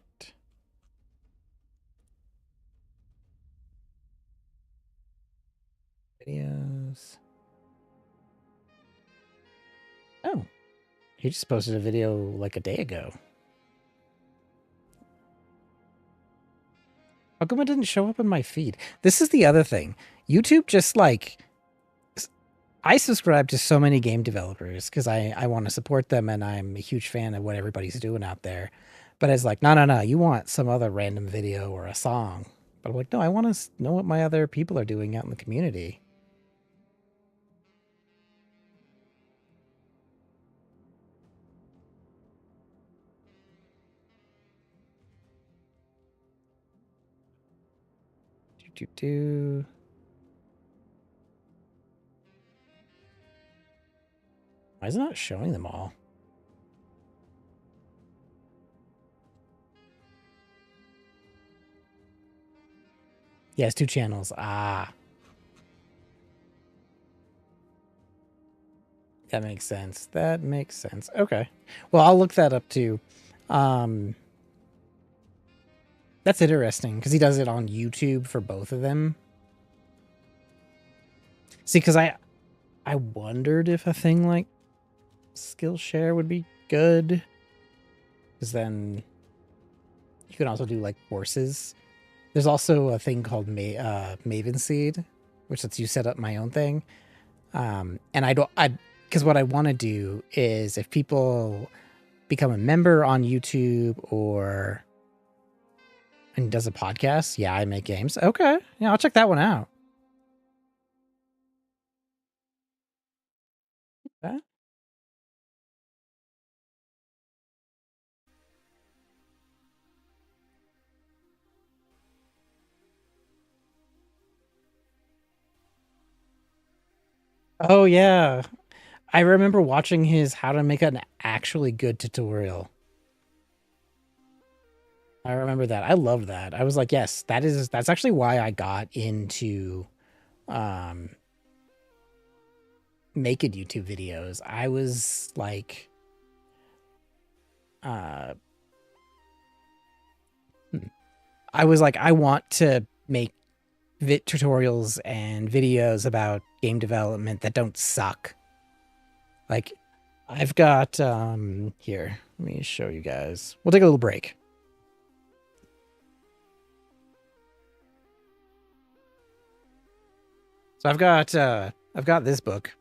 Videos. Oh. He just posted a video like a day ago. How come it didn't show up in my feed? This is the other thing. YouTube just like... I subscribe to so many game developers because I want to support them and I'm a huge fan of what everybody's doing out there. But it's like, no, you want some other random video or a song. But I'm like, no, I want to know what my other people are doing out in the community. Why is it not showing them all? Yes, 2 channels. Ah. That makes sense. That makes sense. Okay. Well, I'll look that up too. That's interesting because he does it on YouTube for both of them. See, because I wondered if a thing like Skillshare would be good. Because then you can also do like courses. There's also a thing called Maven Seed, which lets you set up my own thing. And because what I want to do is if people become a member on YouTube or and does a podcast, yeah, I make games. Okay, yeah, I'll check that one out. Okay. Oh yeah, I remember watching his how to make an actually good tutorial. I remember that. I loved that. I was like, yes, that's actually why I got into making YouTube videos. I was like I want to make tutorials and videos about game development that don't suck. Like I've got here, let me show you guys. We'll take a little break. So I've got this book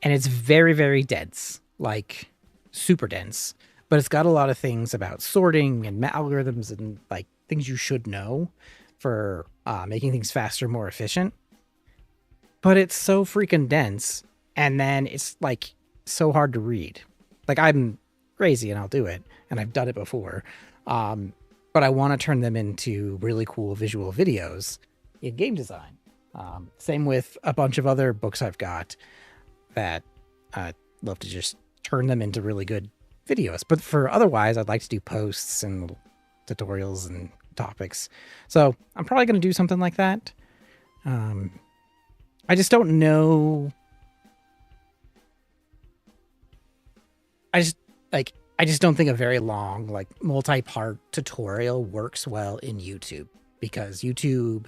and it's very, very dense, like super dense, but it's got a lot of things about sorting and algorithms and like things you should know for making things faster, more efficient. But it's so freaking dense. And then it's like so hard to read. Like I'm crazy and I'll do it. And I've done it before. But I want to turn them into really cool visual videos in game design. Same with a bunch of other books I've got that I'd love to just turn them into really good videos. But for otherwise, I'd like to do posts and tutorials and topics. So I'm probably going to do something like that. I just don't know. I just don't think a very long, like multi-part tutorial works well in YouTube because YouTube,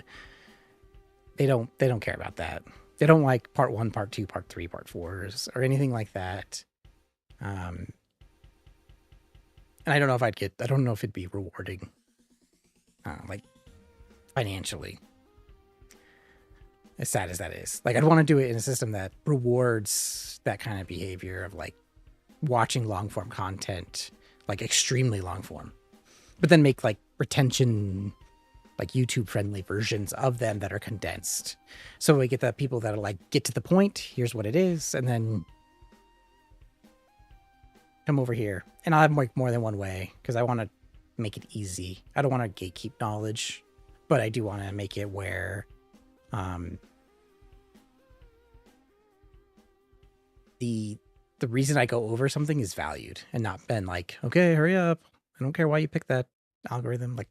they don't care about that. They don't like part 1, part 2, part 3, part 4s or anything like that. And I don't know if I don't know if it'd be rewarding, like financially, as sad as that is. Like, I'd want to do it in a system that rewards that kind of behavior of like watching long form content, like extremely long form, but then make like retention, like YouTube friendly versions of them that are condensed. So we get the people that are like, get to the point, here's what it is, and then come over here. And I'll have like more than one way because I want to make it easy. I don't want to gatekeep knowledge, but I do want to make it where the reason I go over something is valued and not been like, okay, hurry up. I don't care why you picked that algorithm. Like,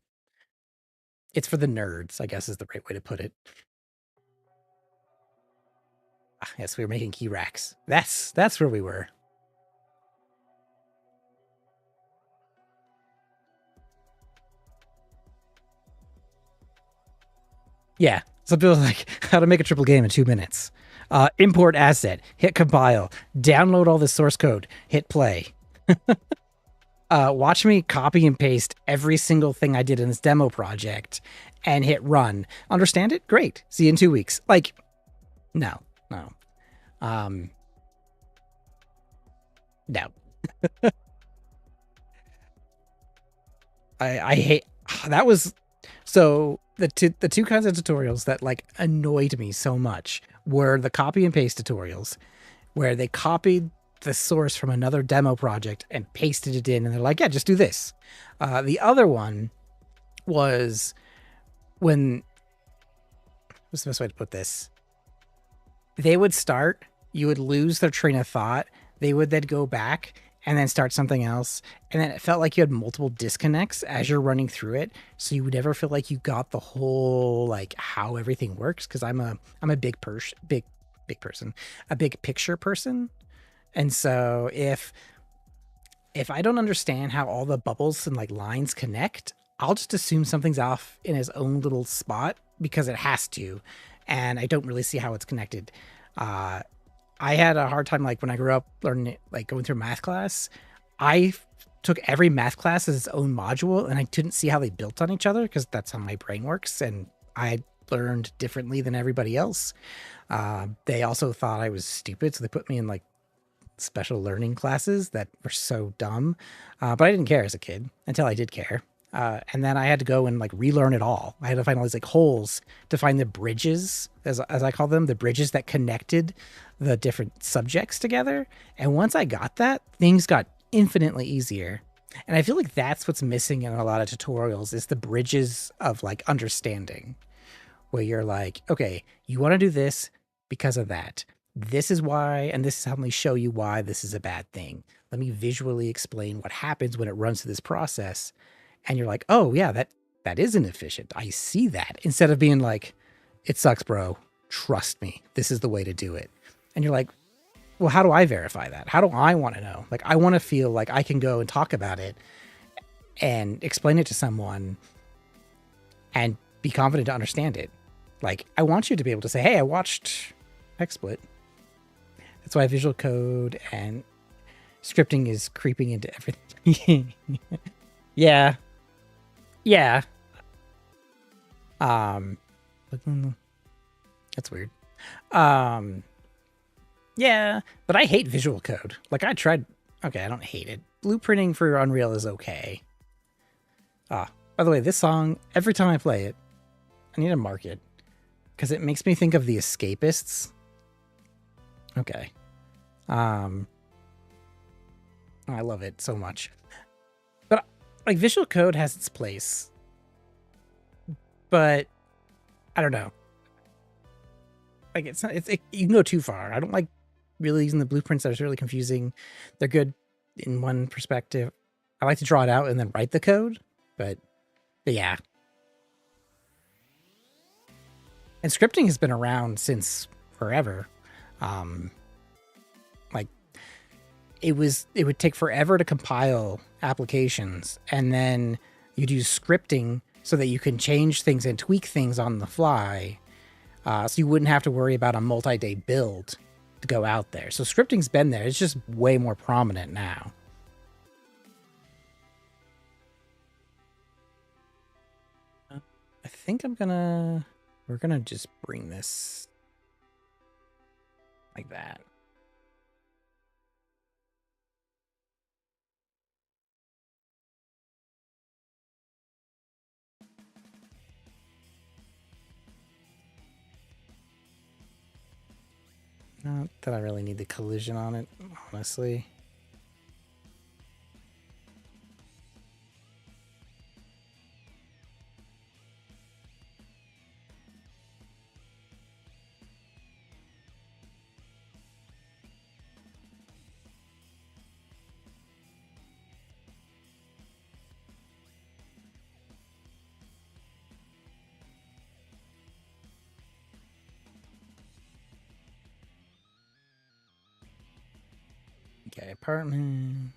it's for the nerds, I guess is the right way to put it. Yes, we were making key racks. That's where we were. Yeah. Some people are like, how to make a triple game in 2 minutes. Import asset, hit compile, download all the source code, hit play. Watch me copy and paste every single thing I did in this demo project and hit run. Understand it? Great. See you in 2 weeks. Like, no. No. I hate that was so the two kinds of tutorials that like annoyed me so much were the copy and paste tutorials where they copied the source from another demo project and pasted it in and they're like, yeah, just do this. The other one was when, what's the best way to put this? They would start, you would lose their train of thought. They would then go back and then start something else. And then it felt like you had multiple disconnects as you're running through it. So you would never feel like you got the whole, like how everything works. Cause I'm a big picture person. And so if I don't understand how all the bubbles and like lines connect, I'll just assume something's off in his own little spot because it has to. And I don't really see how it's connected. I had a hard time, like when I grew up learning, like going through math class, I took every math class as its own module and I couldn't see how they built on each other because that's how my brain works. And I learned differently than everybody else. They also thought I was stupid. So they put me in like special learning classes that were so dumb. But I didn't care as a kid until I did care. And then I had to go and like relearn it all. I had to find all these like holes to find the bridges, as I call them, the bridges that connected the different subjects together. And once I got that, things got infinitely easier. And I feel like that's what's missing in a lot of tutorials is the bridges of like understanding, where you're like, okay, you want to do this because of that. This is why, and this is how me show you why this is a bad thing. Let me visually explain what happens when it runs through this process. And you're like, oh yeah, that is inefficient. I see that. Instead of being like, it sucks, bro. Trust me. This is the way to do it. And you're like, well, how do I verify that? How do I want to know? Like, I want to feel like I can go and talk about it and explain it to someone and be confident to understand it. Like, I want you to be able to say, hey, I watched XSplit. That's why visual code and scripting is creeping into everything. Yeah. Yeah. That's weird. Yeah, but I hate visual code. Like I tried, okay, I don't hate it. Blueprinting for Unreal is okay. By the way, this song, every time I play it, I need to mark it because it makes me think of The Escapists. Okay. I love it so much. But like visual code has its place. But I don't know. Like it's not, you can go too far. I don't like really using the blueprints that are really confusing. They're good in one perspective. I like to draw it out and then write the code, but yeah. And scripting has been around since forever. Like it would take forever to compile applications, and then you'd use scripting so that you can change things and tweak things on the fly. So you wouldn't have to worry about a multi-day build to go out there. So scripting's been there. It's just way more prominent now. I think we're gonna just bring this like that. Not that I really need the collision on it, honestly. Okay, apartment.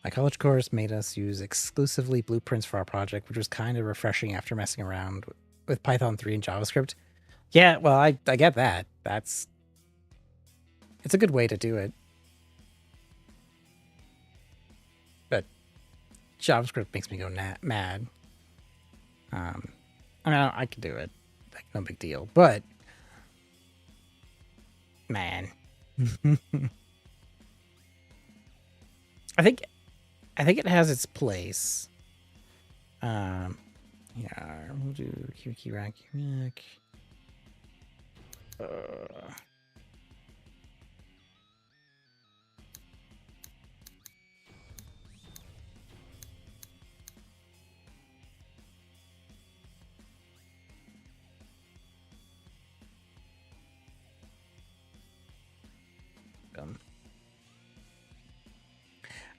My college course made us use exclusively blueprints for our project, which was kind of refreshing after messing around with Python 3 and JavaScript. Yeah, well, I get that. It's a good way to do it. But JavaScript makes me go mad. I mean, I could do it. Like, no big deal. But, man. I think it has its place. Yeah, we'll do key rack.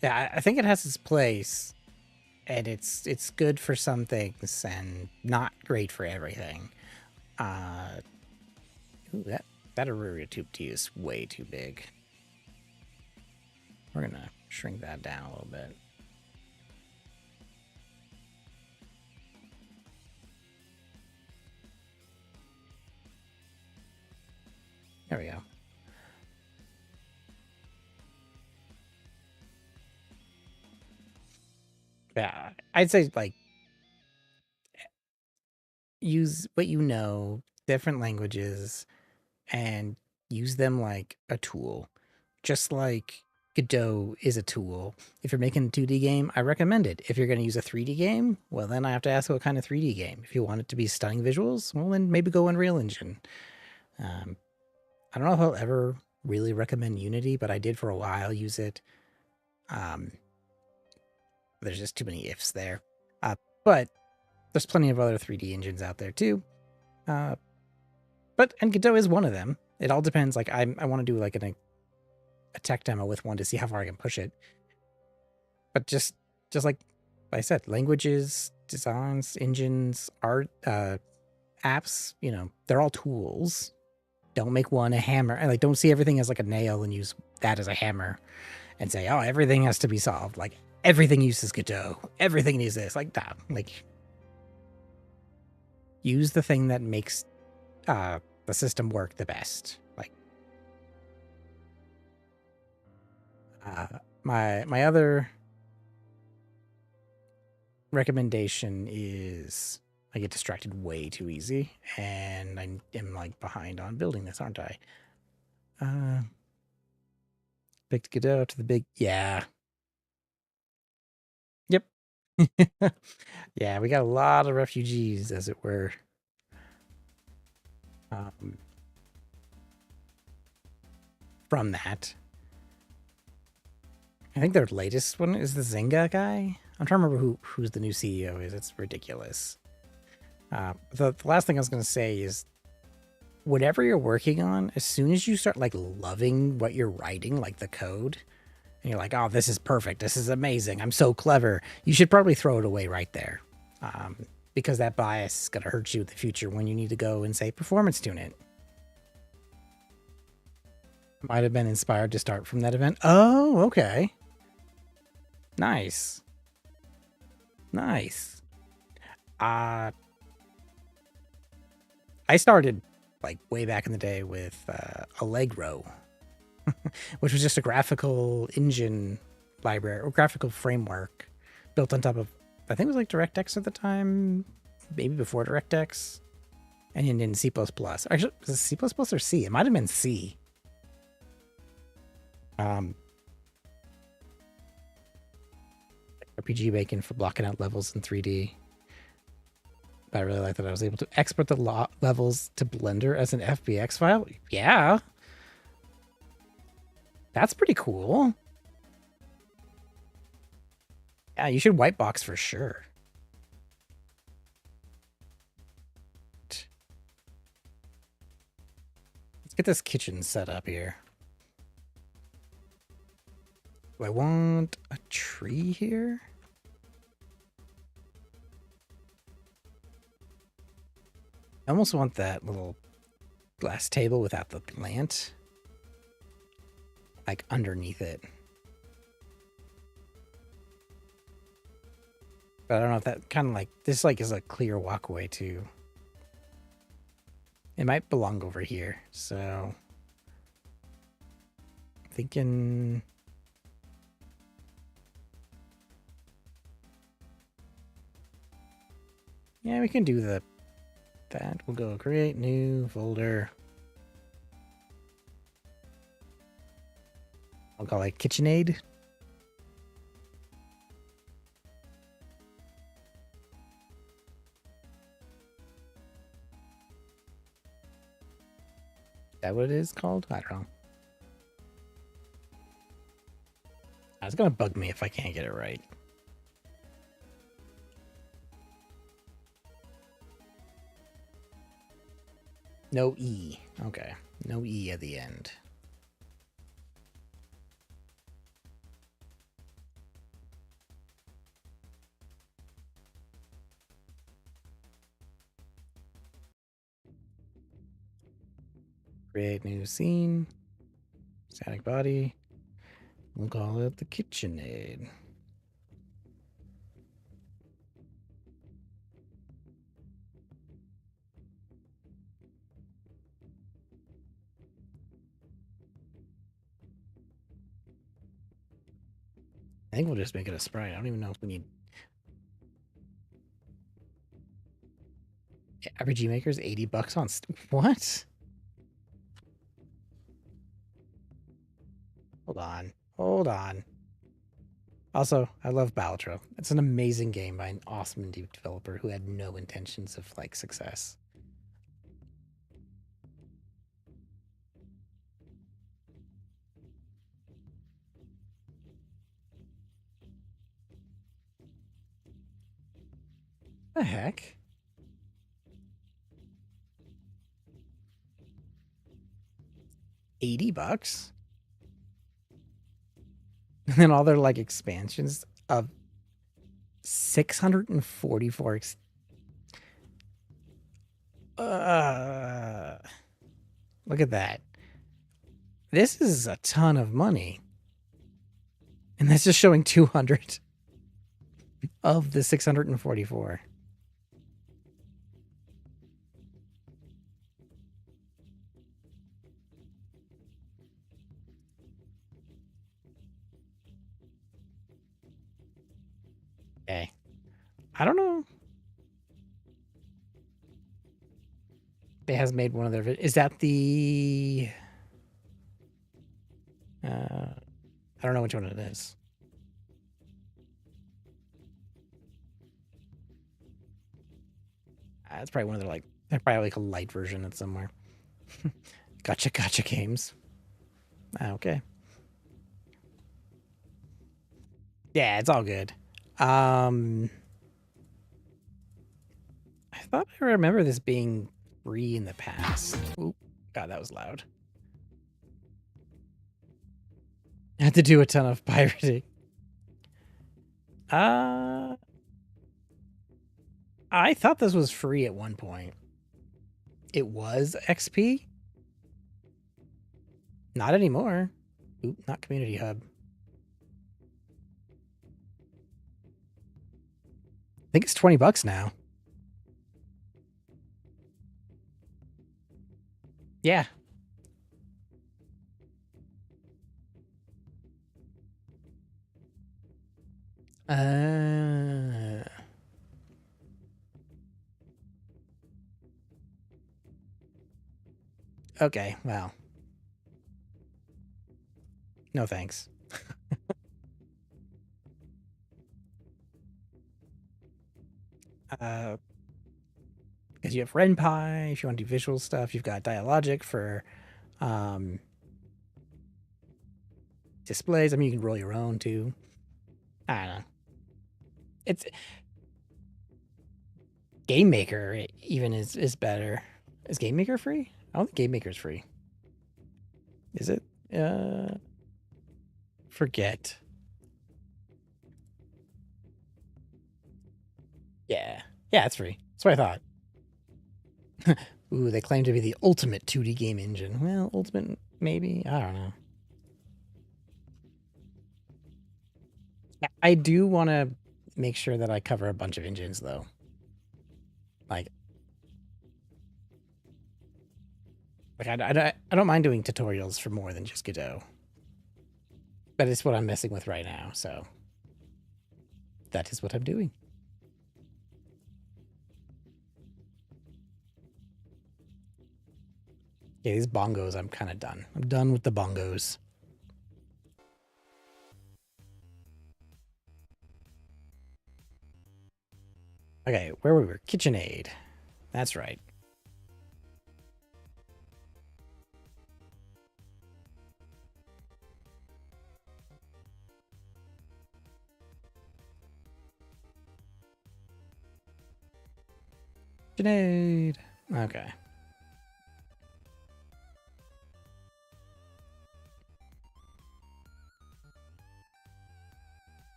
Yeah, I think it has its place, and it's good for some things and not great for everything. Ooh, that Aurora tube T is way too big. We're gonna shrink that down a little bit. There we go. Yeah, I'd say, like, use what you know, different languages, and use them like a tool. Just like Godot is a tool. If you're making a 2D game, I recommend it. If you're going to use a 3D game, well, then I have to ask what kind of 3D game. If you want it to be stunning visuals, well, then maybe go Unreal Engine. I don't know if I'll ever really recommend Unity, but I did for a while use it. There's just too many ifs there. But there's plenty of other 3D engines out there too. And Godot is one of them. It all depends. Like, I want to do like a tech demo with one to see how far I can push it. But just like I said, languages, designs, engines, art, apps, you know, they're all tools. Don't make one a hammer. And like, don't see everything as like a nail and use that as a hammer and say, oh, everything has to be solved. Like, everything uses Godot. Everything needs this. Like, nah, like, use the thing that makes the system work the best. Like, my other recommendation is I get distracted way too easy, and I am like behind on building this, aren't I? Picked Godot to the big, yeah. Yep. Yeah, we got a lot of refugees, as it were. From that. I think their latest one is the Zynga guy. I'm trying to remember who's the new CEO is. It's ridiculous. The last thing I was going to say is, whatever you're working on, as soon as you start like loving what you're writing, like the code, and you're like, oh, this is perfect. This is amazing. I'm so clever. You should probably throw it away right there. Because that bias is going to hurt you in the future when you need to go and say performance tune it. Might have been inspired to start from that event. Oh, okay. Nice. Nice. I started like way back in the day with Allegro, which was just a graphical engine library or graphical framework built on top of, I think it was like DirectX at the time, maybe before DirectX, and in C++. Actually, was it C++ or C? It might have been C. RPG Bacon for blocking out levels in 3D. But I really like that I was able to export the levels to Blender as an FBX file. Yeah. That's pretty cool. Yeah, you should whitebox for sure. Let's get this kitchen set up here. Do I want a tree here? I almost want that little glass table without the plant, like underneath it. But I don't know if that kind of like, this like is a clear walkway too. It might belong over here. So I'm thinking, yeah, we can do that. We'll go create new folder. I'll call it KitchenAid. Is that what it is called? I don't know. It's gonna bug me if I can't get it right. No E. Okay. No E at the end. Create new scene. Static body. We'll call it the KitchenAid. I think we'll just make it a sprite. I don't even know if we need... RPG Maker's $80 on... What? Hold on. Hold on. Also, I love Balatro. It's an amazing game by an awesome indie developer who had no intentions of, like, success. The heck? $80? And then all their like expansions of 644 look at that. This is a ton of money. And that's just showing 200 of the 644. Okay. I don't know. It has made one of their... Is that the... I don't know which one it is. It's probably one of their like... They're probably like a light version of somewhere. Gotcha games. Okay. Yeah, it's all good. I thought I remember this being free in the past. Oop, God, that was loud. I had to do a ton of pirating. I thought this was free at one point. It was XP? Not anymore. Oop, not Community Hub. think it's $20 now. Yeah. Okay, well. No thanks. Because you have RenPy, if you want to do visual stuff, you've got Dialogic for displays. I mean, you can roll your own too. I don't know. It's Game Maker even is better. Is Game Maker free? I don't think Game Maker is free. Is it? Forget. Yeah. Yeah, it's free. That's what I thought. Ooh, they claim to be the ultimate 2D game engine. Well, ultimate, maybe? I don't know. I do want to make sure that I cover a bunch of engines, though. Like I don't mind doing tutorials for more than just Godot. But it's what I'm messing with right now, so that is what I'm doing. Yeah, these bongos, I'm kind of done. I'm done with the bongos. Okay, where were we? KitchenAid. That's right. KitchenAid. Okay.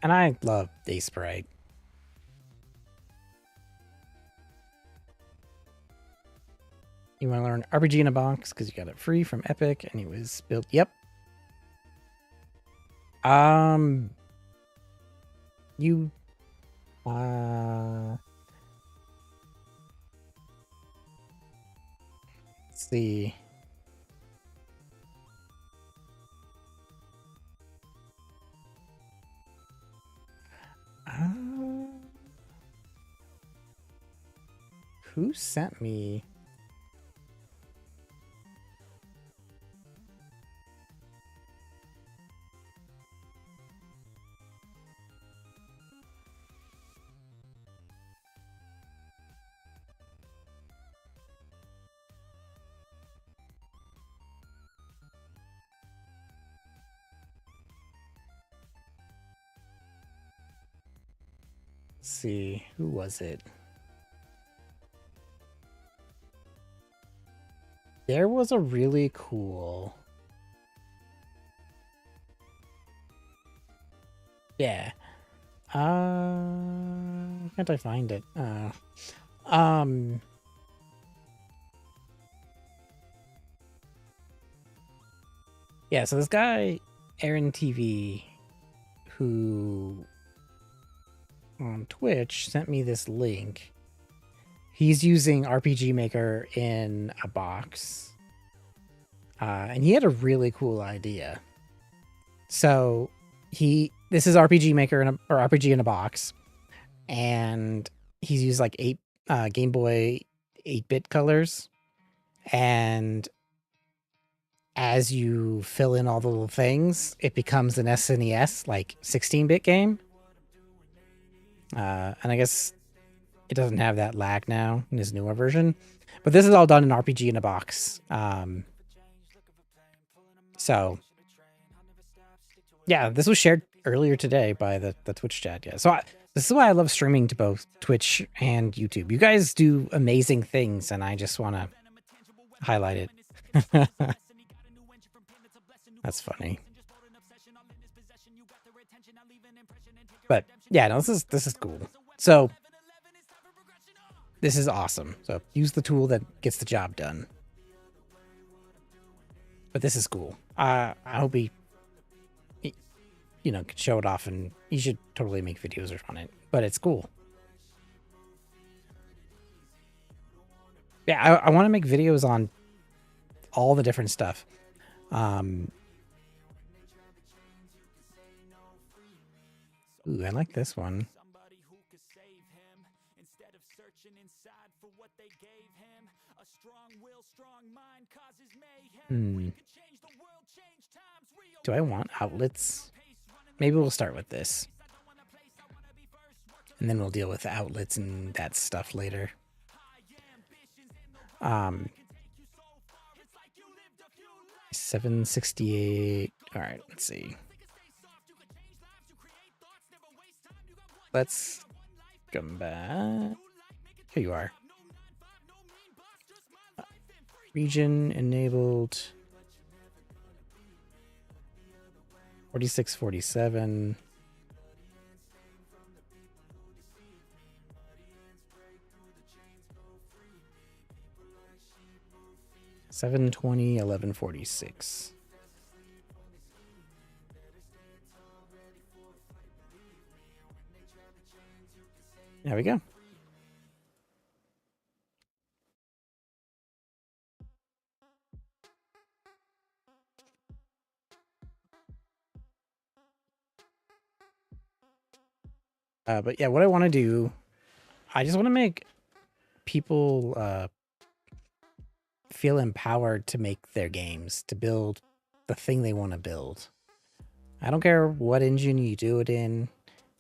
And I love the sprite. You want to learn RPG in a box because you got it free from Epic and it was built. Yep. You let's see. Who sent me? Let's see, who was it? There was a really cool. Yeah. Why can't I find it? Yeah, so this guy, Aaron TV, who on Twitch sent me this link. He's using RPG Maker in a box. And he had a really cool idea. So this is RPG Maker or RPG in a box. And he's used like Game Boy 8-bit colors. And as you fill in all the little things, it becomes an SNES, like 16-bit game. And I guess it doesn't have that lag now in his newer version. But this is all done in RPG in a box. So, yeah, this was shared earlier today by the Twitch chat. Yeah, so this is why I love streaming to both Twitch and YouTube. You guys do amazing things, and I just want to highlight it. That's funny. But yeah, no, this is cool. So this is awesome. So use the tool that gets the job done. But this is cool. I hope could show it off, and you should totally make videos on it. But it's cool. Yeah, I want to make videos on all the different stuff. Ooh, I like this one. Somebody who could save him instead of searching inside for what they gave him. A strong will, strong mind causes mayhem. We could change the world, change times. Do I want outlets? Maybe we'll start with this. And then we'll deal with the outlets and that stuff later. 768. All right, let's see. Let's come back. Here you are. Region enabled. 4647. $720, $1146. There we go. But yeah, what I want to do, I just want to make people feel empowered to make their games, to build the thing they want to build. I don't care what engine you do it in.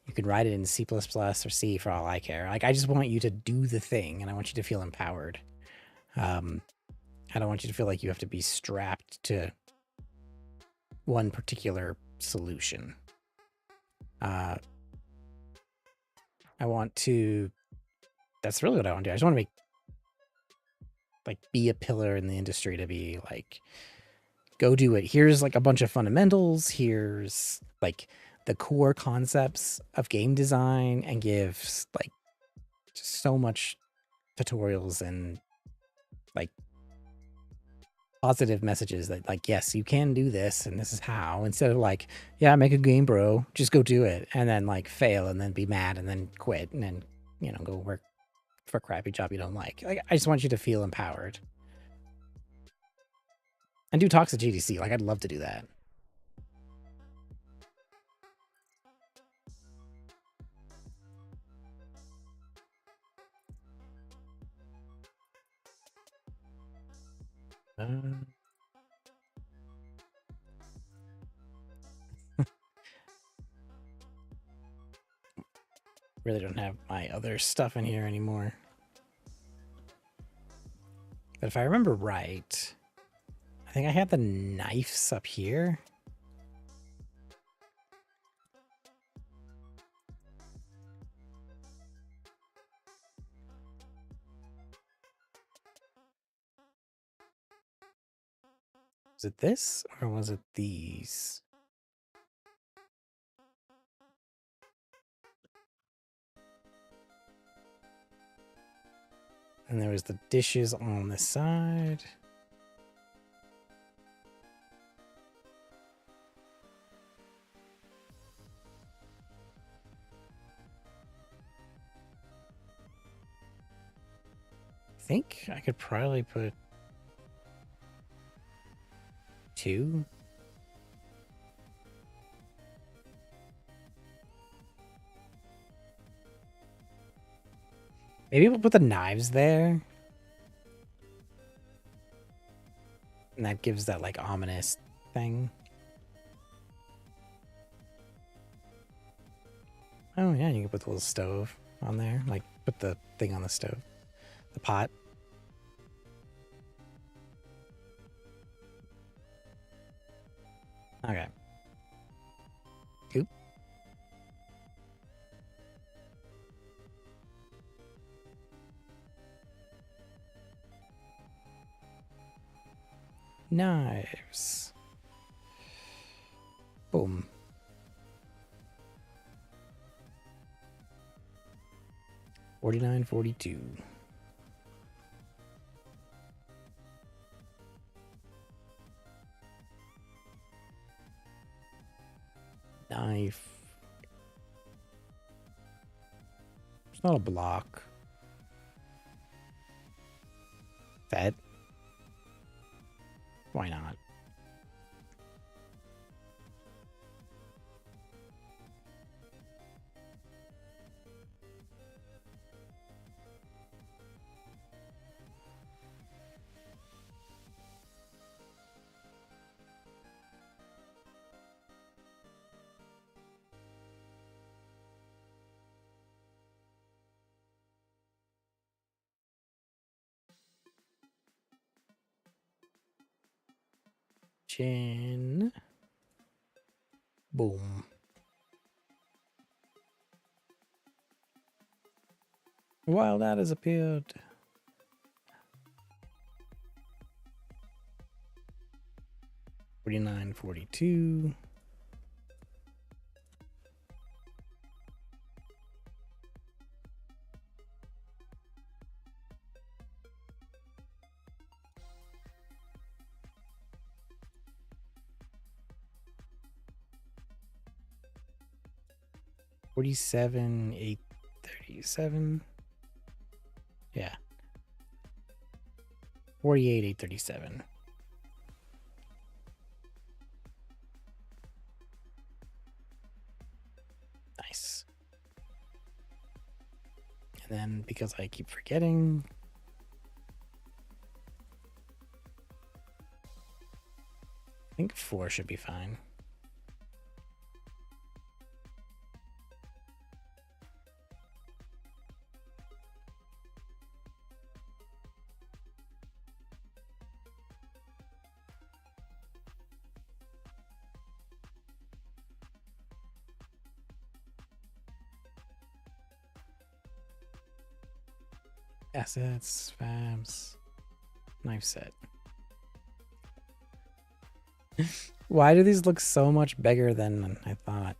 You can write it in C++ or C for all I care. Like, I just want you to do the thing, and I want you to feel empowered. I don't want you to feel like you have to be strapped to one particular solution. I want to... That's really what I want to do. I just want to make... Like, be a pillar in the industry, to be like, go do it. Here's like a bunch of fundamentals. Here's like the core concepts of game design, and give like just so much tutorials and like positive messages that like, yes, you can do this and this is how, instead of like, yeah, make a game, bro, just go do it, and then like fail and then be mad and then quit and then, go work for a crappy job you don't like. Like, I just want you to feel empowered. And do talks at GDC. Like, I'd love to do that. Really don't have my other stuff in here anymore. But if I remember right, I think I had the knives up here. Was it this, or was it these? And there was the dishes on the side. I think I could probably put 2. Maybe we'll put the knives there. And that gives that like ominous thing. Oh yeah, you can put the little stove on there. Like, put the thing on the stove. The pot. Okay. Oop. Knives. Boom. $49.42. Knife. It's not a block. Fed. Why not? Chin. Boom. Wild ad has appeared. $49, $42. $47, $837. Yeah. $48, $837. Nice. And then because I keep forgetting, I think 4 should be fine. Assets, fabs, knife set. Why do these look so much bigger than I thought?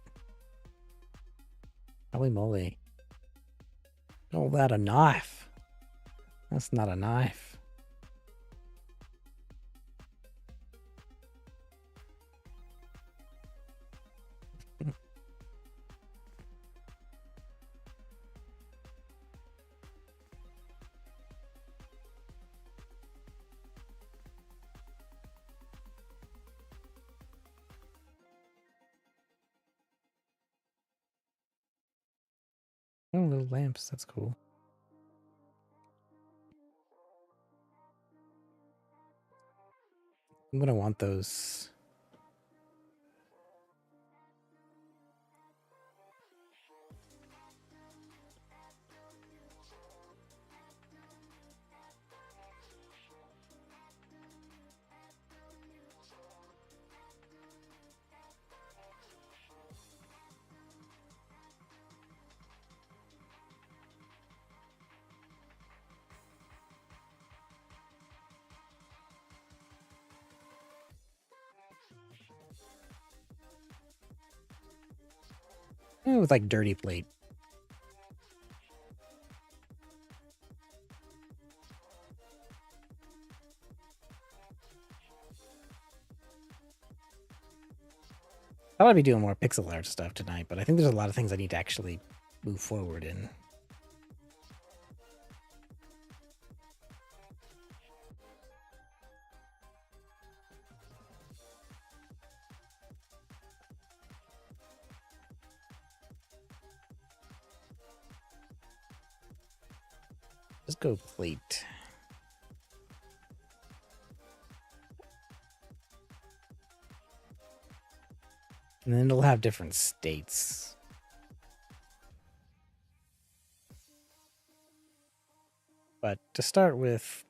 Holy moly. Oh, that a knife. That's not a knife. Oh, little lamps. That's cool. I'm gonna want those. With like dirty plate. Thought I'd be doing more pixel art stuff tonight, but I think there's a lot of things I need to actually move forward in. Let's go plate. And then it'll have different states. But to start with,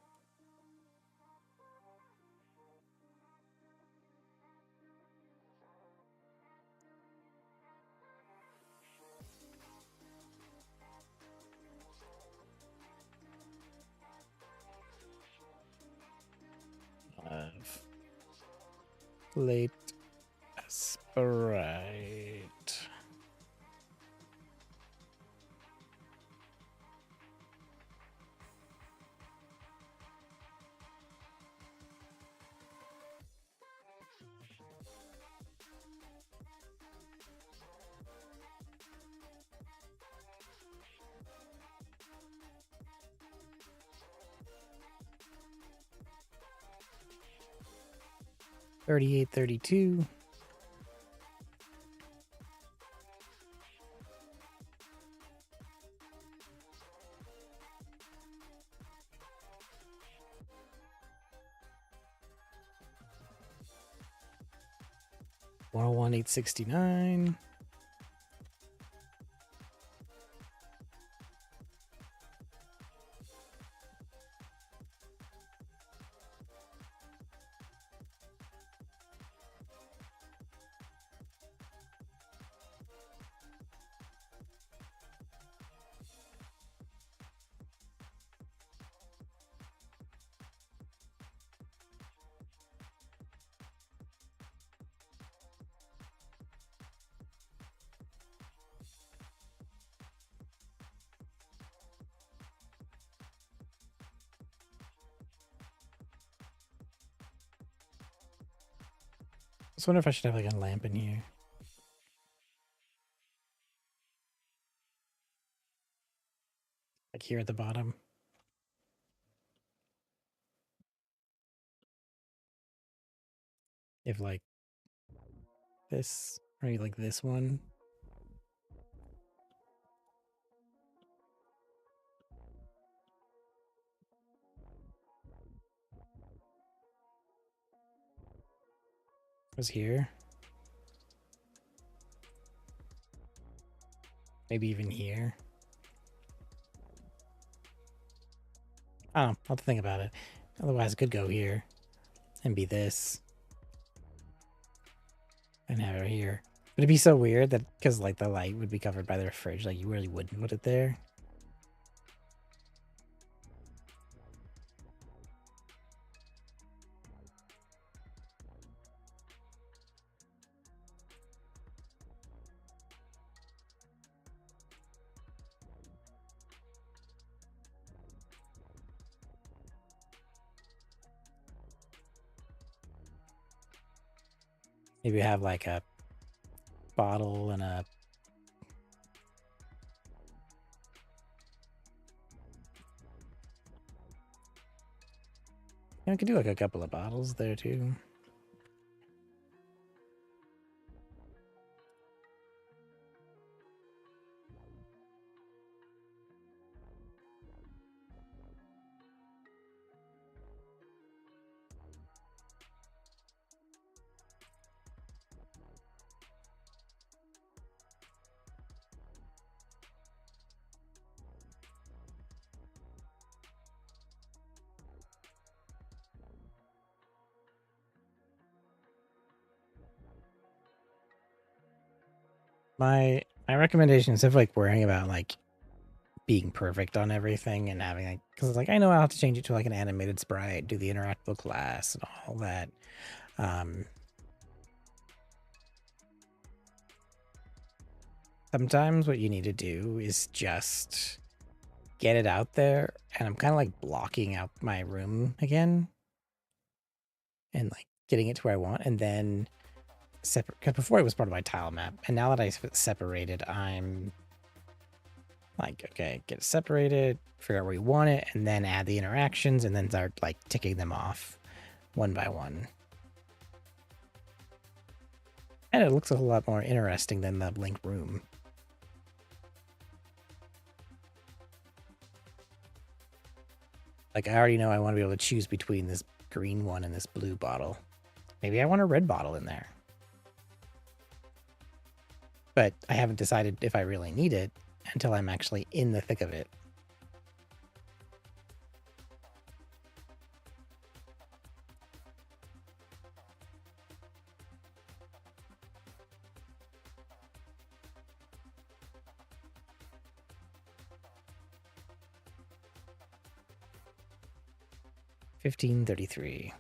plate aspirate. 38, 32. $101, 869. I just wonder if I should have like a lamp in here. Like here at the bottom. If like this, or maybe like this one. Was here. Maybe even here. I don't know. I'll have to think about it. Otherwise, it could go here and be this. And have it here. But it'd be so weird that because like the light would be covered by the fridge, like you really wouldn't put it there. Maybe have like a bottle and a I could do like a couple of bottles there too. My recommendation instead of like worrying about like being perfect on everything and having like because like I know I'll have to change it to like an animated sprite, do the interactable class and all that. Sometimes what you need to do is just get it out there, and I'm kind of like blocking out my room again and like getting it to where I want, and then separate because before it was part of my tile map, and now that I separated, I'm like, okay, get it separated, figure out where you want it, and then add the interactions, and then start like ticking them off one by one. And it looks a whole lot more interesting than the link room. Like I already know I want to be able to choose between this green one and this blue bottle. Maybe I want a red bottle in there. But I haven't decided if I really need it until I'm actually in the thick of it. $15.33.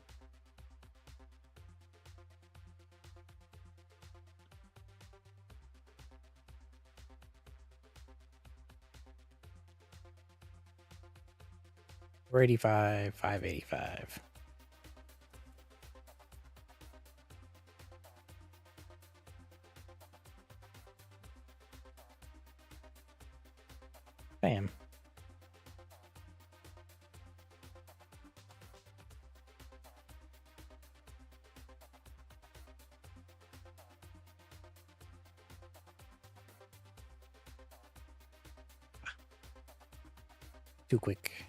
$485, $585. Bam. too quick.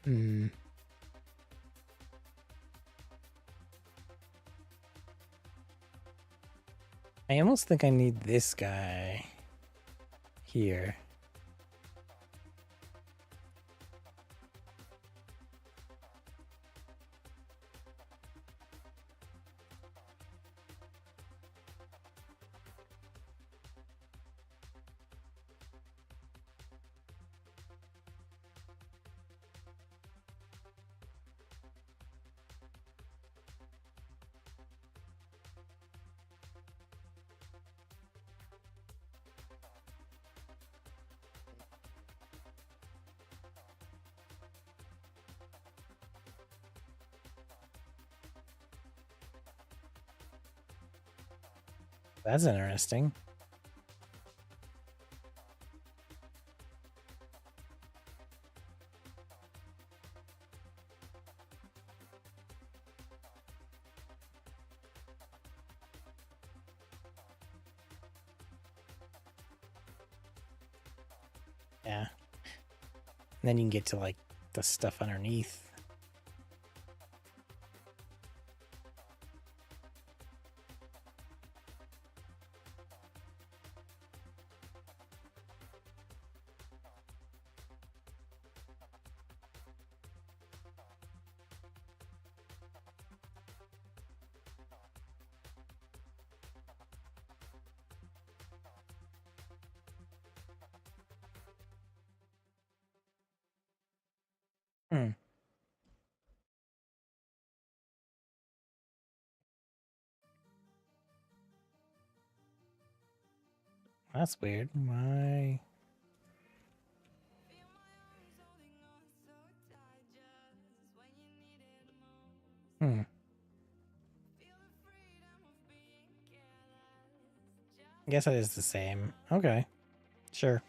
Hmm. I almost think I need this guy here. That's interesting. Yeah. And then you can get to like the stuff underneath. Hmm. That's weird. Why? Hmm. I guess that is the same. Okay. Sure.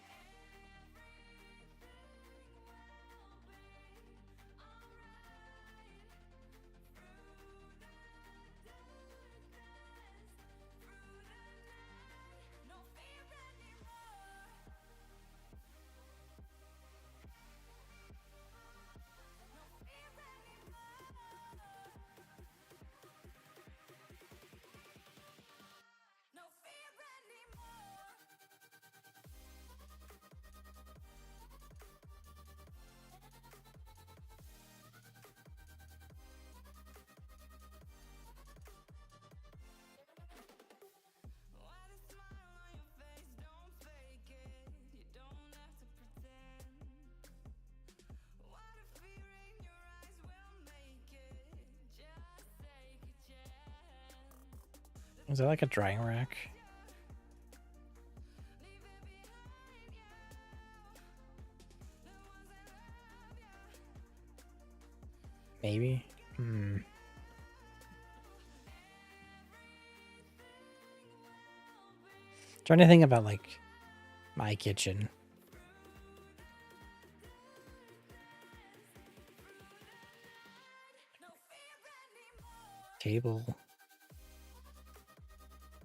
Is that like a drying rack? Maybe. Hmm. Trying to think about like my kitchen. Table.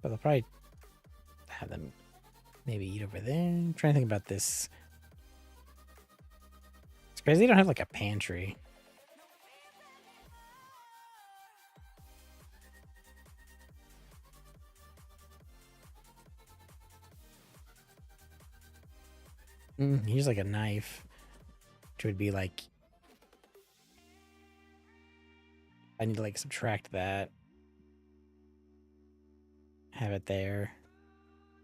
But they'll probably have them maybe eat over there. I'm trying to think about this. It's crazy they don't have like a pantry. Here's like a knife, which would be like I need to like subtract that. Have it there.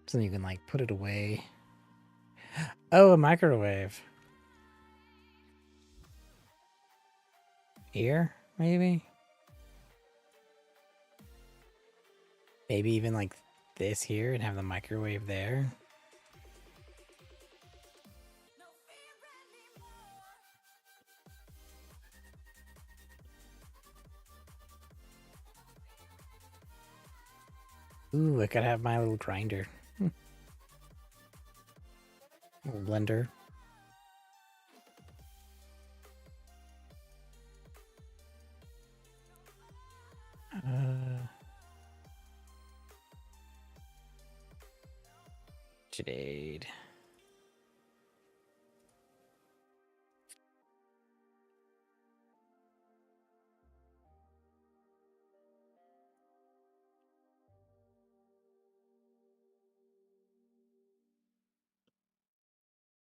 So then you can like put it away. Oh, a microwave. Here, maybe? Maybe even like this here and have the microwave there. Ooh, I could have my little grinder. Little blender. Jade.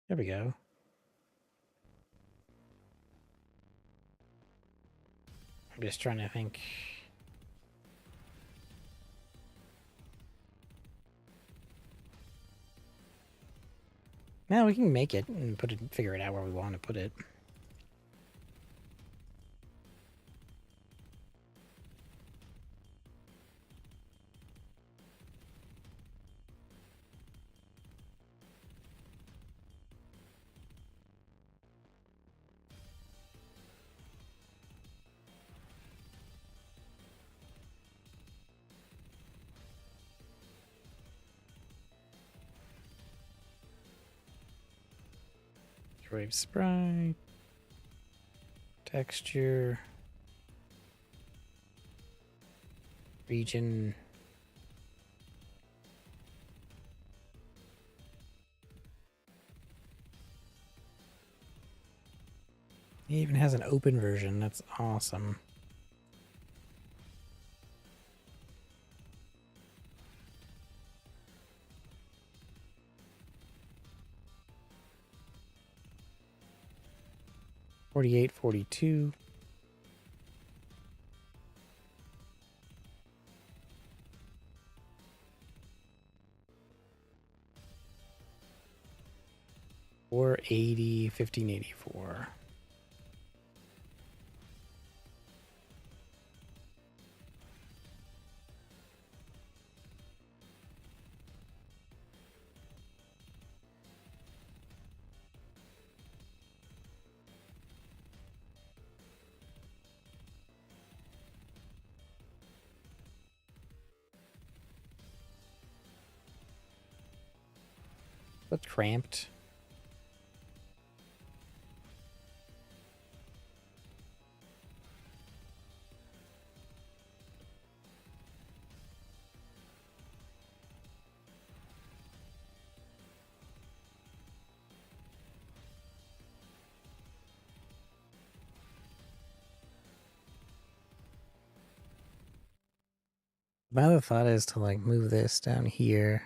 There we go. I'm just trying to think. Now we can make it and put it, figure it out where we want to put it. Wave sprite. Texture. Region. It even has an open version. That's awesome. $48, $42. $480, $1584. That's cramped. My other thought is to like move this down here.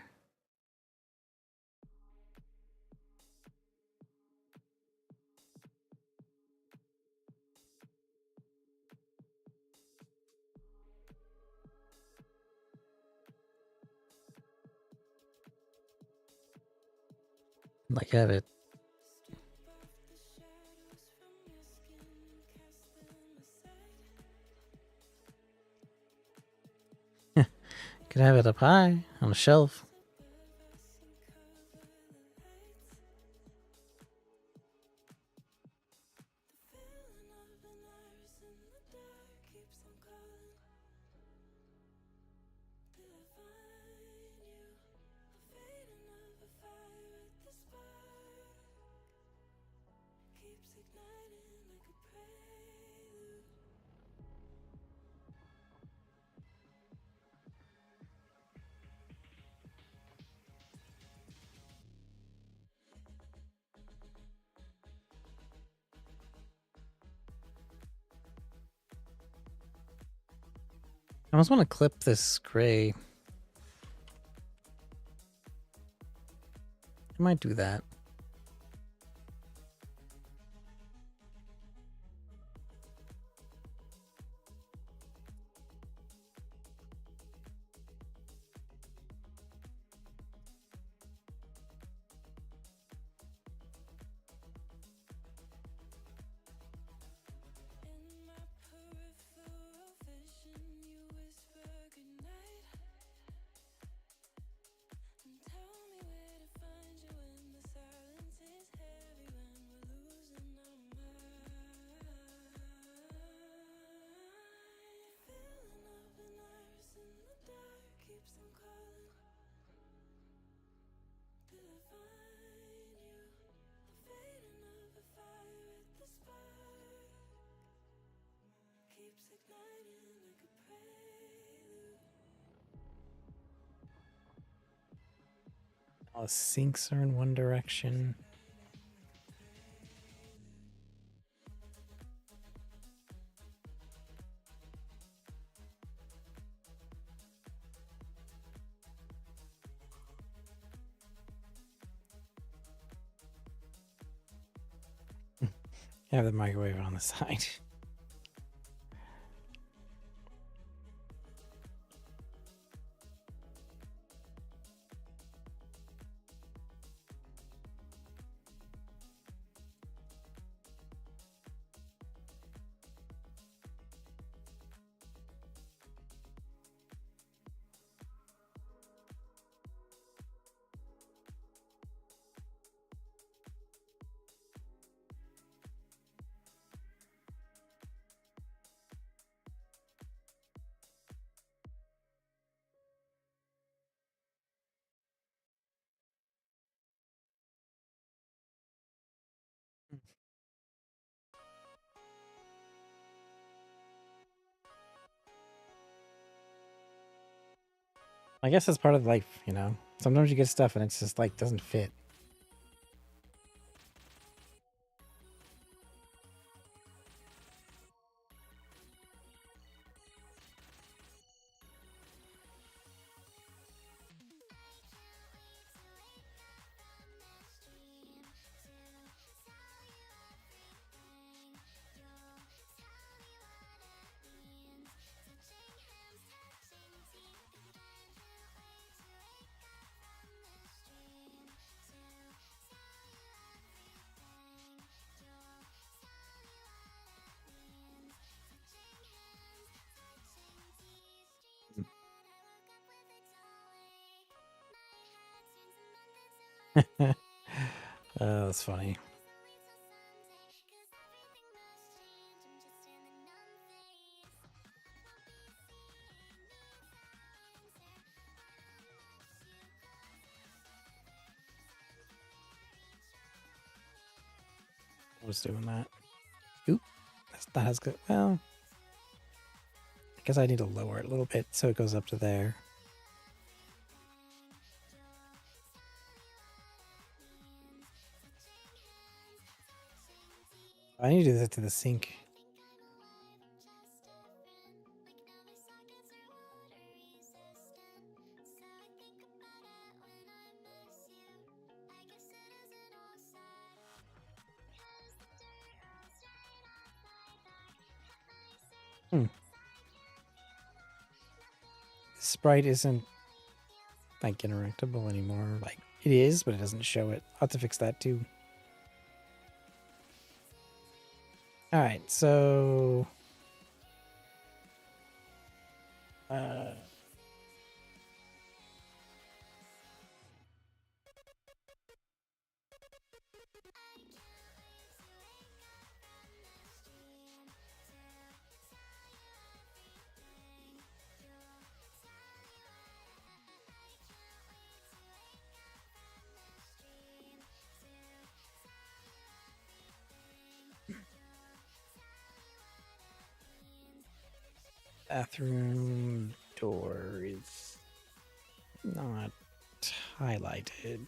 Like have it. Could have it up high on a shelf. I almost want to clip this gray. I might do that. All the sinks are in one direction. Have the microwave on the side. I guess that's part of life, you know? Sometimes you get stuff and it's just like doesn't fit. That's funny. I was doing that. Oop, that's not as good. Well, I guess I need to lower it a little bit so it goes up to there. I need to do that to the sink. Sprite isn't like interactable anymore. Like it is, but it doesn't show it. I'll have to fix that too. All right, so bathroom door is not highlighted.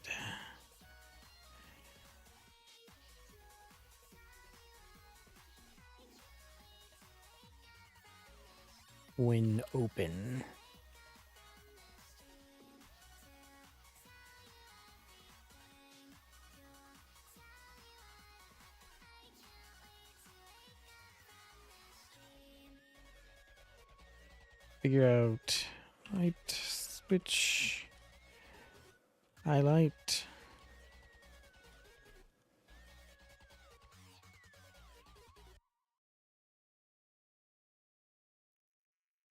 When open. Figure out light switch highlight.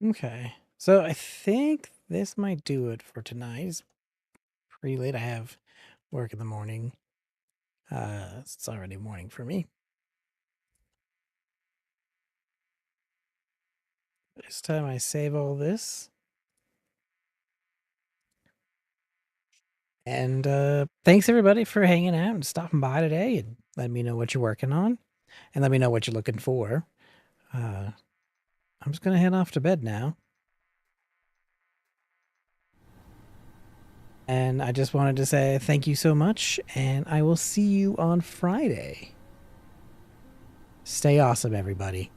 Okay, so I think this might do it for tonight. It's pretty late. I have work in the morning. It's already morning for me. This time I save all this. And thanks everybody for hanging out and stopping by today and letting me know what you're working on and let me know what you're looking for. I'm just going to head off to bed now. And I just wanted to say thank you so much, and I will see you on Friday. Stay awesome, everybody.